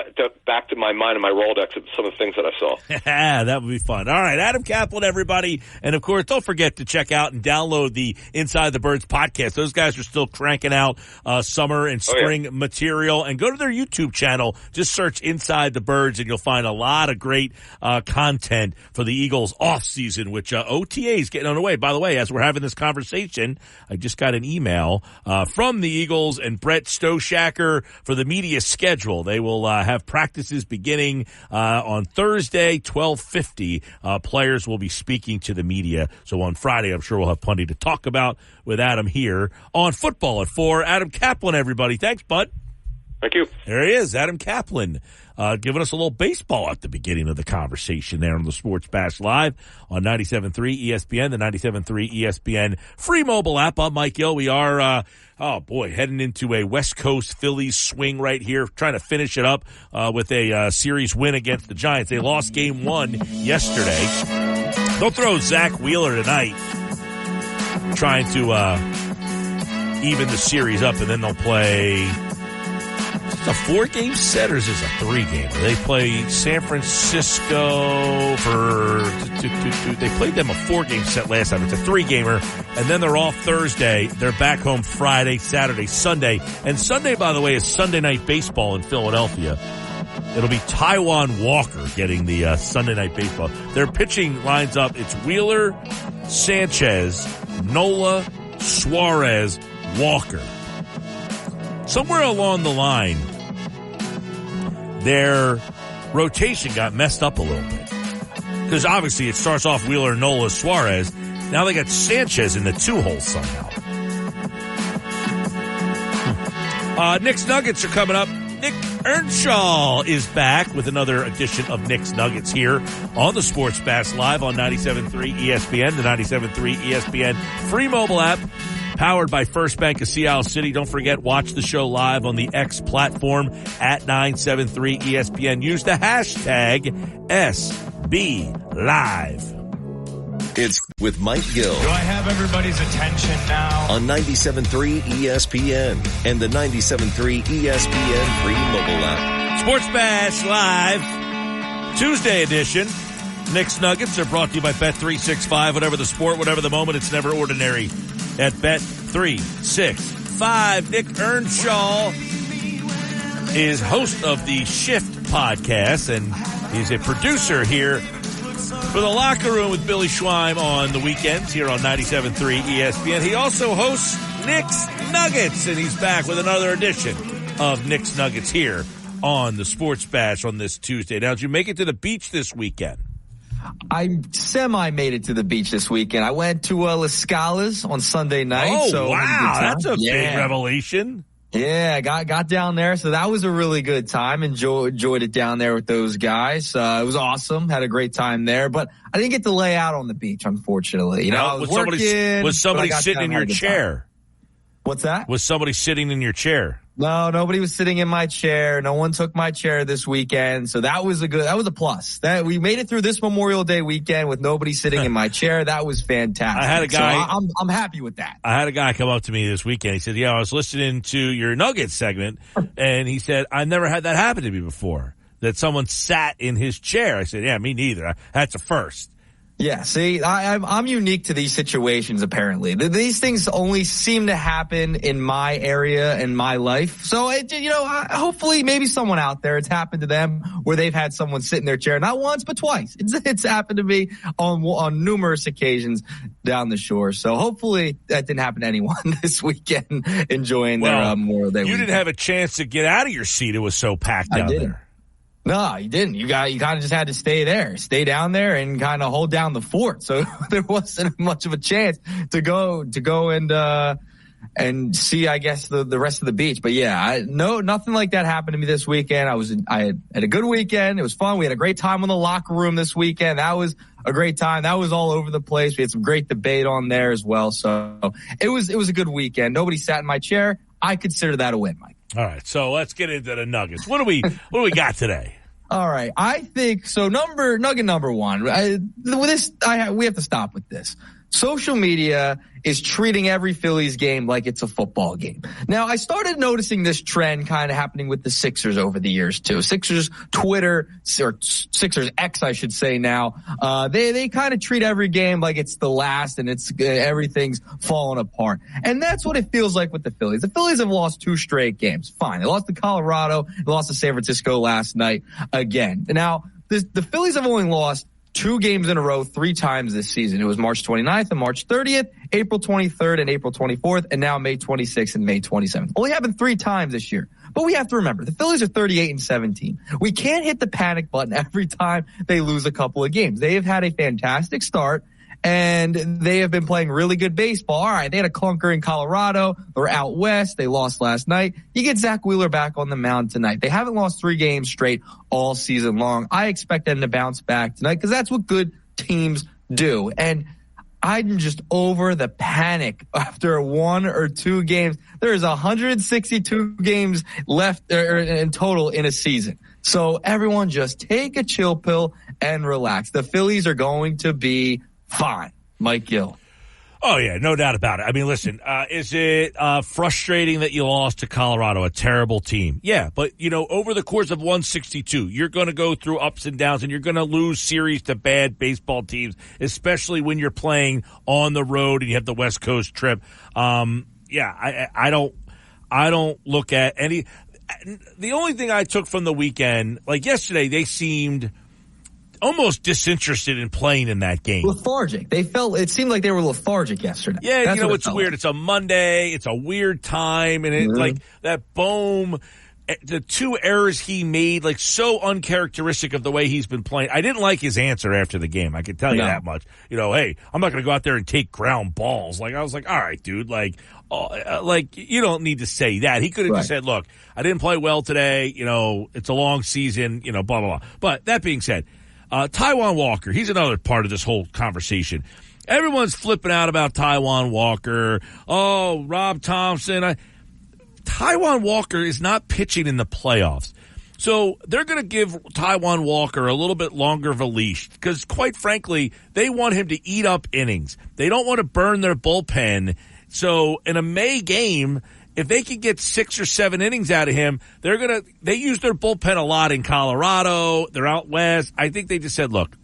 [SPEAKER 11] back to my mind and my Rolodex of some of the things that I saw.
[SPEAKER 6] That would be fun. All right, Adam Kaplan, everybody, and of course, don't forget to check out and download the Inside the Birds podcast. Those guys are still cranking out summer and spring material, and go to their YouTube channel. Just search Inside the Birds, and you'll find a lot of great content for the Eagles off season, which OTA is getting on the way. By the way, as we're having this conversation, I just got an email from the Eagles and Brett Stoshacker for the media schedule. They will have practices beginning on Thursday, 12:50. Players will be speaking to the media. So on Friday, I'm sure we'll have plenty to talk about with Adam here on Football at 4. Adam Kaplan, everybody. Thanks, bud.
[SPEAKER 11] Thank you.
[SPEAKER 6] There he is, Adam Kaplan giving us a little baseball at the beginning of the conversation there on the Sports Bash Live on 97.3 ESPN, the 97.3 ESPN free mobile app. I'm Mike Gill. We are, heading into a West Coast Phillies swing right here, trying to finish it up with a series win against the Giants. They lost game 1 yesterday. They'll throw Zach Wheeler tonight, trying to even the series up, and then they'll play. It's a 4-game set, or is this a 3-gamer? They play San Francisco for. They played them a 4-game set last time. It's a 3-gamer, and then they're off Thursday. They're back home Friday, Saturday, Sunday, and Sunday, by the way, is Sunday Night Baseball in Philadelphia. It'll be Taijuan Walker getting the Sunday Night Baseball. Their pitching lines up. It's Wheeler, Sanchez, Nola, Suarez, Walker. Somewhere along the line, their rotation got messed up a little bit. Because obviously it starts off Wheeler, Nola, Suarez. Now they got Sanchez in the 2-hole somehow. Knicks Nuggets are coming up. Nick Earnshaw is back with another edition of Knicks Nuggets here on the Sports Bash Live on 97.3 ESPN, the 97.3 ESPN free mobile app, powered by First Bank of Sea City. Don't forget, watch the show live on the X platform at 973 ESPN. Use the hashtag SBLive.
[SPEAKER 4] It's with Mike Gill.
[SPEAKER 8] Do I have everybody's attention now?
[SPEAKER 4] On 97.3 ESPN and the 97.3 ESPN free mobile app.
[SPEAKER 6] Sports Bash Live, Tuesday edition. Knicks Nuggets are brought to you by Bet365. Whatever the sport, whatever the moment, it's never ordinary at Bet365. Nick Earnshaw is host of the Shift podcast, and he's a producer here for the Locker Room with Billy Schweim on the weekends here on 97.3 ESPN. He also hosts Knicks Nuggets, and he's back with another edition of Knicks Nuggets here on the Sports Bash on this Tuesday. Now, did you make it to the beach this weekend?
[SPEAKER 12] I semi-made it to the beach this weekend. I went to Las Scales on Sunday night.
[SPEAKER 6] Oh,
[SPEAKER 12] so
[SPEAKER 6] wow. That's a big revelation.
[SPEAKER 12] Yeah, got down there. So that was a really good time. Enjoyed it down there with those guys. It was awesome. Had a great time there, but I didn't get to lay out on the beach, unfortunately. You know, I was working.
[SPEAKER 6] Was somebody sitting in your chair?
[SPEAKER 12] What's that?
[SPEAKER 6] Was somebody sitting in your chair?
[SPEAKER 12] No, nobody was sitting in my chair. No one took my chair this weekend. So that was a plus. That we made it through this Memorial Day weekend with nobody sitting in my chair. That was fantastic.
[SPEAKER 6] I had a guy.
[SPEAKER 12] So I'm happy with that.
[SPEAKER 6] I had a guy come up to me this weekend. He said, "Yeah, I was listening to your Nuggets segment," and he said, "I never had that happen to me before. That someone sat in his chair." I said, "Yeah, me neither. That's a first."
[SPEAKER 12] Yeah, see, I'm unique to these situations, apparently. These things only seem to happen in my area, in my life. So, hopefully maybe someone out there, it's happened to them where they've had someone sit in their chair, not once, but twice. It's happened to me on numerous occasions down the shore. So hopefully that didn't happen to anyone this weekend enjoying their Memorial Day weekend.
[SPEAKER 6] You didn't have a chance to get out of your seat. It was so packed down there.
[SPEAKER 12] No, you didn't. You kind of just had to stay down there and kind of hold down the fort. So there wasn't much of a chance to go and see, I guess, the rest of the beach. But yeah, nothing like that happened to me this weekend. I had a good weekend. It was fun. We had a great time in the locker room this weekend. That was a great time. That was all over the place. We had some great debate on there as well. So it was a good weekend. Nobody sat in my chair. I consider that a win, Mike.
[SPEAKER 6] All right, so let's get into the Nuggets. What do we got today?
[SPEAKER 12] All right, I think so. Nugget number one. We have to stop with this. Social media is treating every Phillies game like it's a football game. Now, I started noticing this trend kind of happening with the Sixers over the years too. Sixers Twitter, or Sixers X, I should say now. They kind of treat every game like it's the last and everything's falling apart. And that's what it feels like with the Phillies. The Phillies have lost 2 straight games. Fine. They lost to Colorado. They lost to San Francisco last night again. Now, the Phillies have only lost 2 games in a row 3 times this season. It was March 29th and March 30th, April 23rd and April 24th, and now May 26th and May 27th. Only happened 3 times this year. But we have to remember, the Phillies are 38-17. We can't hit the panic button every time they lose a couple of games. They have had a fantastic start, and they have been playing really good baseball. All right, they had a clunker in Colorado. They're out west. They lost last night. You get Zach Wheeler back on the mound tonight. They haven't lost 3 games straight all season long. I expect them to bounce back tonight because that's what good teams do. And I'm just over the panic after 1 or 2 games. There's 162 games left in total in a season. So everyone just take a chill pill and relax. The Phillies are going to be fine. Mike Gill.
[SPEAKER 6] Oh, yeah, no doubt about it. I mean, listen, is it frustrating that you lost to Colorado, a terrible team? Yeah, but, over the course of 162, you're going to go through ups and downs, and you're going to lose series to bad baseball teams, especially when you're playing on the road and you have the West Coast trip. I don't look at any – the only thing I took from the weekend, like yesterday, they seemed – almost disinterested in playing in that game.
[SPEAKER 12] Lethargic. It seemed like they were lethargic yesterday.
[SPEAKER 6] Yeah, it's weird. It's a Monday. It's a weird time. And it's like that Bohm, the 2 errors he made, like so uncharacteristic of the way he's been playing. I didn't like his answer after the game. I can tell you that much. Hey, I'm not going to go out there and take ground balls. Like, I was like, all right, dude, you don't need to say that. He could have just said, look, I didn't play well today. It's a long season, blah, blah, blah. But that being said, Taijuan Walker, he's another part of this whole conversation. Everyone's flipping out about Taijuan Walker. Oh, Rob Thompson. Taijuan Walker is not pitching in the playoffs. So they're going to give Taijuan Walker a little bit longer of a leash because, quite frankly, they want him to eat up innings. They don't want to burn their bullpen. So in a May game, if they can get 6 or 7 innings out of him, they use their bullpen a lot in Colorado. They're out west. I think they just said, look,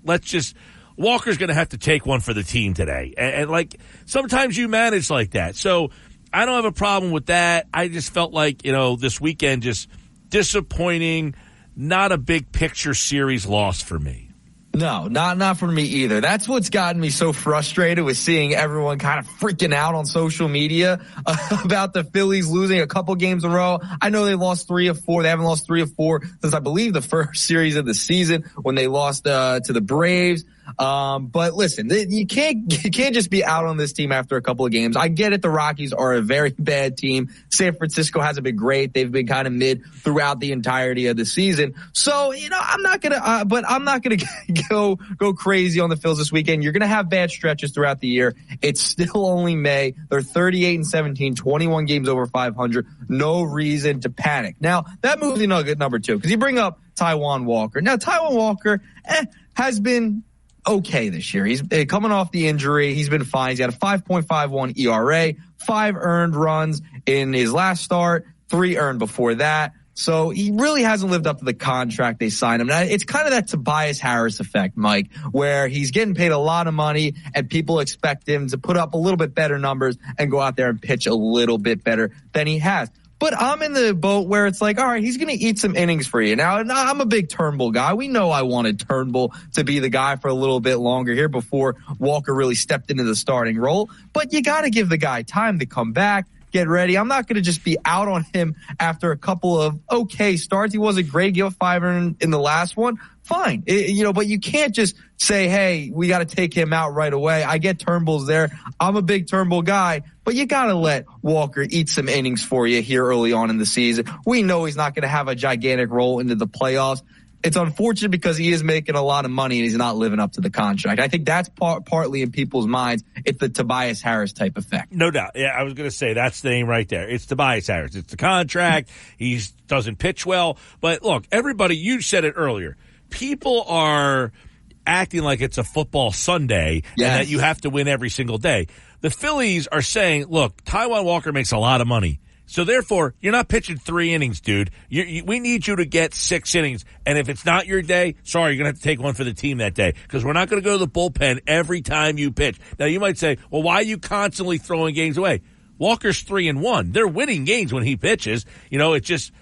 [SPEAKER 6] Walker's going to have to take one for the team today. And sometimes you manage like that. So I don't have a problem with that. I just felt like, this weekend just disappointing, not a big picture series loss for me.
[SPEAKER 12] No, not for me either. That's what's gotten me so frustrated with seeing everyone kind of freaking out on social media about the Phillies losing a couple games in a row. I know they lost 3 of 4. They haven't lost 3 of 4 since I believe the first series of the season when they lost to the Braves. But listen, you can't just be out on this team after a couple of games. I get it. The Rockies are a very bad team. San Francisco hasn't been great. They've been kind of mid throughout the entirety of the season. So, I'm not going to go crazy on the Phils this weekend. You're going to have bad stretches throughout the year. It's still only May. They're 38-17, 21 games over 500. No reason to panic. Now, that moves to nugget number 2 because you bring up Taijuan Walker. Now, Taijuan Walker has been okay this year. He's coming off the injury. He's been fine. He's got a 5.51 ERA, 5 earned runs in his last start, 3 earned before that. So he really hasn't lived up to the contract they signed him. Now, it's kind of that Tobias Harris effect, Mike, where he's getting paid a lot of money and people expect him to put up a little bit better numbers and go out there and pitch a little bit better than he has. But I'm in the boat where it's like, all right, he's going to eat some innings for you. Now, I'm a big Turnbull guy. We know I wanted Turnbull to be the guy for a little bit longer here before Walker really stepped into the starting role. But you got to give the guy time to come back, get ready. I'm not going to just be out on him after a couple of okay starts. He wasn't great. Give 5 in the last one. Fine. But you can't just say, hey, we got to take him out right away. I get Turnbull's there. I'm a big Turnbull guy, but you got to let Walker eat some innings for you here early on in the season. We know he's not going to have a gigantic role into the playoffs. It's unfortunate because he is making a lot of money and he's not living up to the contract. I think that's partly in people's minds. It's the Tobias Harris type effect.
[SPEAKER 6] No doubt. Yeah, I was going to say that's the name right there. It's Tobias Harris. It's the contract. He doesn't pitch well. But look, everybody, you said it earlier. People are acting like it's a football Sunday and that you have to win every single day. The Phillies are saying, look, Taijuan Walker makes a lot of money. So therefore, you're not pitching 3 innings, dude. We need you to get 6 innings. And if it's not your day, sorry, you're going to have to take one for the team that day because we're not going to go to the bullpen every time you pitch. Now, you might say, well, why are you constantly throwing games away? Walker's 3-1. They're winning games when he pitches. It's just,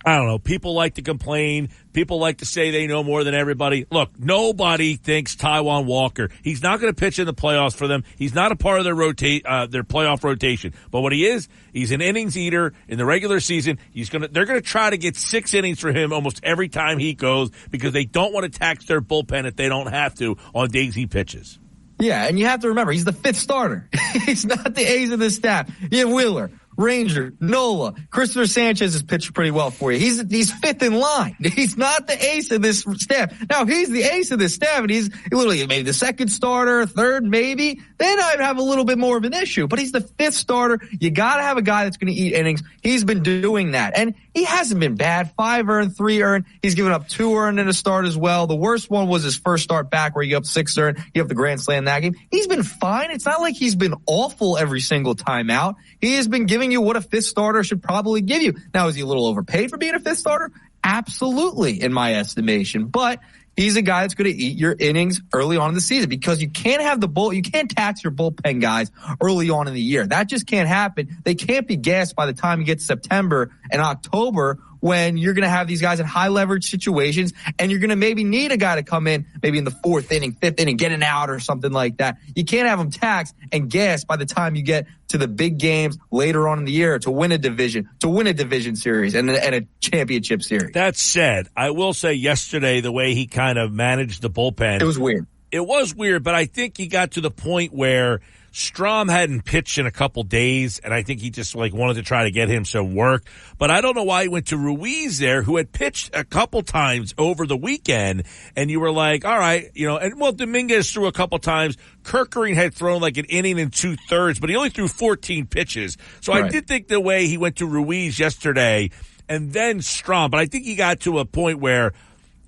[SPEAKER 6] I don't know. People like to complain. People like to say they know more than everybody. Look, nobody thinks Taijuan Walker. He's not going to pitch in the playoffs for them. He's not a part of their playoff rotation. But what he is, he's an innings eater in the regular season. They're going to try to get 6 innings for him almost every time he goes because they don't want to tax their bullpen if they don't have to on days he pitches.
[SPEAKER 12] Yeah, and you have to remember, he's the 5th starter. He's not the ace of the staff. You have Wheeler, Ranger, Nola, Christopher Sanchez has pitched pretty well for you. He's 5th in line. He's not the ace of this staff. Now, if he's the ace of this staff and he's literally maybe the 2nd starter, 3rd maybe, then I'd have a little bit more of an issue. But he's the 5th starter. You got to have a guy that's going to eat innings. He's been doing that. And he hasn't been bad. 5 earned, 3 earned. He's given up 2 earned in a start as well. The worst one was his first start back where he gave up 6 earned. He gave up the grand slam that game. He's been fine. It's not like he's been awful every single time out. He has been giving you what a 5th starter should probably give you. Now, is he a little overpaid for being a 5th starter? Absolutely, in my estimation. But he's a guy that's going to eat your innings early on in the season because you can't have you can't tax your bullpen guys early on in the year. That just can't happen. They can't be gassed by the time you get to September and October when you're going to have these guys in high leverage situations and you're going to maybe need a guy to come in maybe in the 4th inning, 5th inning, get an out or something like that. You can't have them taxed and gassed by the time you get to the big games later on in the year to win a division series and a championship series.
[SPEAKER 6] That said, I will say yesterday the way he kind of managed the bullpen.
[SPEAKER 12] It was weird.
[SPEAKER 6] It was weird, but I think he got to the point where Strahm hadn't pitched in a couple days, and I think he just wanted to try to get him some work. But I don't know why he went to Ruiz there, who had pitched a couple times over the weekend, and you were like, all right, Dominguez threw a couple times. Kerkering had thrown like an inning and 2/3, but he only threw 14 pitches. So right. I did think the way he went to Ruiz yesterday and then Strahm, but I think he got to a point where,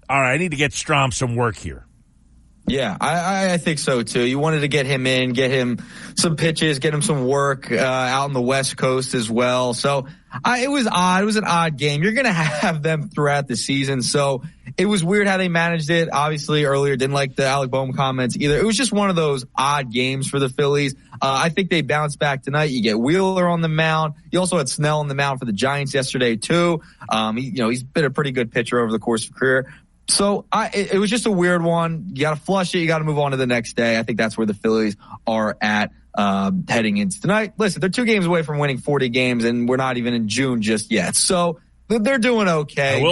[SPEAKER 6] all right, I need to get Strahm some work here.
[SPEAKER 12] Yeah, I think so too. You wanted to get him in, get him some pitches, get him some work out on the West Coast as well. So it was odd. It was an odd game. You're going to have them throughout the season. So it was weird how they managed it. Obviously, earlier didn't like the Alec Boehm comments either. It was just one of those odd games for the Phillies. I think they bounced back tonight. You get Wheeler on the mound. You also had Snell on the mound for the Giants yesterday too. He's been a pretty good pitcher over the course of career. So it was just a weird one. You got to flush it. You got to move on to the next day. I think that's where the Phillies are at heading into tonight. Listen, they're 2 games away from winning 40 games, and we're not even in June just yet. So they're doing okay.
[SPEAKER 6] I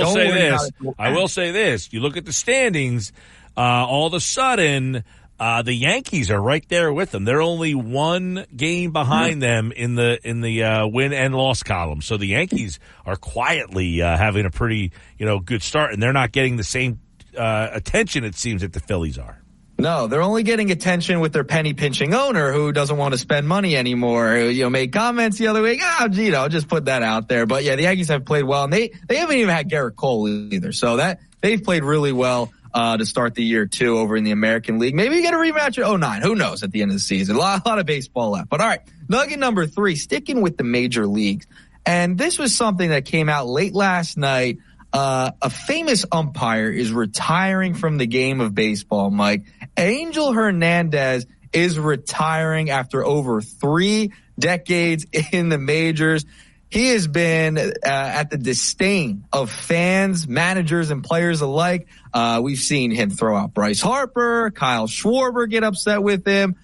[SPEAKER 6] will say this. You look at the standings, all of a sudden the Yankees are right there with them. They're only 1 game behind them in the win and loss column. So the Yankees are quietly having a pretty good start, and they're not getting the same attention it seems that the Phillies are.
[SPEAKER 12] No, they're only getting attention with their penny pinching owner who doesn't want to spend money anymore. Made comments the other week. Just put that out there. But yeah, the Yankees have played well, and they haven't even had Garrett Cole either. So that they've played really well. To start the year too over in the American League. Maybe you get a rematch at 2009. Who knows at the end of the season? A lot of baseball left. But all right, nugget number 3, sticking with the major leagues. And this was something that came out late last night. A famous umpire is retiring from the game of baseball, Mike. Angel Hernandez is retiring after over 3 decades in the majors. He has been at the disdain of fans, managers, and players alike. We've seen him throw out Bryce Harper, Kyle Schwarber get upset with him.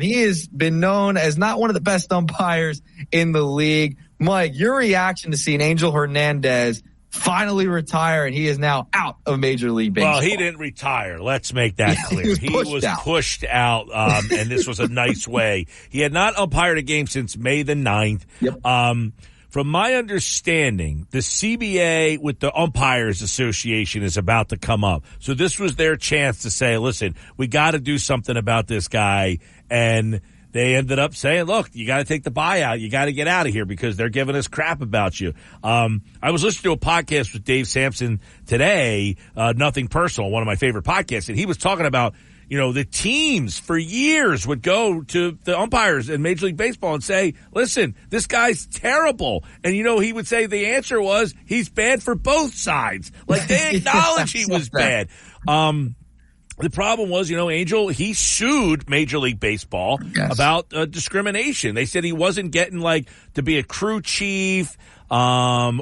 [SPEAKER 12] He has been known as not one of the best umpires in the league. Mike, your reaction to seeing Angel Hernandez finally retire, and he is now out of Major League Baseball.
[SPEAKER 6] Well, he didn't retire. Let's make that clear. He was pushed out, and this was a nice way. He had not umpired a game since May the 9th.
[SPEAKER 12] Yep.
[SPEAKER 6] From my understanding, the CBA with the Umpires Association is about to come up. So this was their chance to say, listen, we got to do something about this guy. And they ended up saying, look, you got to take the buyout. You got to get out of here because they're giving us crap about you. I was listening to a podcast with Dave Sampson today, Nothing Personal, one of my favorite podcasts, and he was talking about, the teams for years would go to the umpires in Major League Baseball and say, listen, this guy's terrible. And, he would say the answer was he's bad for both sides. Like, they acknowledge he was bad. The problem was, Angel, he sued Major League Baseball about discrimination. They said he wasn't getting, to be a crew chief or,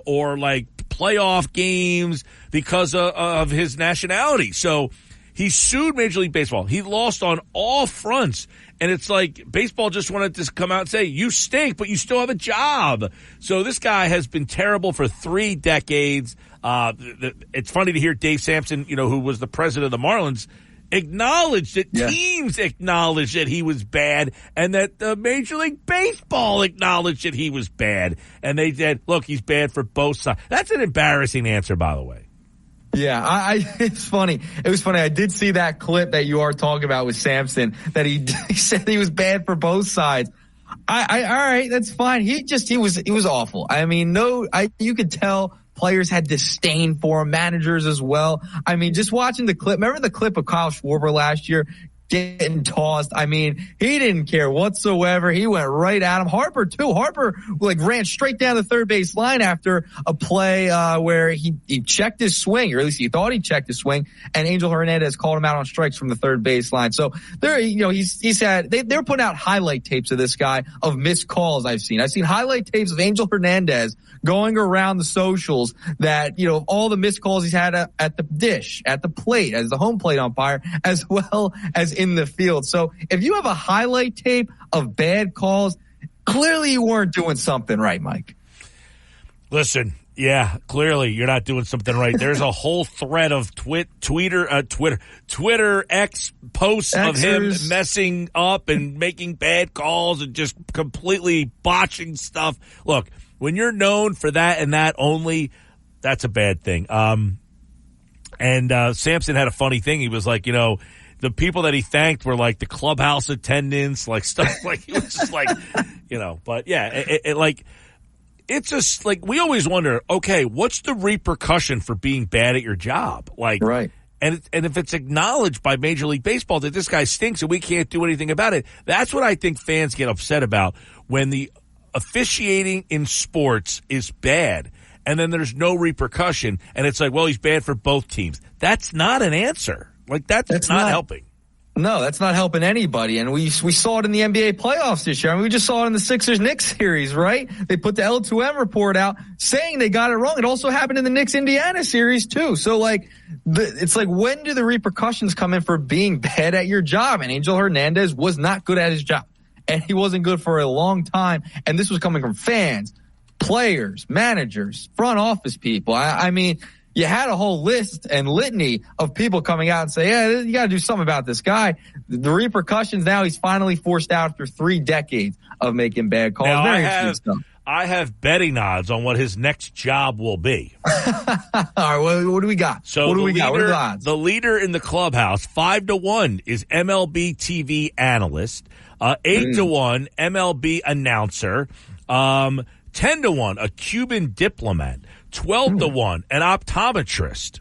[SPEAKER 6] playoff games because of his nationality. So he sued Major League Baseball. He lost on all fronts. And it's like baseball just wanted to come out and say, you stink, but you still have a job. So this guy has been terrible for 3 decades. It's funny to hear Dave Sampson, who was the president of the Marlins, acknowledged it. Yeah. Teams acknowledged that he was bad, and that the Major League Baseball acknowledged that he was bad. And they said, look, he's bad for both sides. That's an embarrassing answer, by the way.
[SPEAKER 12] Yeah, it's funny. It was funny. I did see that clip that you are talking about with Sampson, that he said he was bad for both sides. All right, that's fine. He was awful. I mean, you could tell players had disdain for him, managers as well. I mean, just watching the clip, remember the clip of Kyle Schwarber last year getting tossed? I mean, he didn't care whatsoever. He went right at him. Harper too. Harper ran straight down the third base line after a play where he checked his swing, or at least he thought he checked his swing, and Angel Hernandez called him out on strikes from the third base line. So they're putting out highlight tapes of this guy of missed calls. I've seen highlight tapes of Angel Hernandez going around the socials that, all the missed calls he's had at the dish, at the plate, as the home plate umpire, as well as in the field. So if you have a highlight tape of bad calls, clearly you weren't doing something right, Mike.
[SPEAKER 6] Listen, yeah, clearly you're not doing something right. There's a whole thread of Twitter X posts of him messing up and making bad calls and just completely botching stuff. Look, when you're known for that and that only, that's a bad thing. And Sampson had a funny thing. He was like, the people that he thanked were like the clubhouse attendants, like stuff like, it was just like, but yeah, it's just like, we always wonder, okay, what's the repercussion for being bad at your job? Like,
[SPEAKER 12] right.
[SPEAKER 6] And if it's acknowledged by Major League Baseball that this guy stinks and we can't do anything about it, that's what I think fans get upset about, when the officiating in sports is bad and then there's no repercussion and it's like, well, he's bad for both teams. That's not an answer. Like, that's not helping.
[SPEAKER 12] No, that's not helping anybody. And we saw it in the NBA playoffs this year. I mean, we just saw it in the Sixers-Knicks series, right? They put the L2M report out saying they got it wrong. It also happened in the Knicks-Indiana series, too. So, it's like, when do the repercussions come in for being bad at your job? And Angel Hernandez was not good at his job. And he wasn't good for a long time. And this was coming from fans, players, managers, front office people. I mean, you had a whole list and litany of people coming out and say, yeah, you got to do something about this guy. The repercussions now, he's finally forced out after 3 decades of making bad calls.
[SPEAKER 6] Now, I have betting odds on what his next job will be.
[SPEAKER 12] All right, what do we got?
[SPEAKER 6] So
[SPEAKER 12] what do we got? What are the odds?
[SPEAKER 6] The leader in the clubhouse, 5-1, is MLB TV analyst. 8-1, MLB announcer. 10-1, a Cuban diplomat. 12-1, an optometrist.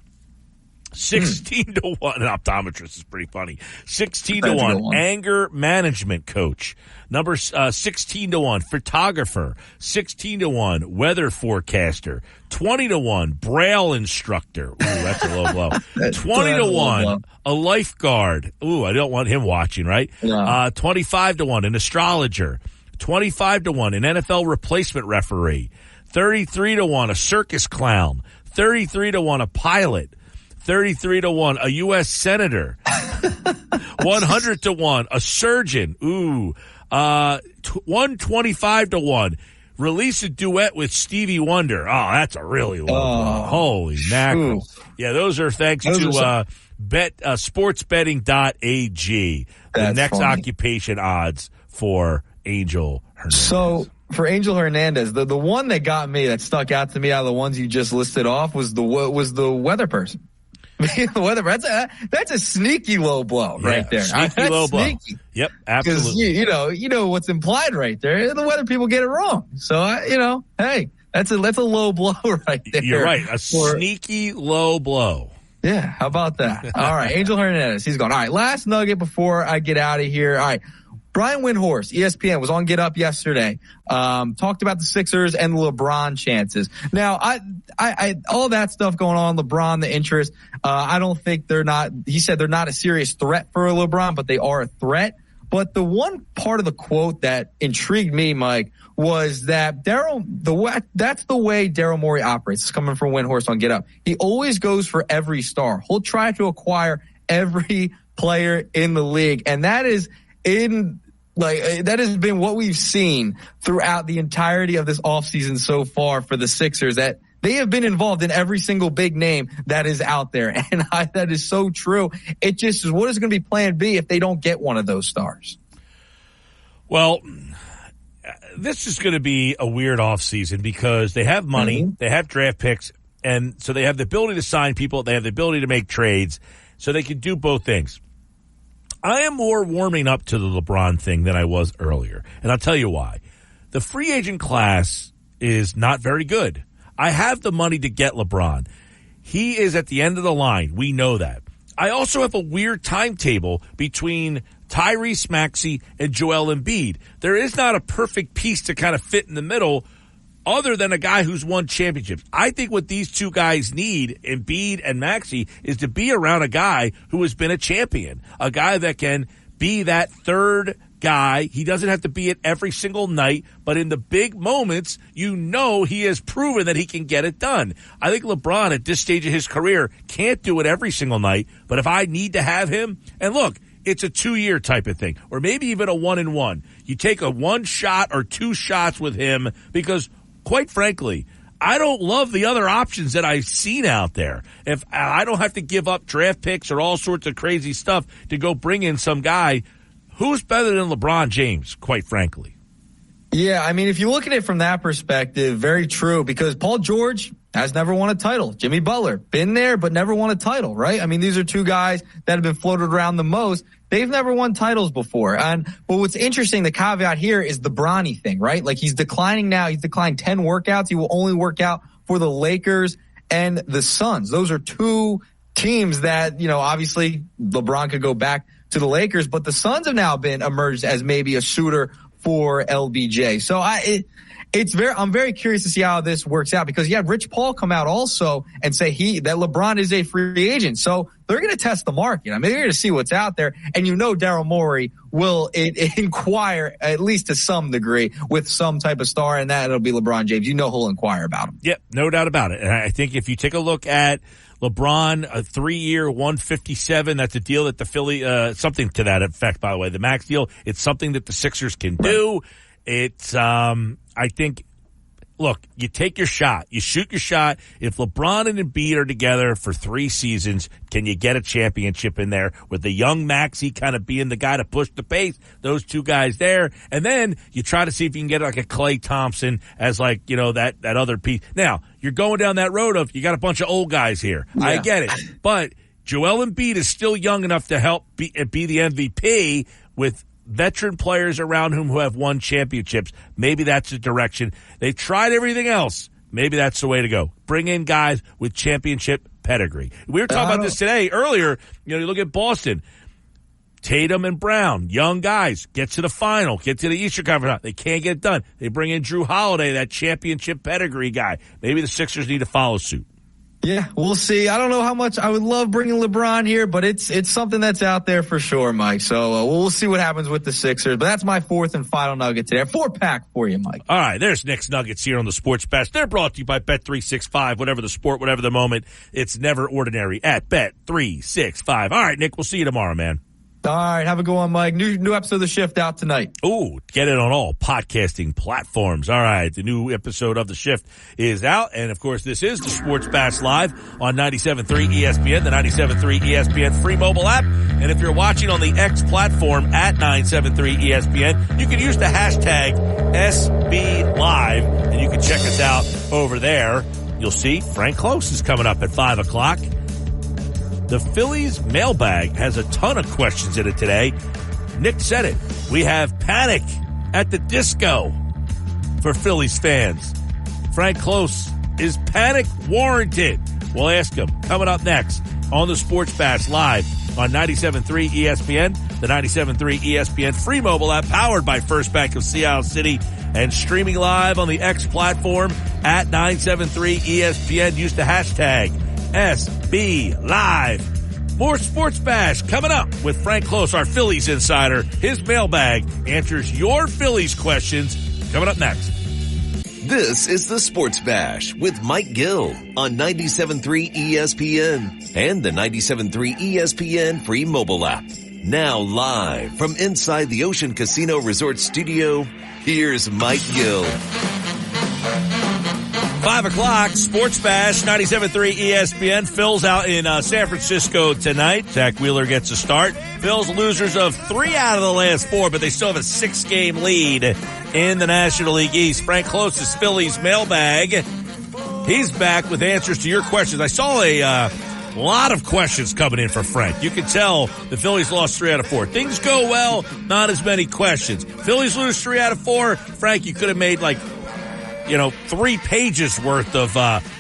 [SPEAKER 6] 16-1, an optometrist is pretty funny. 16-1, anger management coach. Number 16-1, photographer. 16-1, weather forecaster. 20-1, Braille instructor. Ooh, that's a low blow. 20-1, a lifeguard. Ooh, I don't want him watching, right? Yeah. 25-1, an astrologer. 25-1, an NFL replacement referee. 33-1, a circus clown. 33-1, a pilot. 33-1, a U.S. senator. 100-1, a surgeon. Ooh. 125-1, release a duet with Stevie Wonder. Oh, that's a really low blow. Holy mackerel. Yeah, those are thanks to sportsbetting.ag. The next occupation odds for Angel Hernandez. So,
[SPEAKER 12] for Angel Hernandez, the one that got me, that stuck out to me out of the ones you just listed off, was the weather person. The weather, that's a sneaky low blow right there.
[SPEAKER 6] Sneaky low blow. Yep, absolutely.
[SPEAKER 12] Because you know what's implied right there. The weather people get it wrong. So hey, that's a low blow right there.
[SPEAKER 6] You're right. Sneaky low blow.
[SPEAKER 12] Yeah, how about that? All right, Angel Hernandez, he's gone. All right, last nugget before I get out of here. All right. Brian Windhorst, ESPN, was on Get Up yesterday, talked about the Sixers and the LeBron chances. Now, I all that stuff going on, LeBron, the interest, I don't think he said they're not a serious threat for LeBron, but they are a threat. But the one part of the quote that intrigued me, Mike, was that that's the way Daryl Morey operates. It's coming from Windhorst on Get Up. He always goes for every star. He'll try to acquire every player in the league. And that has been what we've seen throughout the entirety of this offseason so far for the Sixers, that They have been involved in every single big name that is out there. And that is so true. It just is, what is going to be plan B if they don't get one of those stars?
[SPEAKER 6] Well, this is going to be a weird offseason because they have money, they have draft picks, and so they have the ability to sign people, they have the ability to make trades, so they can do both things. I am more warming up to the LeBron thing than I was earlier, and I'll tell you why. The free agent class is not very good. I have the money to get LeBron. He is at the end of the line. We know that. I also have a weird timetable between Tyrese Maxey and Joel Embiid. There is not a perfect piece to kind of fit in the middle other than a guy who's won championships. I think what these two guys need, Embiid and Maxey, is to be around a guy who has been a champion, a guy that can be that third guy. He doesn't have to be it every single night, but in the big moments, you know he has proven that he can get it done. I think LeBron at this stage of his career can't do it every single night, but if I need to have him, and look, it's a 2-year type of thing, or maybe even a 1-and-1. You take a 1 shot or 2 shots with him because, quite frankly, I don't love the other options that I've seen out there. If I don't have to give up draft picks or all sorts of crazy stuff to go bring in some guy, who's better than LeBron James, quite frankly?
[SPEAKER 12] Yeah, I mean, if you look at it from that perspective, very true, because Paul George has never won a title. Jimmy Butler, been there, but never won a title, right? I mean, these are two guys that have been floated around the most. They've never won titles before. And well, what's interesting, the caveat here is the Bronny thing, right? Like, he's declining now. He's declined 10 workouts. He will only work out for the Lakers and the Suns. Those are two teams that, you know, obviously LeBron could go back to the Lakers, but the Suns have now been emerged as maybe a suitor for LBJ. So I'm very curious to see how this works out, because you had Rich Paul come out also and say that LeBron is a free agent. So they're going to test the market. I mean, they're going to see what's out there. And you know, Daryl Morey will inquire, at least to some degree, with some type of star, and that'll be LeBron James. You know, he'll inquire about him.
[SPEAKER 6] Yep, no doubt about it. And I think if you take a look at LeBron, a 3-year, $157, that's a deal that the Philly, something to that effect, by the way, the max deal, it's something that the Sixers can do. It's, I think, look, you take your shot. You shoot your shot. If LeBron and Embiid are together for 3 seasons, can you get a championship in there with the young Maxey kind of being the guy to push the pace? Those two guys there. And then you try to see if you can get like a Klay Thompson as like, you know, that other piece. Now, you're going down that road of you got a bunch of old guys here. Yeah. I get it. But Joel Embiid is still young enough to help be the MVP with veteran players around whom who have won championships. Maybe that's the direction. They tried everything else. Maybe that's the way to go. Bring in guys with championship pedigree. We were talking about this today earlier. You know, you look at Boston. Tatum and Brown, young guys, get to the final, get to the Eastern Conference. They can't get it done. They bring in Drew Holiday, that championship pedigree guy. Maybe the Sixers need to follow suit.
[SPEAKER 12] Yeah, we'll see. I don't know how much I would love bringing LeBron here, but it's something that's out there for sure, Mike. So we'll see what happens with the Sixers. But that's my 4th and final nugget today. A 4-pack for you, Mike.
[SPEAKER 6] All right, there's Nick's Nuggets here on the Sports Bash. They're brought to you by Bet365. Whatever the sport, whatever the moment, it's never ordinary at Bet365. All right, Nick, we'll see you tomorrow, man.
[SPEAKER 12] All right, have a good one, Mike. New episode of The Shift out tonight.
[SPEAKER 6] Ooh, get it on all podcasting platforms. All right, the new episode of The Shift is out. And, of course, this is the Sports Bash Live on 97.3 ESPN, the 97.3 ESPN free mobile app. And if you're watching on the X platform at 97.3 ESPN, you can use the hashtag SBLive, and you can check us out over there. You'll see Frank Close is coming up at 5 o'clock. The Phillies mailbag has a ton of questions in it today. Nick said it. We have Panic at the Disco for Phillies fans. Frank Close, is panic warranted? We'll ask him. Coming up next on the Sports Bash Live on 97.3 ESPN, the 97.3 ESPN free mobile app powered by First Bank of Seattle City and streaming live on the X platform at 973 ESPN. Use the hashtag SB Live. More Sports Bash coming up with Frank Close, our Phillies insider. His mailbag answers your Phillies questions. Coming up next.
[SPEAKER 4] This is the Sports Bash with Mike Gill on 97.3 ESPN and the 97.3 ESPN free mobile app. Now live from inside the Ocean Casino Resort Studio, here's Mike Gill.
[SPEAKER 6] 5 o'clock, Sports Bash, 97.3 ESPN. Phil's out in San Francisco tonight. Zach Wheeler gets a start. Phil's losers of 3 out of the last 4, but they still have a 6-game lead in the National League East. Frank Close's Phillies mailbag. He's back with answers to your questions. I saw a lot of questions coming in for Frank. You can tell the Phillies lost 3 out of 4. Things go well, not as many questions. Phillies lose 3 out of 4. Frank, you could have made 3 pages worth of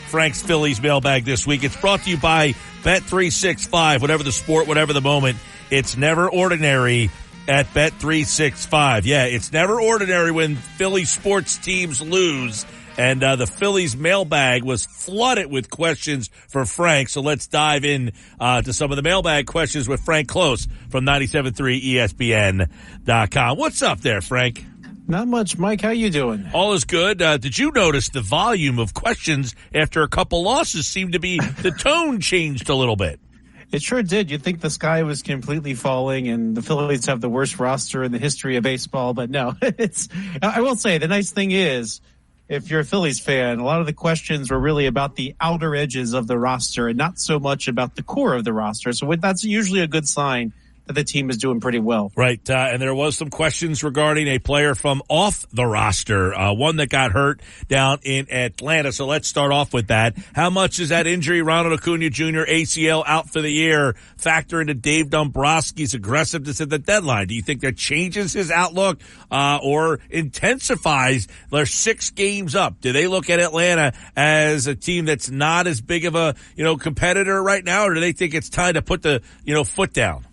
[SPEAKER 6] Frank's Phillies mailbag this week. It's brought to you by Bet365. Whatever the sport, whatever the moment, it's never ordinary at Bet365. Yeah, it's never ordinary when Philly sports teams lose. And the Phillies mailbag was flooded with questions for Frank. So let's dive in to some of the mailbag questions with Frank Close from 97.3 ESPN.com. What's up there, Frank?
[SPEAKER 13] Not much, Mike. How you doing?
[SPEAKER 6] All is good. Did you notice the volume of questions after a couple losses seemed to be, the tone changed a little bit?
[SPEAKER 13] It sure did. You'd think the sky was completely falling and the Phillies have the worst roster in the history of baseball, but no. I will say, the nice thing is, if you're a Phillies fan, a lot of the questions were really about the outer edges of the roster and not so much about the core of the roster. So that's usually a good sign that the team is doing pretty well.
[SPEAKER 6] Right. And there was some questions regarding a player from off the roster, one that got hurt down in Atlanta. So let's start off with that. How much is that injury, Ronald Acuna Jr., ACL, out for the year, factor into Dave Dombrowski's aggressiveness at the deadline? Do you think that changes his outlook or intensifies their 6 games up? Do they look at Atlanta as a team that's not as big of a competitor right now, or do they think it's time to put the foot down?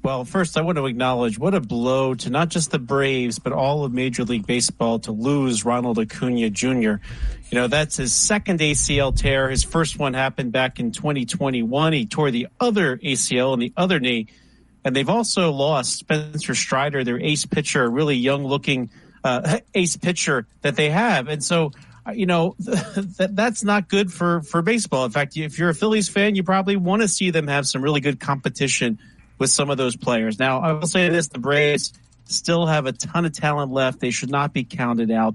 [SPEAKER 13] Well, first, I want to acknowledge what a blow to not just the Braves, but all of Major League Baseball to lose Ronald Acuna Jr. That's his second ACL tear. His first one happened back in 2021. He tore the other ACL in the other knee. And they've also lost Spencer Strider, their ace pitcher, a really young-looking ace pitcher that they have. And so, that's not good for baseball. In fact, if you're a Phillies fan, you probably want to see them have some really good competition with some of those players. Now, I will say this, the Braves still have a ton of talent left. They should not be counted out.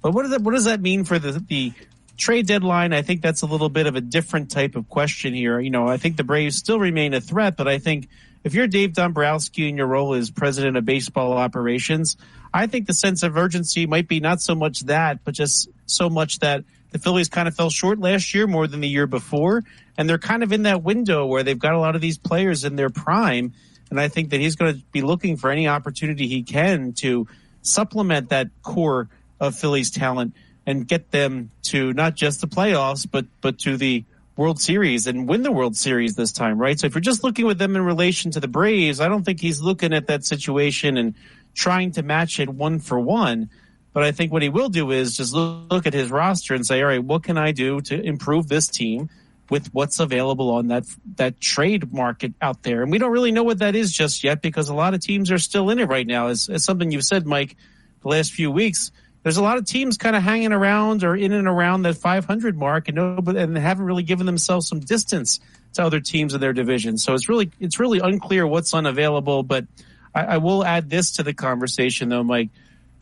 [SPEAKER 13] But what does that mean for the trade deadline? I think that's a little bit of a different type of question here. I think the Braves still remain a threat, but I think if you're Dave Dombrowski and your role as president of baseball operations, I think the sense of urgency might be not so much that, but just so much that the Phillies kind of fell short last year more than the year before. And they're kind of in that window where they've got a lot of these players in their prime. And I think that he's going to be looking for any opportunity he can to supplement that core of Phillies talent and get them to not just the playoffs, but to the World Series and win the World Series this time, right? So if you're just looking with them in relation to the Braves, I don't think he's looking at that situation and trying to match it 1-for-1. But I think what he will do is just look at his roster and say, all right, what can I do to improve this team with what's available on that trade market out there? And we don't really know what that is just yet because a lot of teams are still in it right now. As something you've said, Mike, the last few weeks, there's a lot of teams kind of hanging around or in and around that 500 mark and haven't really given themselves some distance to other teams in their division. So it's really unclear what's unavailable. But I will add this to the conversation, though, Mike.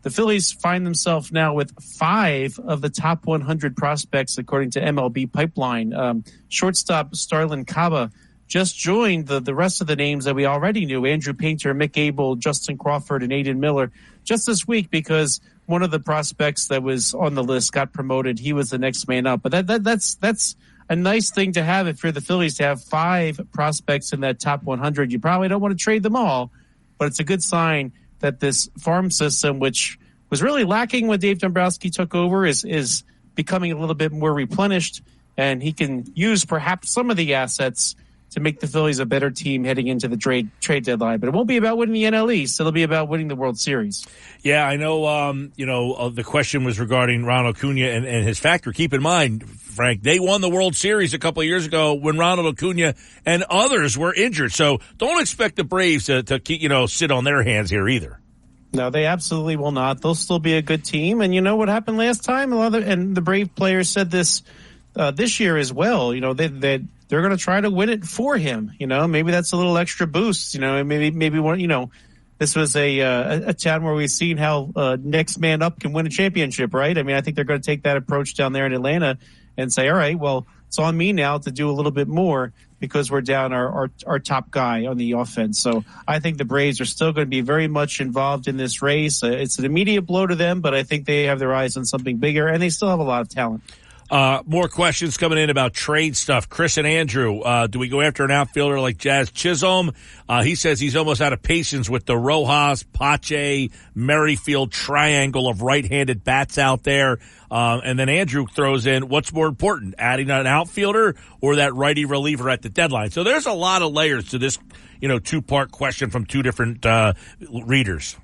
[SPEAKER 13] The Phillies find themselves now with 5 of the top 100 prospects, according to MLB Pipeline. Shortstop Starlin Caba just joined the rest of the names that we already knew, Andrew Painter, Mick Abel, Justin Crawford, and Aiden Miller, just this week because one of the prospects that was on the list got promoted. He was the next man up. But that's a nice thing to have if you're the Phillies, to have 5 prospects in that top 100. You probably don't want to trade them all, but it's a good sign that this farm system, which was really lacking when Dave Dombrowski took over, is becoming a little bit more replenished, and he can use perhaps some of the assets to make the Phillies a better team heading into the trade deadline. But it won't be about winning the NL East. It'll be about winning the World Series.
[SPEAKER 6] Yeah, I know, the question was regarding Ronald Acuna and his factor. Keep in mind, Frank, they won the World Series a couple of years ago when Ronald Acuna and others were injured. So don't expect the Braves to sit on their hands here either.
[SPEAKER 13] No, they absolutely will not. They'll still be a good team. And you know what happened last time? And the Brave players said this year as well. They're going to try to win it for him. Maybe that's a little extra boost. Maybe one. this was a town where we've seen how next man up can win a championship, right? I mean, I think they're going to take that approach down there in Atlanta and say, all right, well, it's on me now to do a little bit more because we're down our top guy on the offense. So I think the Braves are still going to be very much involved in this race. It's an immediate blow to them, but I think they have their eyes on something bigger, and they still have a lot of talent.
[SPEAKER 6] More questions coming in about trade stuff. Chris and Andrew, do we go after an outfielder like Jazz Chisholm? He says he's almost out of patience with the Rojas, Pache, Merrifield triangle of right-handed bats out there. And then Andrew throws in, what's more important, adding an outfielder or that righty reliever at the deadline? So there's a lot of layers to this, two-part question from two different readers.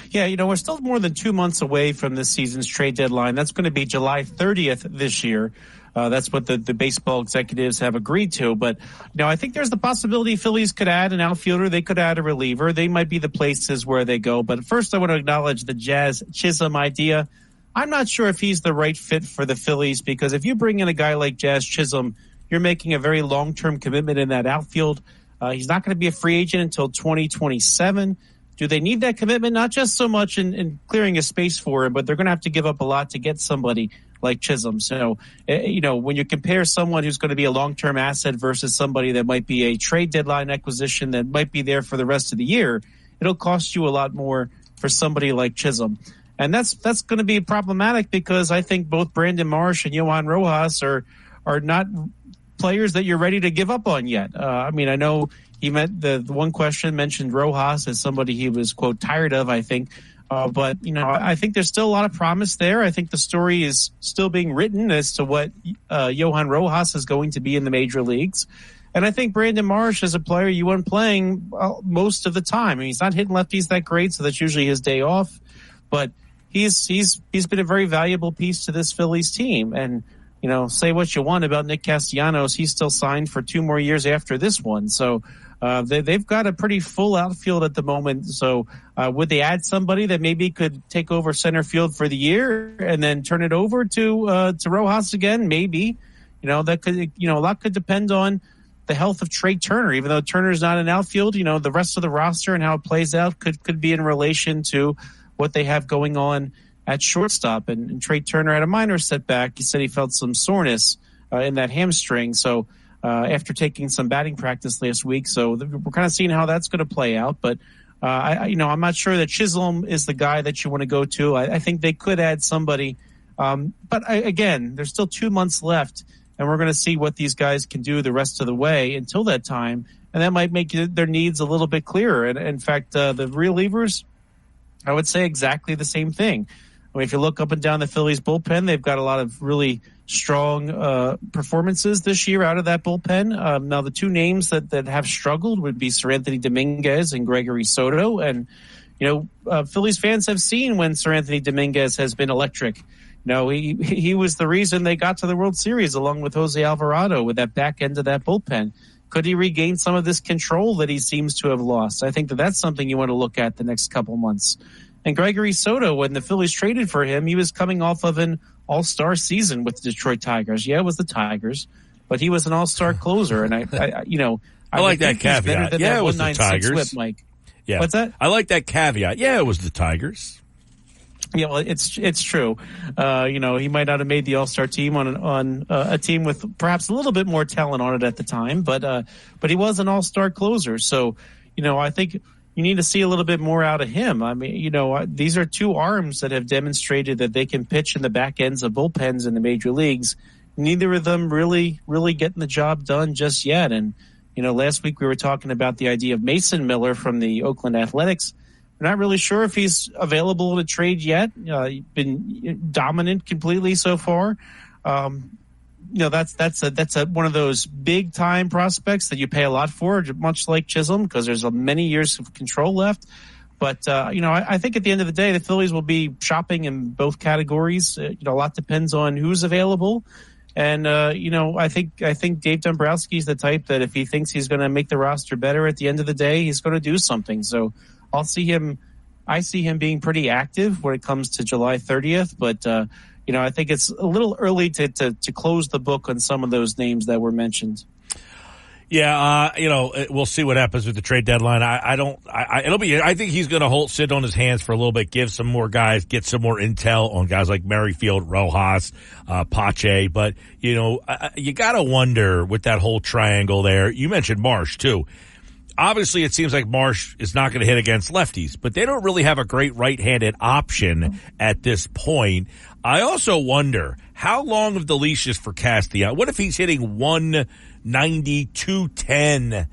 [SPEAKER 13] Yeah, we're still more than 2 months away from this season's trade deadline. That's going to be July 30th this year. That's what the baseball executives have agreed to. But, I think there's the possibility Phillies could add an outfielder. They could add a reliever. They might be the places where they go. But first, I want to acknowledge the Jazz Chisholm idea. I'm not sure if he's the right fit for the Phillies, because if you bring in a guy like Jazz Chisholm, you're making a very long-term commitment in that outfield. He's not going to be a free agent until 2027. Do they need that commitment? Not just so much in clearing a space for him, but they're going to have to give up a lot to get somebody like Chisholm. So, when you compare someone who's going to be a long-term asset versus somebody that might be a trade deadline acquisition that might be there for the rest of the year, it'll cost you a lot more for somebody like Chisholm. And that's going to be problematic because I think both Brandon Marsh and Johan Rojas are not players that you're ready to give up on yet. I know he meant the one question mentioned Rojas as somebody he was, quote, tired of, I think. But I think there's still a lot of promise there. I think the story is still being written as to what Johan Rojas is going to be in the major leagues. And I think Brandon Marsh is a player you want playing most of the time. I mean, he's not hitting lefties that great, so that's usually his day off. But he's been a very valuable piece to this Phillies team. And, say what you want about Nick Castellanos, he's still signed for 2 more years after this one. So they've got a pretty full outfield at the moment. So would they add somebody that maybe could take over center field for the year and then turn it over to Rojas again? Maybe. That could, a lot could depend on the health of Trey Turner. Even though Turner's not an outfield, the rest of the roster and how it plays out could be in relation to what they have going on at shortstop. And Trey Turner had a minor setback. He said he felt some soreness in that hamstring. So after taking some batting practice last week. So we're kind of seeing how that's going to play out. But, I'm not sure that Chisholm is the guy that you want to go to. I think they could add somebody. But again, there's still 2 months left, and we're going to see what these guys can do the rest of the way until that time. And that might make their needs a little bit clearer. And in fact, the relievers, I would say exactly the same thing. I mean, if you look up and down the Phillies bullpen, they've got a lot of really strong performances this year out of that bullpen. Now, the 2 names that have struggled would be Seranthony Dominguez and Gregory Soto. And, Phillies fans have seen when Seranthony Dominguez has been electric. He was the reason they got to the World Series along with Jose Alvarado with that back end of that bullpen. Could he regain some of this control that he seems to have lost? I think that's something you want to look at the next couple months. And Gregory Soto, when the Phillies traded for him, he was coming off of an all-star season with the Detroit Tigers. Yeah, it was the Tigers, but he was an all-star closer. And I
[SPEAKER 6] like that caveat. Yeah, it was the Tigers.
[SPEAKER 13] Whip, Mike.
[SPEAKER 6] Yeah.
[SPEAKER 13] What's that?
[SPEAKER 6] I like that caveat. Yeah, it was the Tigers.
[SPEAKER 13] Yeah, well, it's true. He might not have made the All-Star team on a team with perhaps a little bit more talent on it at the time, but he was an All-Star closer. So, I think you need to see a little bit more out of him. I mean, these are 2 arms that have demonstrated that they can pitch in the back ends of bullpens in the major leagues. Neither of them really getting the job done just yet. And, last week we were talking about the idea of Mason Miller from the Oakland Athletics. We're not really sure if he's available in a trade yet. He's been dominant completely so far. That's one of those big time prospects that you pay a lot for, much like Chisholm, because there's many years of control left. But, I think at the end of the day, the Phillies will be shopping in both categories. A lot depends on who's available. And, I think Dave Dombrowski is the type that if he thinks he's going to make the roster better at the end of the day, he's going to do something. So I see him being pretty active when it comes to July 30th. But, I think it's a little early to close the book on some of those names that were mentioned.
[SPEAKER 6] Yeah, we'll see what happens with the trade deadline. I think he's going to sit on his hands for a little bit, give some more guys, get some more intel on guys like Merrifield, Rojas, Pache. But, you got to wonder with that whole triangle there. You mentioned Marsh, too. Obviously, it seems like Marsh is not going to hit against lefties, but they don't really have a great right-handed option at this point. I also wonder, how long of the leash is for Castellanos? What if he's hitting 190, 210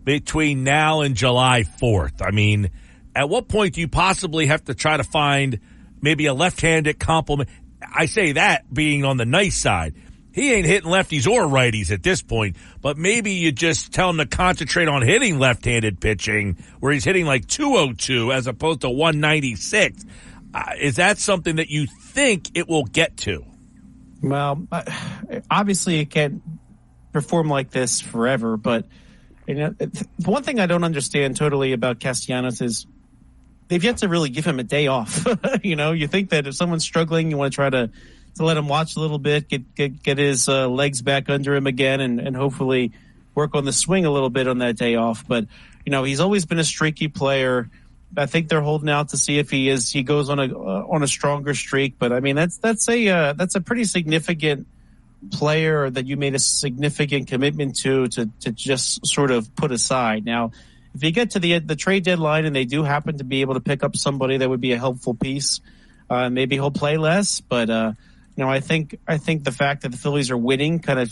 [SPEAKER 6] between now and July 4th? I mean, at what point do you possibly have to try to find maybe a left-handed complement? I say that being on the nice side. He ain't hitting lefties or righties at this point, but maybe you just tell him to concentrate on hitting left-handed pitching where he's hitting like 202 as opposed to 196. Is that something that you think it will get to?
[SPEAKER 13] Well, obviously it can't perform like this forever, but one thing I don't understand totally about Castellanos is they've yet to really give him a day off. You think that if someone's struggling, you want to try to let him watch a little bit, get his legs back under him again, and hopefully work on the swing a little bit on that day off. But he's always been a streaky player. I think they're holding out to see if he goes on a stronger streak. But I mean that's a pretty significant player that you made a significant commitment to just sort of put aside. Now, if you get to the trade deadline and they do happen to be able to pick up somebody that would be a helpful piece, maybe he'll play less. But I think the fact that the Phillies are winning kind of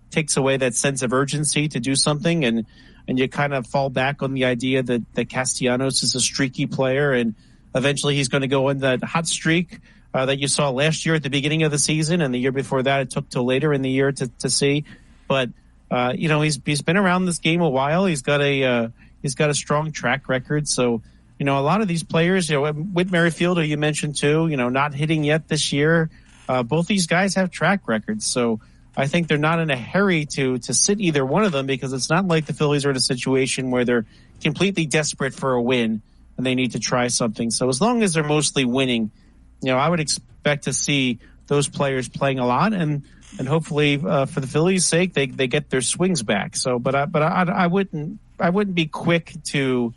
[SPEAKER 13] takes away that sense of urgency to do something, and you kind of fall back on the idea that Castellanos is a streaky player, and eventually he's going to go on that hot streak that you saw last year at the beginning of the season, and the year before that it took till later in the year to see. But he's been around this game a while. He's got a strong track record. So a lot of these players, Whit Merrifield, who you mentioned too, not hitting yet this year. Both these guys have track records, so I think they're not in a hurry to sit either one of them, because it's not like the Phillies are in a situation where they're completely desperate for a win and they need to try something. So as long as they're mostly winning, I would expect to see those players playing a lot, and hopefully for the Phillies' sake, they get their swings back. So, but I wouldn't be quick to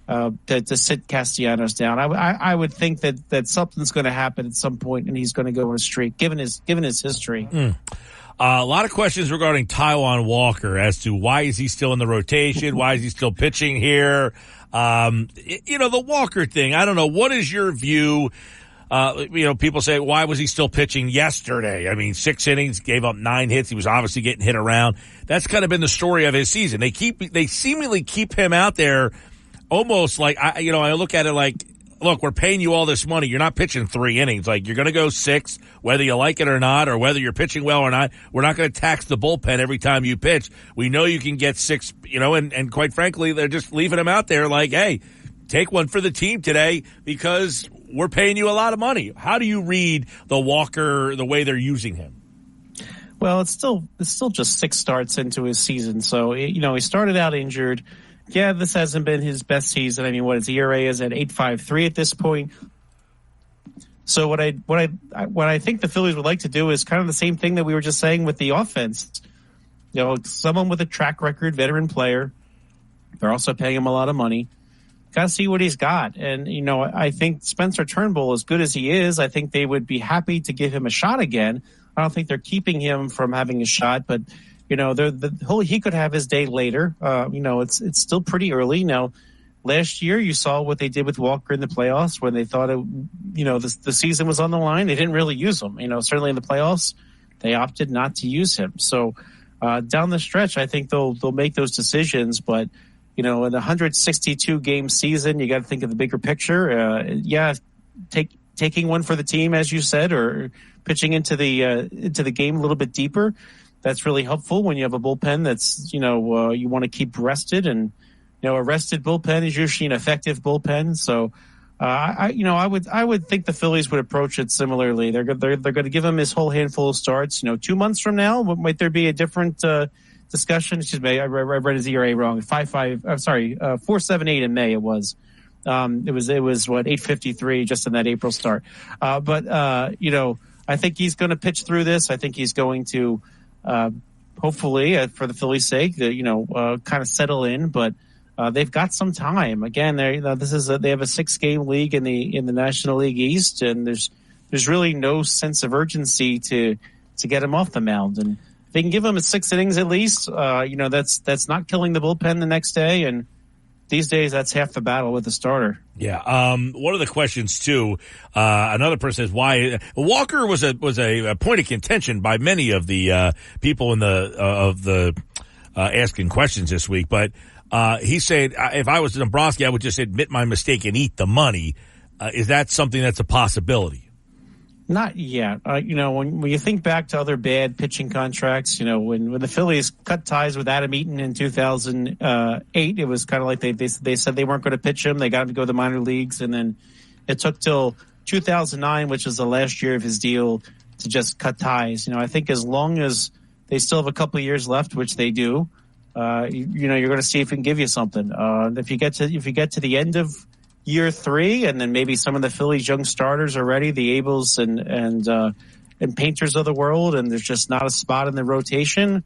[SPEAKER 13] sit Castellanos down. I would think that something's going to happen at some point, and he's going to go on a streak, given his history.
[SPEAKER 6] A lot of questions regarding Taijuan Walker as to why is he still in the rotation? Why is he still pitching here? The Walker thing, I don't know. What is your view? People say, why was he still pitching yesterday? I mean, 6 innings, gave up 9 hits. He was obviously getting hit around. That's kind of been the story of his season. They seemingly keep him out there almost like, I look at it like, look, we're paying you all this money. You're not pitching 3 innings. Like, you're going to go 6, whether you like it or not, or whether you're pitching well or not. We're not going to tax the bullpen every time you pitch. We know you can get 6, and quite frankly, they're just leaving him out there like, hey, take one for the team today because we're paying you a lot of money. How do you read the Walker, the way they're using him?
[SPEAKER 13] Well, it's still just 6 starts into his season. So, he started out injured. Yeah, this hasn't been his best season. I mean, what his ERA is at 8.53 at this point. So what I think the Phillies would like to do is kind of the same thing that we were just saying with the offense. Someone with a track record, veteran player. They're also paying him a lot of money. Got to see what he's got. And, I think Spencer Turnbull, as good as he is, I think they would be happy to give him a shot again. I don't think they're keeping him from having a shot, but he could have his day later. It's still pretty early. Now, last year you saw what they did with Walker in the playoffs when they thought the season was on the line. They didn't really use him. Certainly in the playoffs, they opted not to use him. So down the stretch, I think they'll make those decisions. But in the 162 game season, you got to think of the bigger picture. Taking one for the team, as you said, or pitching into the game a little bit deeper. That's really helpful when you have a bullpen that's, you want to keep rested, and, a rested bullpen is usually an effective bullpen. So, I would think the Phillies would approach it similarly. They're going to give him his whole handful of starts. 2 months from now, might there be a different, discussion? Excuse me. I read his ERA wrong. 4.78 in May. It was what, 8.53 just in that April start. But I think he's going to pitch through this. I think he's going to, hopefully, for the Phillies' sake, kind of settle in. But they've got some time. Again, they have a 6-game league in the National League East, and there's really no sense of urgency to get him off the mound. And if they can give him 6 innings at least, that's not killing the bullpen the next day. And these days, that's half the battle with the starter.
[SPEAKER 6] Yeah. One of the questions too. Another person says why Walker was a point of contention by many of the people in the asking questions this week. But he said if I was Dombrowski, I would just admit my mistake and eat the money. Is that something that's a possibility?
[SPEAKER 13] Not yet. When you think back to other bad pitching contracts, when the Phillies cut ties with Adam Eaton in 2008, it was kind of like they said they weren't going to pitch him. They got him to go to the minor leagues, and then it took till 2009, which was the last year of his deal, to just cut ties. I think as long as they still have a couple of years left, which they do, you're going to see if it can give you something. If you get to the end of year 3, and then maybe some of the Phillies' young starters are ready, the Abels and Painters of the world, and there's just not a spot in the rotation,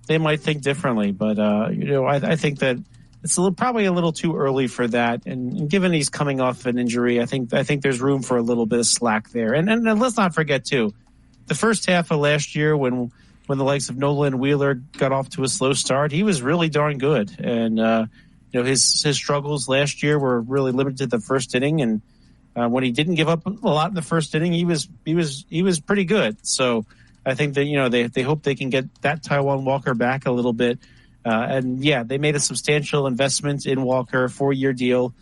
[SPEAKER 13] they might think differently. But I think that it's probably a little too early for that. And given he's coming off an injury, I think there's room for a little bit of slack there. And let's not forget too, the first half of last year when the likes of Nola and Wheeler got off to a slow start, he was really darn good. And his struggles last year were really limited to the first inning, and when he didn't give up a lot in the first inning, he was pretty good. So I think that they hope they can get that Taijuan Walker back a little bit. And yeah, they made a substantial investment in Walker, 4-year deal.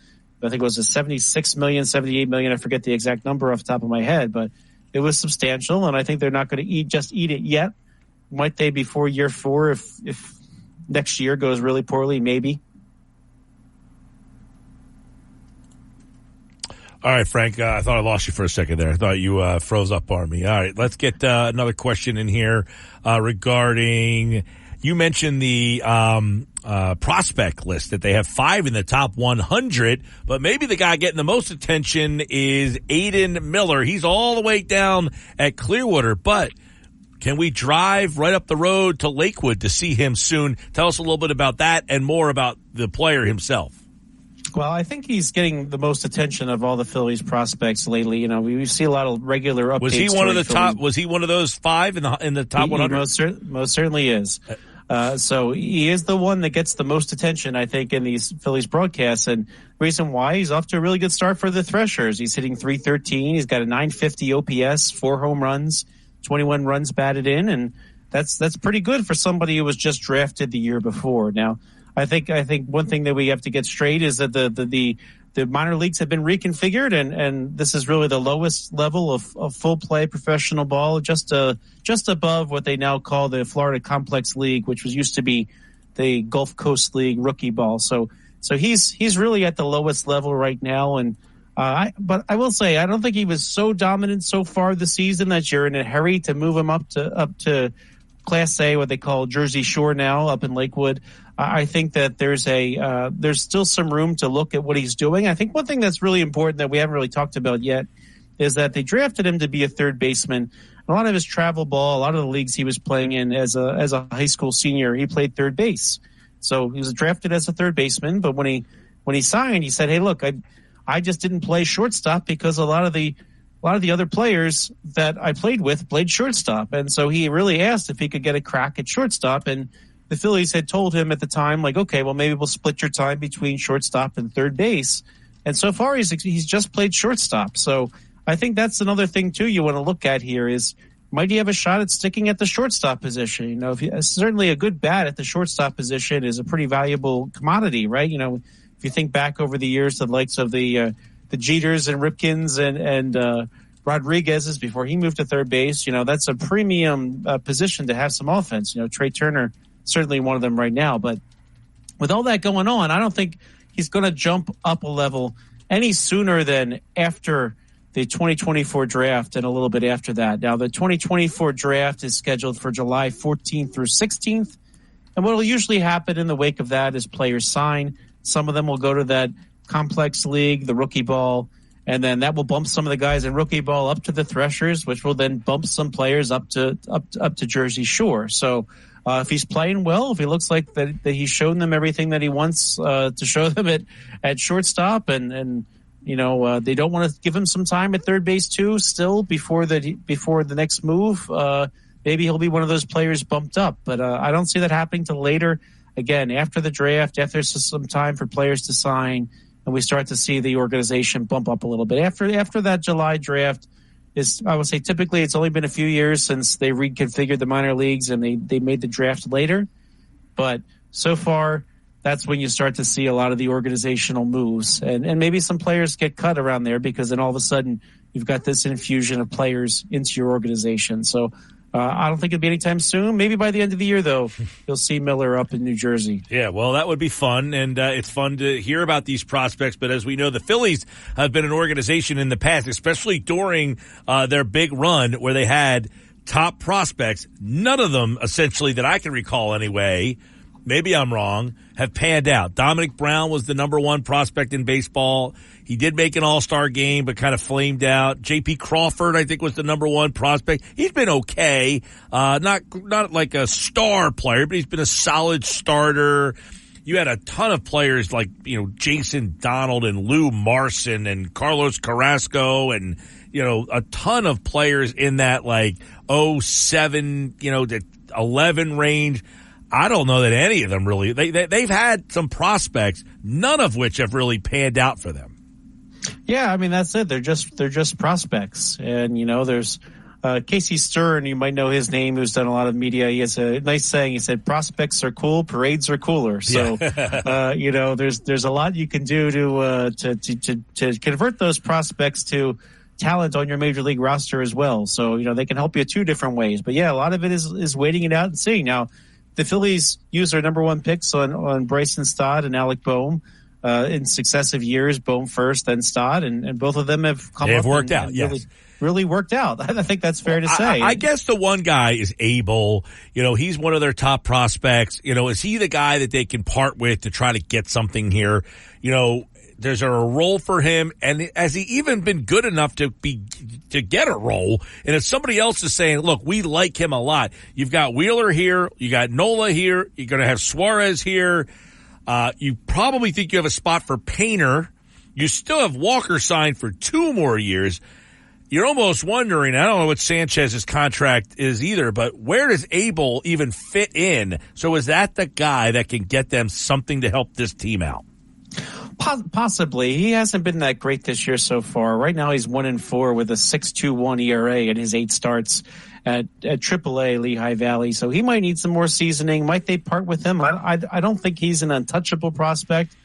[SPEAKER 13] I think it was a $76 million, $78 million. I forget the exact number off the top of my head, but it was substantial. And I think they're not going to eat it yet. Might they before year 4 if next year goes really poorly? Maybe.
[SPEAKER 6] All right, Frank, I thought I lost you for a second there. I thought you froze up on me. All right, let's get another question in here regarding, you mentioned the prospect list, that they have 5 in the top 100, but maybe the guy getting the most attention is Aiden Miller. He's all the way down at Clearwater, but can we drive right up the road to Lakewood to see him soon? Tell us a little bit about that and more about the player himself.
[SPEAKER 13] Well, I think he's getting the most attention of all the Phillies prospects lately. We see a lot of regular updates.
[SPEAKER 6] Was he one of the top? Was he one of those 5 in the top 100?
[SPEAKER 13] He most certainly is. So he is the one that gets the most attention, I think, in these Phillies broadcasts. And the reason why, he's off to a really good start for the Threshers. He's hitting .313. He's got a .950 OPS, 4 home runs, 21 runs batted in, and that's pretty good for somebody who was just drafted the year before. Now, I think one thing that we have to get straight is that the minor leagues have been reconfigured, and this is really the lowest level of full play professional ball, just above what they now call the Florida Complex League, which was used to be the Gulf Coast League rookie ball. So he's really at the lowest level right now, and but I will say I don't think he was so dominant so far this season that you're in a hurry to move him up to Class A, what they call Jersey Shore now, up in Lakewood. I think that there's still some room to look at what he's doing. I think one thing that's really important that we haven't really talked about yet is that they drafted him to be a third baseman. A lot of his travel ball, a lot of the leagues he was playing in as a high school senior, he played third base. So he was drafted as a third baseman, but when he signed, he said, "Hey, look, I just didn't play shortstop because a lot of the other players that I played with played shortstop." And so he really asked if he could get a crack at shortstop, and the Phillies had told him at the time, like, okay, well, maybe we'll split your time between shortstop and third base. And so far, he's just played shortstop. So I think that's another thing, too, you want to look at here is, might he have a shot at sticking at the shortstop position? Certainly a good bat at the shortstop position is a pretty valuable commodity, right? If you think back over the years, the likes of the Jeters and Ripkins and Rodriguez's before he moved to third base, that's a premium position to have some offense. Trey Turner, certainly one of them right now. But with all that going on, I don't think he's going to jump up a level any sooner than after the 2024 draft and a little bit after that. Now, the 2024 draft is scheduled for July 14th through 16th. And what will usually happen in the wake of that is players sign. Some of them will go to that complex league, the rookie ball, and then that will bump some of the guys in rookie ball up to the Threshers, which will then bump some players up to Jersey Shore. So If he's playing well, if he looks like that he's shown them everything that he wants to show them at shortstop, and they don't want to give him some time at third base too, still before the next move. Maybe he'll be one of those players bumped up, but I don't see that happening till later. Again, after the draft, after there's some time for players to sign, and we start to see the organization bump up a little bit after that July draft. I would say typically it's only been a few years since they reconfigured the minor leagues and they made the draft later. But so far, that's when you start to see a lot of the organizational moves. And maybe some players get cut around there because then all of a sudden you've got this infusion of players into your organization. So I don't think it'll be anytime soon. Maybe by the end of the year, though, you'll see Miller up in New Jersey.
[SPEAKER 6] Yeah, well, that would be fun, and it's fun to hear about these prospects. But as we know, the Phillies have been an organization in the past, especially during their big run where they had top prospects. None of them, essentially, that I can recall anyway, maybe I'm wrong, have panned out. Dominic Brown was the number one prospect in baseball. He did make an all-star game, but kind of flamed out. J.P. Crawford, I think, was the number one prospect. He's been okay. Not like a star player, but he's been a solid starter. You had a ton of players like, Jason Donald and Lou Marson and Carlos Carrasco and, a ton of players in that 07, to 11 range. I don't know that any of them really, they've had some prospects, none of which have really panned out for them.
[SPEAKER 13] Yeah, I mean, that's it. They're just prospects. And, there's Casey Stern, you might know his name, who's done a lot of media. He has a nice saying. He said, prospects are cool, parades are cooler. So, there's a lot you can do to convert those prospects to talent on your major league roster as well. So, they can help you two different ways. But yeah, a lot of it is waiting it out and seeing. Now, the Phillies used their number one picks on Bryson Stott and Alec Boehm. In successive years, Boehm first, then Stott, and both of them have come up. They have
[SPEAKER 6] worked out, yes.
[SPEAKER 13] Really worked out. I think that's fair to say.
[SPEAKER 6] I guess the one guy is Abel. He's one of their top prospects. Is he the guy that they can part with to try to get something here? There's a role for him, and has he even been good enough to get a role? And if somebody else is saying, look, we like him a lot, you've got Wheeler here, you got Nola here, you're going to have Suarez here. You probably think you have a spot for Painter. You still have Walker signed for 2 more years. You're almost wondering, I don't know what Sanchez's contract is either, but where does Abel even fit in? So is that the guy that can get them something to help this team out?
[SPEAKER 13] Possibly. He hasn't been that great this year so far. Right now he's 1-4 with a 6.21 ERA in his 8 starts at AAA Lehigh Valley. So he might need some more seasoning. Might they part with him? I don't think he's an untouchable prospect.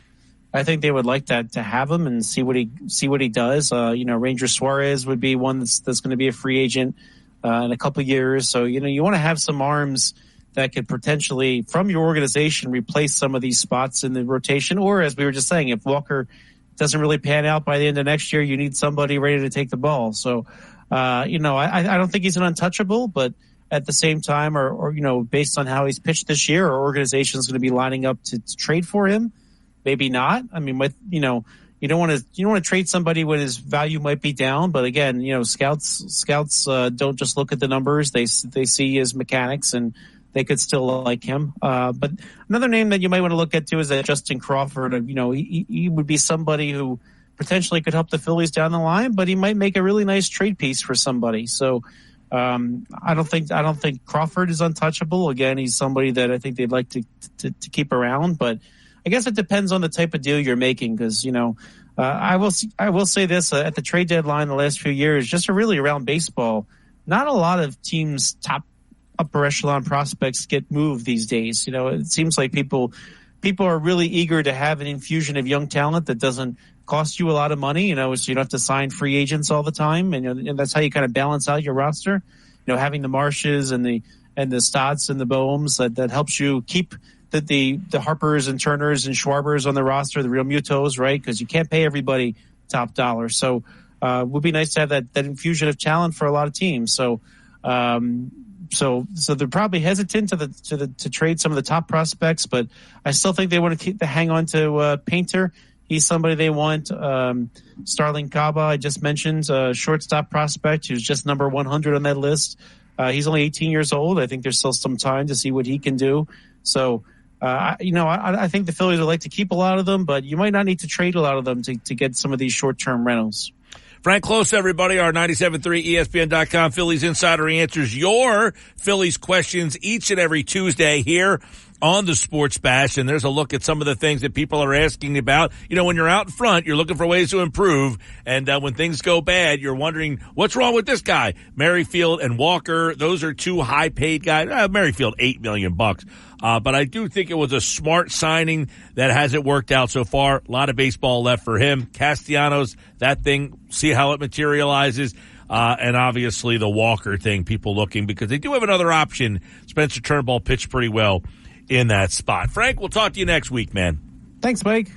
[SPEAKER 13] I think they would like to have him and see what he does. Ranger Suarez would be one that's going to be a free agent in a couple of years. So, you want to have some arms that could potentially, from your organization, replace some of these spots in the rotation. Or, as we were just saying, if Walker doesn't really pan out by the end of next year, you need somebody ready to take the ball. So, I don't think he's an untouchable, but at the same time, or based on how he's pitched this year, our organization is going to be lining up to trade for him. Maybe not. I mean, you don't want to trade somebody when his value might be down. But again, scouts don't just look at the numbers; they see his mechanics, and they could still like him. But another name that you might want to look at too is that Justin Crawford. He would be somebody who potentially could help the Phillies down the line, but he might make a really nice trade piece for somebody. So I don't think Crawford is untouchable. Again, he's somebody that I think they'd like to keep around, but I guess it depends on the type of deal you're making, because I will say this at the trade deadline the last few years, just really around baseball, not a lot of teams' top upper echelon prospects get moved these days. It seems like people are really eager to have an infusion of young talent that doesn't cost you a lot of money. So you don't have to sign free agents all the time, and that's how you kind of balance out your roster. Having the Marshes and the Stotts and the Boehms that helps you keep the Harpers and Turners and Schwarbers on the roster, the Real Mutos, right? Because you can't pay everybody top dollar. So it would be nice to have that infusion of talent for a lot of teams. So they're probably hesitant to trade some of the top prospects, but I still think they want to hang on to Painter. He's somebody they want. Starling Kaba, I just mentioned, shortstop prospect who's just number 100 on that list. He's only 18 years old. I think there's still some time to see what he can do. So, I think the Phillies would like to keep a lot of them, but you might not need to trade a lot of them to get some of these short-term rentals.
[SPEAKER 6] Frank Close, everybody, our 97.3 ESPN.com Phillies Insider answers your Phillies questions each and every Tuesday here on the Sports Bash, and there's a look at some of the things that people are asking about. You know, when you're out in front, you're looking for ways to improve, and when things go bad, you're wondering, what's wrong with this guy? Merrifield and Walker, those are two high-paid guys. Merrifield, $8 million. But I do think it was a smart signing that hasn't worked out so far. A lot of baseball left for him. Castellanos, that thing, see how it materializes. And obviously the Walker thing, people looking, because they do have another option. Spencer Turnbull pitched pretty well in that spot. Frank, we'll talk to you next week, man.
[SPEAKER 13] Thanks, Mike.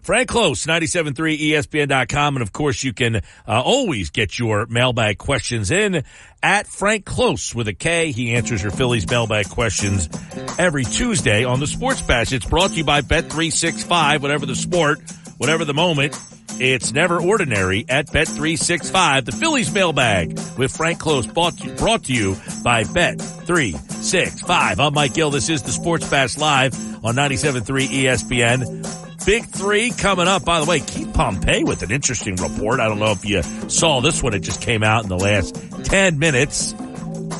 [SPEAKER 6] Frank Close, 97.3 ESPN.com. And, of course, you can always get your mailbag questions in at Frank Close with a K. He answers your Phillies mailbag questions every Tuesday on the Sports Bash. It's brought to you by Bet365. Whatever the sport, whatever the moment, it's never ordinary at Bet365. The Phillies mailbag with Frank Close brought to you by Bet365. I'm Mike Gill. This is the Sports Bash Live on 97.3 ESPN. Big three coming up. By the way, Keith Pompey with an interesting report. I don't know if you saw this one. It just came out in the last 10 minutes.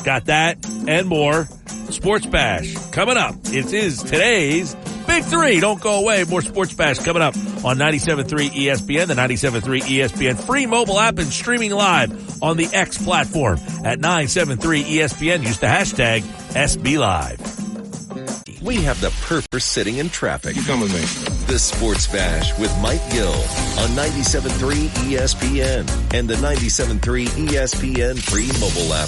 [SPEAKER 6] Got that and more. Sports Bash coming up. It is today's Big Three. Don't go away. More Sports Bash coming up on 97.3 ESPN, the 97.3 ESPN free mobile app, and streaming live on the X platform at 973 ESPN. Use the hashtag SBLive.
[SPEAKER 4] We have the perfect sitting in traffic.
[SPEAKER 9] You come with me.
[SPEAKER 4] The Sports Bash with Mike Gill on 97.3 ESPN and the 97.3 ESPN free mobile app.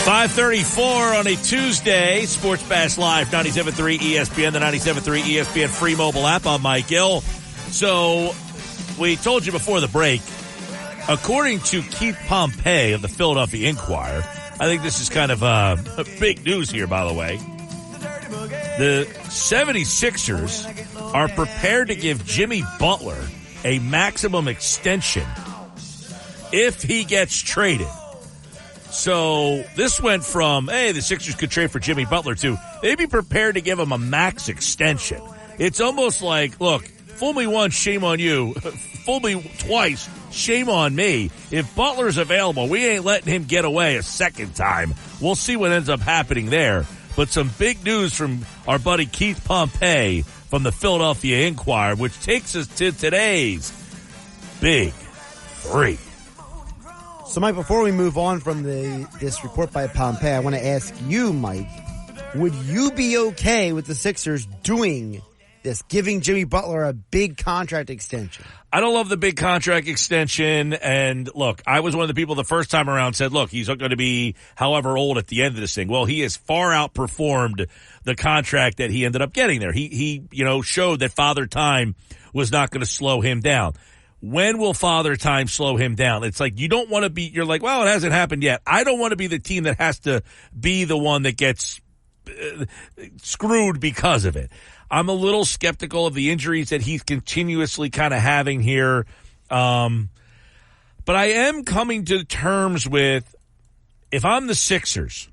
[SPEAKER 6] 5:34 on a Tuesday. Sports Bash Live, 97.3 ESPN, the 97.3 ESPN free mobile app. I'm Mike Gill. So we told you before the break, according to Keith Pompey of the Philadelphia Inquirer, I think this is kind of big news here, by the way. The 76ers are prepared to give Jimmy Butler a maximum extension if he gets traded. So this went from, hey, the Sixers could trade for Jimmy Butler to, they'd be prepared to give him a max extension. It's almost like, look, fool me once, shame on you. Fool me twice, shame on me. If Butler's available, we ain't letting him get away a second time. We'll see what ends up happening there. But some big news from our buddy Keith Pompey from the Philadelphia Inquirer, which takes us to today's Big Three.
[SPEAKER 3] So, Mike, before we move on from this report by Pompey, I want to ask you, Mike, would you be okay with the Sixers doing this, giving Jimmy Butler a big contract extension?
[SPEAKER 6] I don't love the big contract extension. And look, I was one of the people the first time around said, look, he's not going to be however old at the end of this thing. Well, he has far outperformed the contract that he ended up getting there. He showed that Father Time was not going to slow him down. When will Father Time slow him down? It's like you don't want to be, you're like, well, it hasn't happened yet. I don't want to be the team that has to be the one that gets screwed because of it. I'm a little skeptical of the injuries that he's continuously kind of having here. But I am coming to terms with, if I'm the Sixers,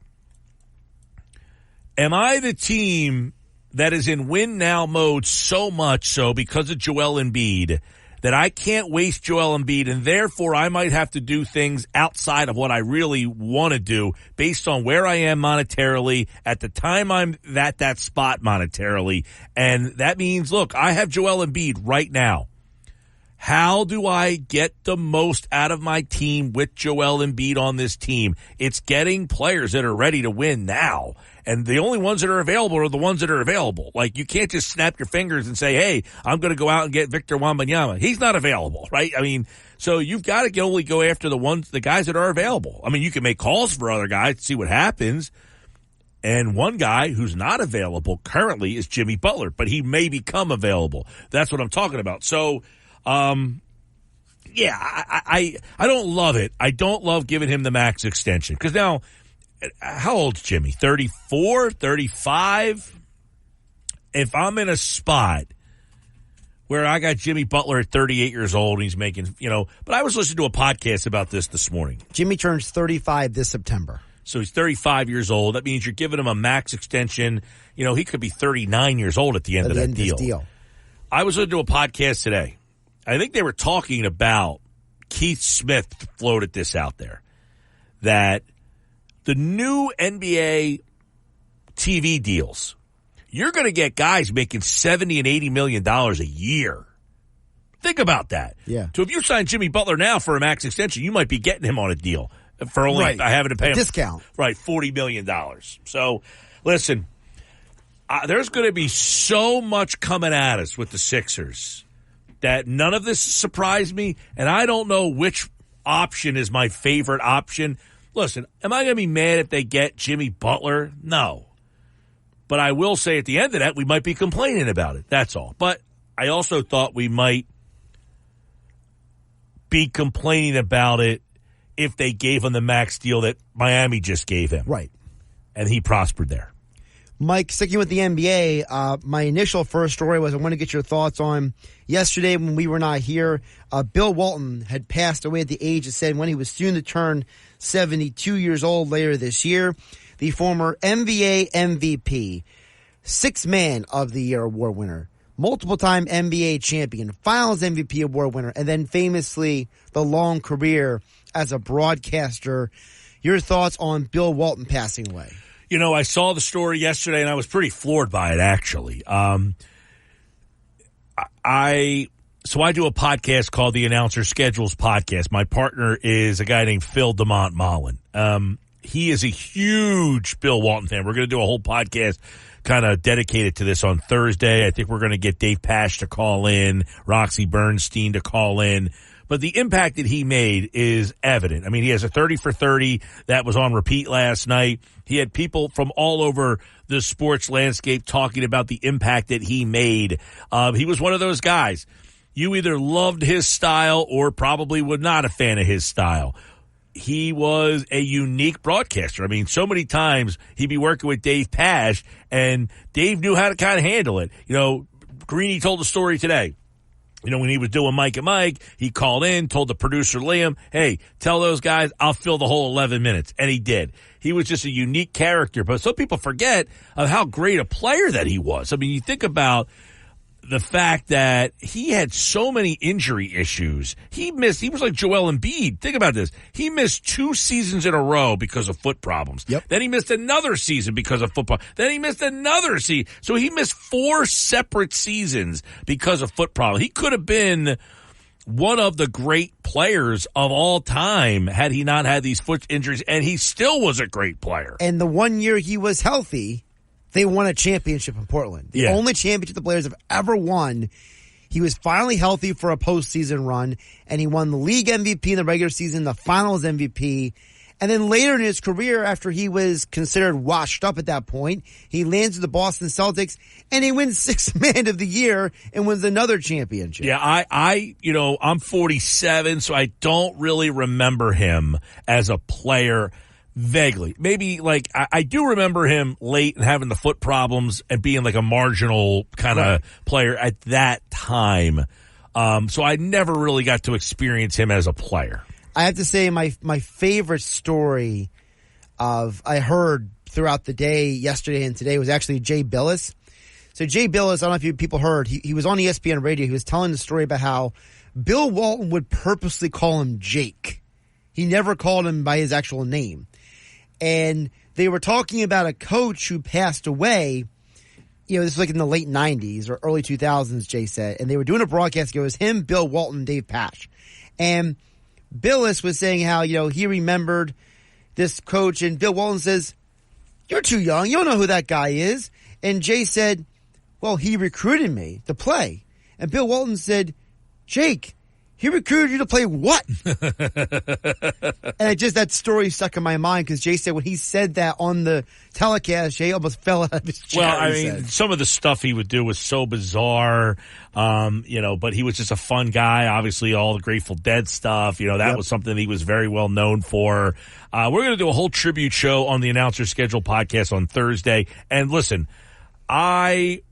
[SPEAKER 6] am I the team that is in win now mode so much so because of Joel Embiid that I can't waste Joel Embiid, and therefore I might have to do things outside of what I really want to do based on where I am monetarily at the time I'm at that spot monetarily. And that means, look, I have Joel Embiid right now. How do I get the most out of my team with Joel Embiid on this team? It's getting players that are ready to win now. And the only ones that are available are the ones that are available. Like, you can't just snap your fingers and say, hey, I'm going to go out and get Victor Wembanyama. He's not available, right? I mean, so you've got to only go after the guys that are available. I mean, you can make calls for other guys to see what happens. And one guy who's not available currently is Jimmy Butler, but he may become available. That's what I'm talking about. So, yeah, I don't love it. I don't love giving him the max extension. Because now, how old's Jimmy? 34, 35? If I'm in a spot where I got Jimmy Butler at 38 years old and he's making, but I was listening to a podcast about this morning.
[SPEAKER 3] Jimmy turns 35 this September.
[SPEAKER 6] So he's 35 years old. That means you're giving him a max extension. He could be 39 years old at the end of that deal. I was listening to a podcast today. I think they were talking about Keith Smith floated this out there, that the new NBA TV deals, you're going to get guys making $70 and $80 million a year. Think about that.
[SPEAKER 3] Yeah.
[SPEAKER 6] So if you sign Jimmy Butler now for a max extension, you might be getting him on a deal for only having to pay him
[SPEAKER 3] discount.
[SPEAKER 6] Right, $40 million. So, listen, there's going to be so much coming at us with the Sixers that none of this surprised me, and I don't know which option is my favorite option. Listen, am I going to be mad if they get Jimmy Butler? No. But I will say at the end of that, we might be complaining about it. That's all. But I also thought we might be complaining about it if they gave him the max deal that Miami just gave him.
[SPEAKER 3] Right.
[SPEAKER 6] And he prospered there.
[SPEAKER 3] Mike, sticking with the NBA, my initial first story was I want to get your thoughts on yesterday when we were not here. Bill Walton had passed away at the age of 7 when he was soon to turn 72 years old later this year. The former NBA MVP, 6th Man of the Year award winner, multiple-time NBA champion, Finals MVP award winner, and then famously the long career as a broadcaster. Your thoughts on Bill Walton passing away?
[SPEAKER 6] I saw the story yesterday, and I was pretty floored by it, actually. So I do a podcast called the Announcer Schedules Podcast. My partner is a guy named Phil DeMont Mullen. He is a huge Bill Walton fan. We're going to do a whole podcast kind of dedicated to this on Thursday. I think we're going to get Dave Pasch to call in, Roxy Bernstein to call in. But the impact that he made is evident. I mean, he has a 30 for 30 that was on repeat last night. He had people from all over the sports landscape talking about the impact that he made. He was one of those guys. You either loved his style or probably were not a fan of his style. He was a unique broadcaster. I mean, so many times he'd be working with Dave Pasch, and Dave knew how to kind of handle it. Greeny told the story today. When he was doing Mike and Mike, he called in, told the producer Liam, hey, tell those guys I'll fill the whole 11 minutes. And he did. He was just a unique character. But some people forget of how great a player that he was. I mean, you think about the fact that he had so many injury issues. He was like Joel Embiid. Think about this. He missed 2 seasons in a row because of foot problems.
[SPEAKER 3] Yep.
[SPEAKER 6] Then he missed another season because of football. Then he missed another season. So he missed 4 separate seasons because of foot problems. He could have been one of the great players of all time had he not had these foot injuries, and he still was a great player.
[SPEAKER 3] And the 1 year he was healthy, they won a championship in Portland. The only championship the Blazers have ever won. He was finally healthy for a postseason run, and he won the league MVP in the regular season, the finals MVP. And then later in his career, after he was considered washed up at that point, he lands with the Boston Celtics, and he wins 6th Man of the Year and wins another championship.
[SPEAKER 6] Yeah, I'm 47, so I don't really remember him as a player. Vaguely. Maybe, I do remember him late and having the foot problems and being like a marginal kind of player at that time. So I never really got to experience him as a player.
[SPEAKER 3] I have to say my favorite story I heard throughout the day yesterday and today was actually Jay Billis. So Jay Billis, I don't know if you people heard, he was on ESPN radio. He was telling the story about how Bill Walton would purposely call him Jake. He never called him by his actual name. And they were talking about a coach who passed away. This was like in the late 90s or early 2000s, Jay said. And they were doing a broadcast. It was him, Bill Walton, Dave Pasch. And Billis was saying how, he remembered this coach. And Bill Walton says, you're too young. You don't know who that guy is. And Jay said, well, he recruited me to play. And Bill Walton said, Jake, he recruited you to play what? And that story stuck in my mind because Jay said when he said that on the telecast, Jay almost fell out of his chair.
[SPEAKER 6] Well, I mean, some of the stuff he would do was so bizarre, but he was just a fun guy. Obviously, all the Grateful Dead stuff, that was something he was very well known for. We're going to do a whole tribute show on the Announcer Schedule podcast on Thursday. And listen, I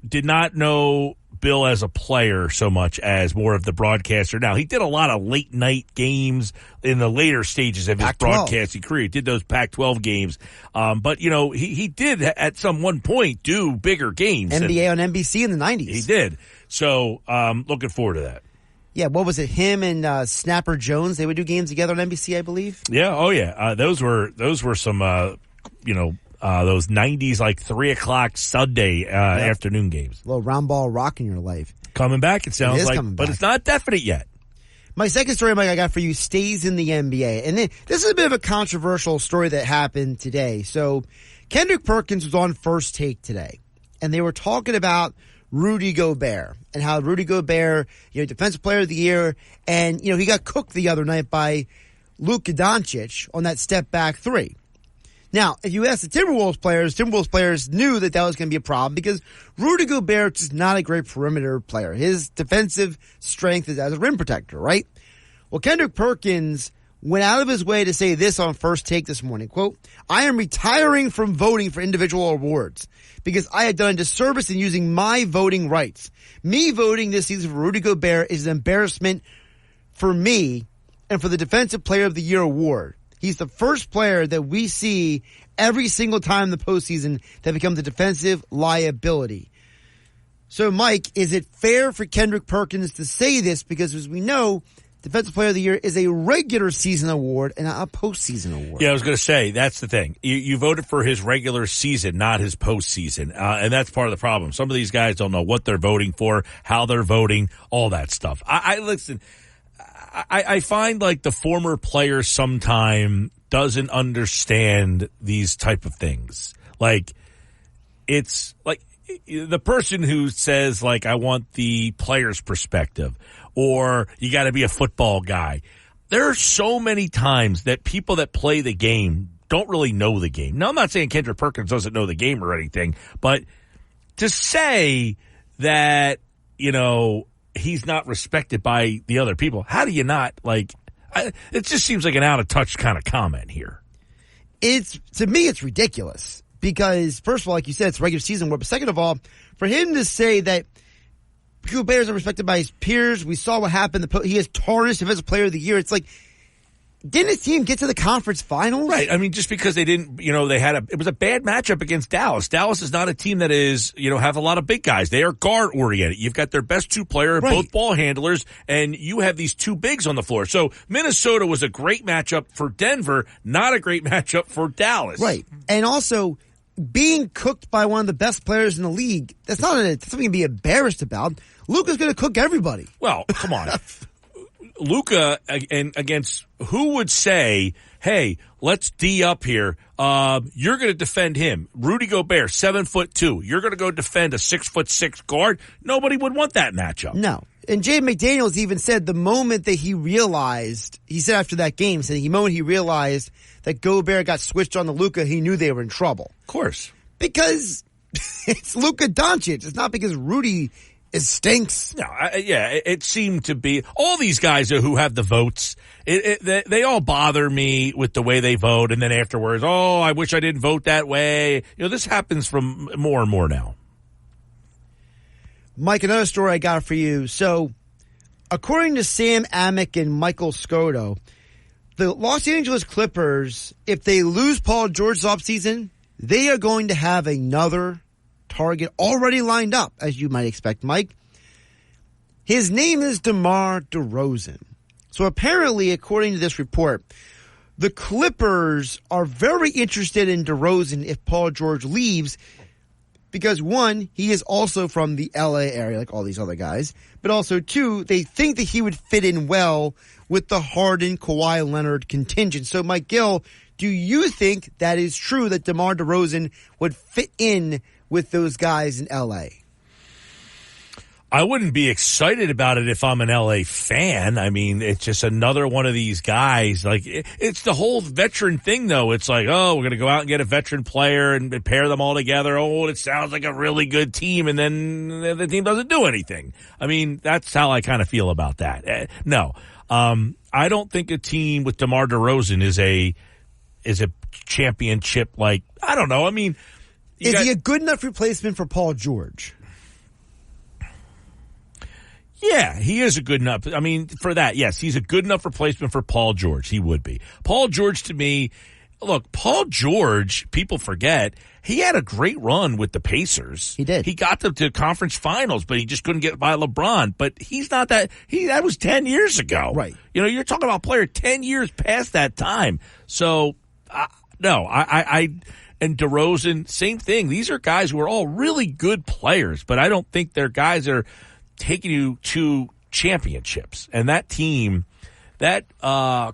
[SPEAKER 6] did not know Bill as a player so much as more of the broadcaster. Now, he did a lot of late night games in the later stages of his broadcasting career. He did those Pac-12 games. But, you know, he did at some one point do bigger games.
[SPEAKER 3] NBA on NBC in the 90s.
[SPEAKER 6] He did. So, looking forward to that.
[SPEAKER 3] Yeah, what was it? Him and Snapper Jones, they would do games together on NBC, I believe.
[SPEAKER 6] Yeah, oh yeah. Those were some, those 90s, like 3 o'clock Sunday afternoon games.
[SPEAKER 3] A little round ball rock in your life.
[SPEAKER 6] Coming back, it sounds like, but it's not definite yet.
[SPEAKER 3] My second story, Mike, I got for you stays in the NBA. And this is a bit of a controversial story that happened today. So Kendrick Perkins was on First Take today, and they were talking about Rudy Gobert and how Rudy Gobert, Defensive Player of the Year, and, he got cooked the other night by Luka Doncic on that step back three. Now, if you ask the Timberwolves players knew that was going to be a problem because Rudy Gobert is not a great perimeter player. His defensive strength is as a rim protector, right? Well, Kendrick Perkins went out of his way to say this on First Take this morning, quote, "I am retiring from voting for individual awards because I have done a disservice in using my voting rights. Me voting this season for Rudy Gobert is an embarrassment for me and for the Defensive Player of the Year award. He's the first player that we see every single time in the postseason that becomes a defensive liability." So, Mike, is it fair for Kendrick Perkins to say this? Because as we know, Defensive Player of the Year is a regular season award and not a postseason award.
[SPEAKER 6] Yeah, I was going to say, that's the thing. You voted for his regular season, not his postseason. And that's part of the problem. Some of these guys don't know what they're voting for, how they're voting, all that stuff. Listen, I find like the former player sometime doesn't understand these type of things. Like, it's like the person who says, like, I want the player's perspective, or you got to be a football guy. There are so many times that people that play the game don't really know the game. Now, I'm not saying Kendrick Perkins doesn't know the game or anything, but to say that, he's not respected by the other people, how do you not, it just seems like an out-of-touch kind of comment here.
[SPEAKER 3] To me, it's ridiculous because, first of all, like you said, it's regular season award, but second of all, for him to say that Gobert is respected by his peers, we saw what happened. He has tarnished Defensive Player of the Year. It's like, didn't his team get to the conference finals?
[SPEAKER 6] Right. I mean, just because they didn't, it was a bad matchup against Dallas. Dallas is not a team that is, have a lot of big guys. They are guard oriented. You've got their best two players, right, both ball handlers, and you have these two bigs on the floor. So Minnesota was a great matchup for Denver, not a great matchup for Dallas.
[SPEAKER 3] Right. And also, being cooked by one of the best players in the league, that's not something to be embarrassed about. Luka's going to cook everybody.
[SPEAKER 6] Well, come on. Luka and against who would say, hey, let's D up here. You're going to defend him. Rudy Gobert, 7'2". You're going to go defend a 6'6" guard. Nobody would want that matchup.
[SPEAKER 3] No. And Jay McDaniels even said the moment that he realized, he said after that game, the moment he realized that Gobert got switched on to Luka, he knew they were in trouble.
[SPEAKER 6] Of course.
[SPEAKER 3] Because it's Luka Doncic. It's not because Rudy stinks.
[SPEAKER 6] No, it seemed to be all these guys who have the votes. They all bother me with the way they vote, and then afterwards, I wish I didn't vote that way. This happens from more and more now.
[SPEAKER 3] Mike, another story I got for you. So, according to Sam Amick and Michael Scotto, the Los Angeles Clippers, if they lose Paul George's offseason, they are going to have another target already lined up, as you might expect, Mike. His name is DeMar DeRozan. So apparently, according to this report, the Clippers are very interested in DeRozan if Paul George leaves because, one, he is also from the LA area like all these other guys, but also, two, they think that he would fit in well with the Harden, Kawhi Leonard contingent. So, Mike Gill, do you think that is true that DeMar DeRozan would fit in with those guys in L.A.?
[SPEAKER 6] I wouldn't be excited about it if I'm an L.A. fan. I mean, it's just another one of these guys. Like, it's the whole veteran thing, though. It's like, we're going to go out and get a veteran player and pair them all together. It sounds like a really good team, and then the team doesn't do anything. I mean, that's how I kind of feel about that. No. I don't think a team with DeMar DeRozan is a championship, like, I don't know. I mean,
[SPEAKER 3] is he a good enough replacement for Paul George?
[SPEAKER 6] Yeah, he is a good enough. I mean, for that, yes, he's a good enough replacement for Paul George. He would be. Paul George, to me, look, Paul George, people forget, he had a great run with the Pacers.
[SPEAKER 3] He did.
[SPEAKER 6] He got them to conference finals, but he just couldn't get by LeBron. But he's not that. That was 10 years ago.
[SPEAKER 3] Right.
[SPEAKER 6] You know, you're talking about a player 10 years past that time. So, no, I and DeRozan, same thing. These are guys who are all really good players, but I don't think they're guys that are taking you to championships. And that team, that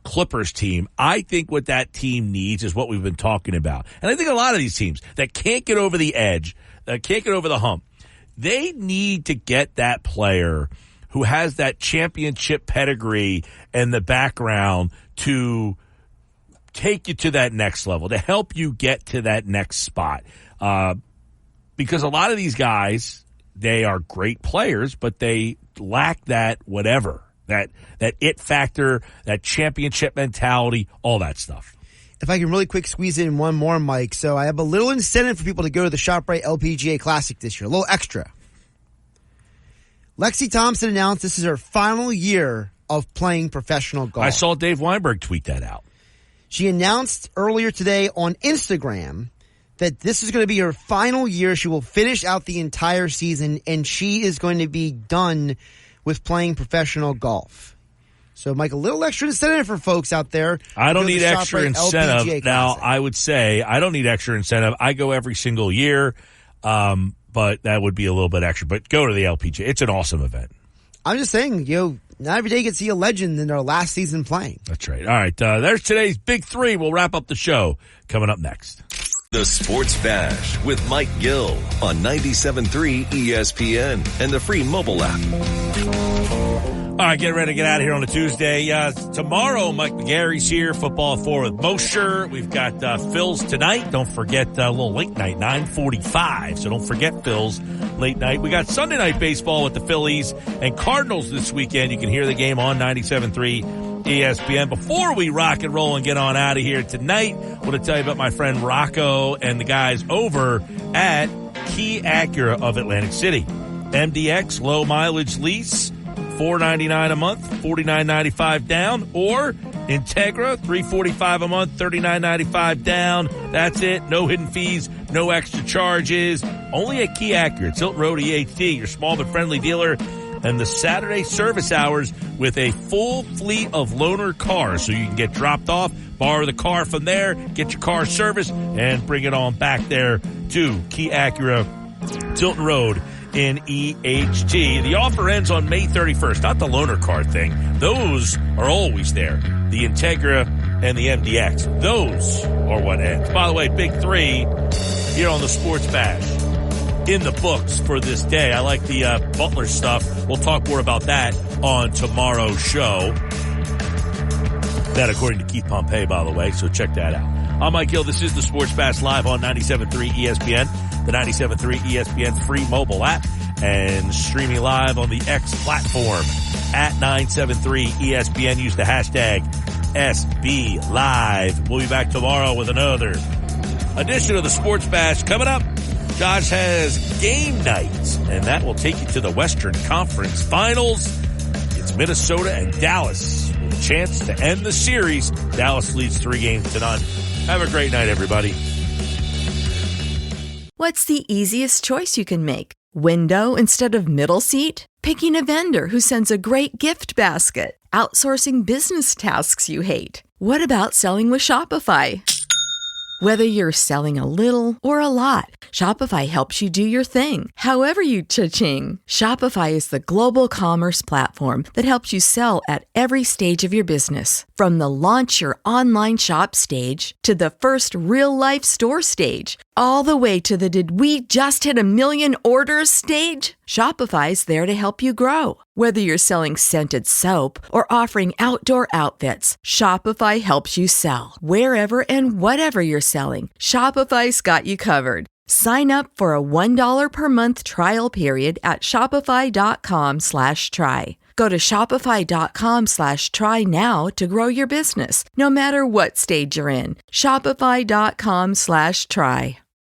[SPEAKER 6] Clippers team, I think what that team needs is what we've been talking about. And I think a lot of these teams that can't get over the edge, that can't get over the hump, they need to get that player who has that championship pedigree and the background to take you to that next level, to help you get to that next spot. Because a lot of these guys, they are great players, but they lack that whatever, that it factor, that championship mentality, all that stuff.
[SPEAKER 3] If I can really quick squeeze in one more, Mike. So I have a little incentive for people to go to the ShopRite LPGA Classic this year, a little extra. Lexi Thompson announced this is her final year of playing professional golf.
[SPEAKER 6] I saw Dave Weinberg tweet that out.
[SPEAKER 3] She announced earlier today on Instagram that this is going to be her final year. She will finish out the entire season, and she is going to be done with playing professional golf. So, Mike, a little extra incentive for folks out there.
[SPEAKER 6] I don't need extra incentive. Now, I would say I don't need extra incentive. I go every single year, but that would be a little bit extra. But go to the LPGA. It's an awesome event. I'm just saying, not every day you can see a legend in their last season playing. That's right. All right. There's today's Big Three. We'll wrap up the show coming up next.
[SPEAKER 4] The Sports Bash with Mike Gill on 97.3 ESPN and the free mobile app.
[SPEAKER 6] All right, get ready to get out of here on a Tuesday. Tomorrow, Mike McGarry's here, Football 4 with Mosher. We've got Phil's tonight. Don't forget a little late night, 9:45. So don't forget Phil's late night. We got Sunday night baseball with the Phillies and Cardinals this weekend. You can hear the game on 97.3 ESPN. Before we rock and roll and get on out of here tonight, I want to tell you about my friend Rocco and the guys over at Key Acura of Atlantic City. MDX, low mileage lease, $499 a month, $49.95 down, or Integra, $345 a month, $39.95 down. That's it. No hidden fees, no extra charges. Only at Key Acura. It's Hilton Road EHT, your small but friendly dealer. And the Saturday service hours with a full fleet of loaner cars. So you can get dropped off, borrow the car from there, get your car serviced, and bring it on back there to Key Acura, Tilton Road in EHT. The offer ends on May 31st, not the loaner car thing. Those are always there. The Integra and the MDX. Those are what ends. By the way, Big Three here on the Sports Bash in the books for this day. I like the Butler stuff. We'll talk more about that on tomorrow's show. That according to Keith Pompey, by the way, so check that out. I'm Mike Gill. This is the Sports Bash live on 97.3 ESPN, the 97.3 ESPN free mobile app, and streaming live on the X platform at 973 ESPN. Use the hashtag SBLive. We'll be back tomorrow with another edition of the Sports Bash. Coming up, Josh has game night, and that will take you to the Western Conference Finals. It's Minnesota and Dallas with a chance to end the series. Dallas leads 3-0. Have a great night, everybody.
[SPEAKER 7] What's the easiest choice you can make? Window instead of middle seat? Picking a vendor who sends a great gift basket? Outsourcing business tasks you hate? What about selling with Shopify? Whether you're selling a little or a lot, Shopify helps you do your thing, however you cha-ching. Shopify is the global commerce platform that helps you sell at every stage of your business. From the launch your online shop stage to the first real-life store stage, all the way to the did we just hit 1 million orders stage. Shopify's there to help you grow. Whether you're selling scented soap or offering outdoor outfits, Shopify helps you sell. Wherever and whatever you're selling, Shopify's got you covered. Sign up for a $1 per month trial period at shopify.com/try. Go to shopify.com/try now to grow your business, no matter what stage you're in. Shopify.com/try.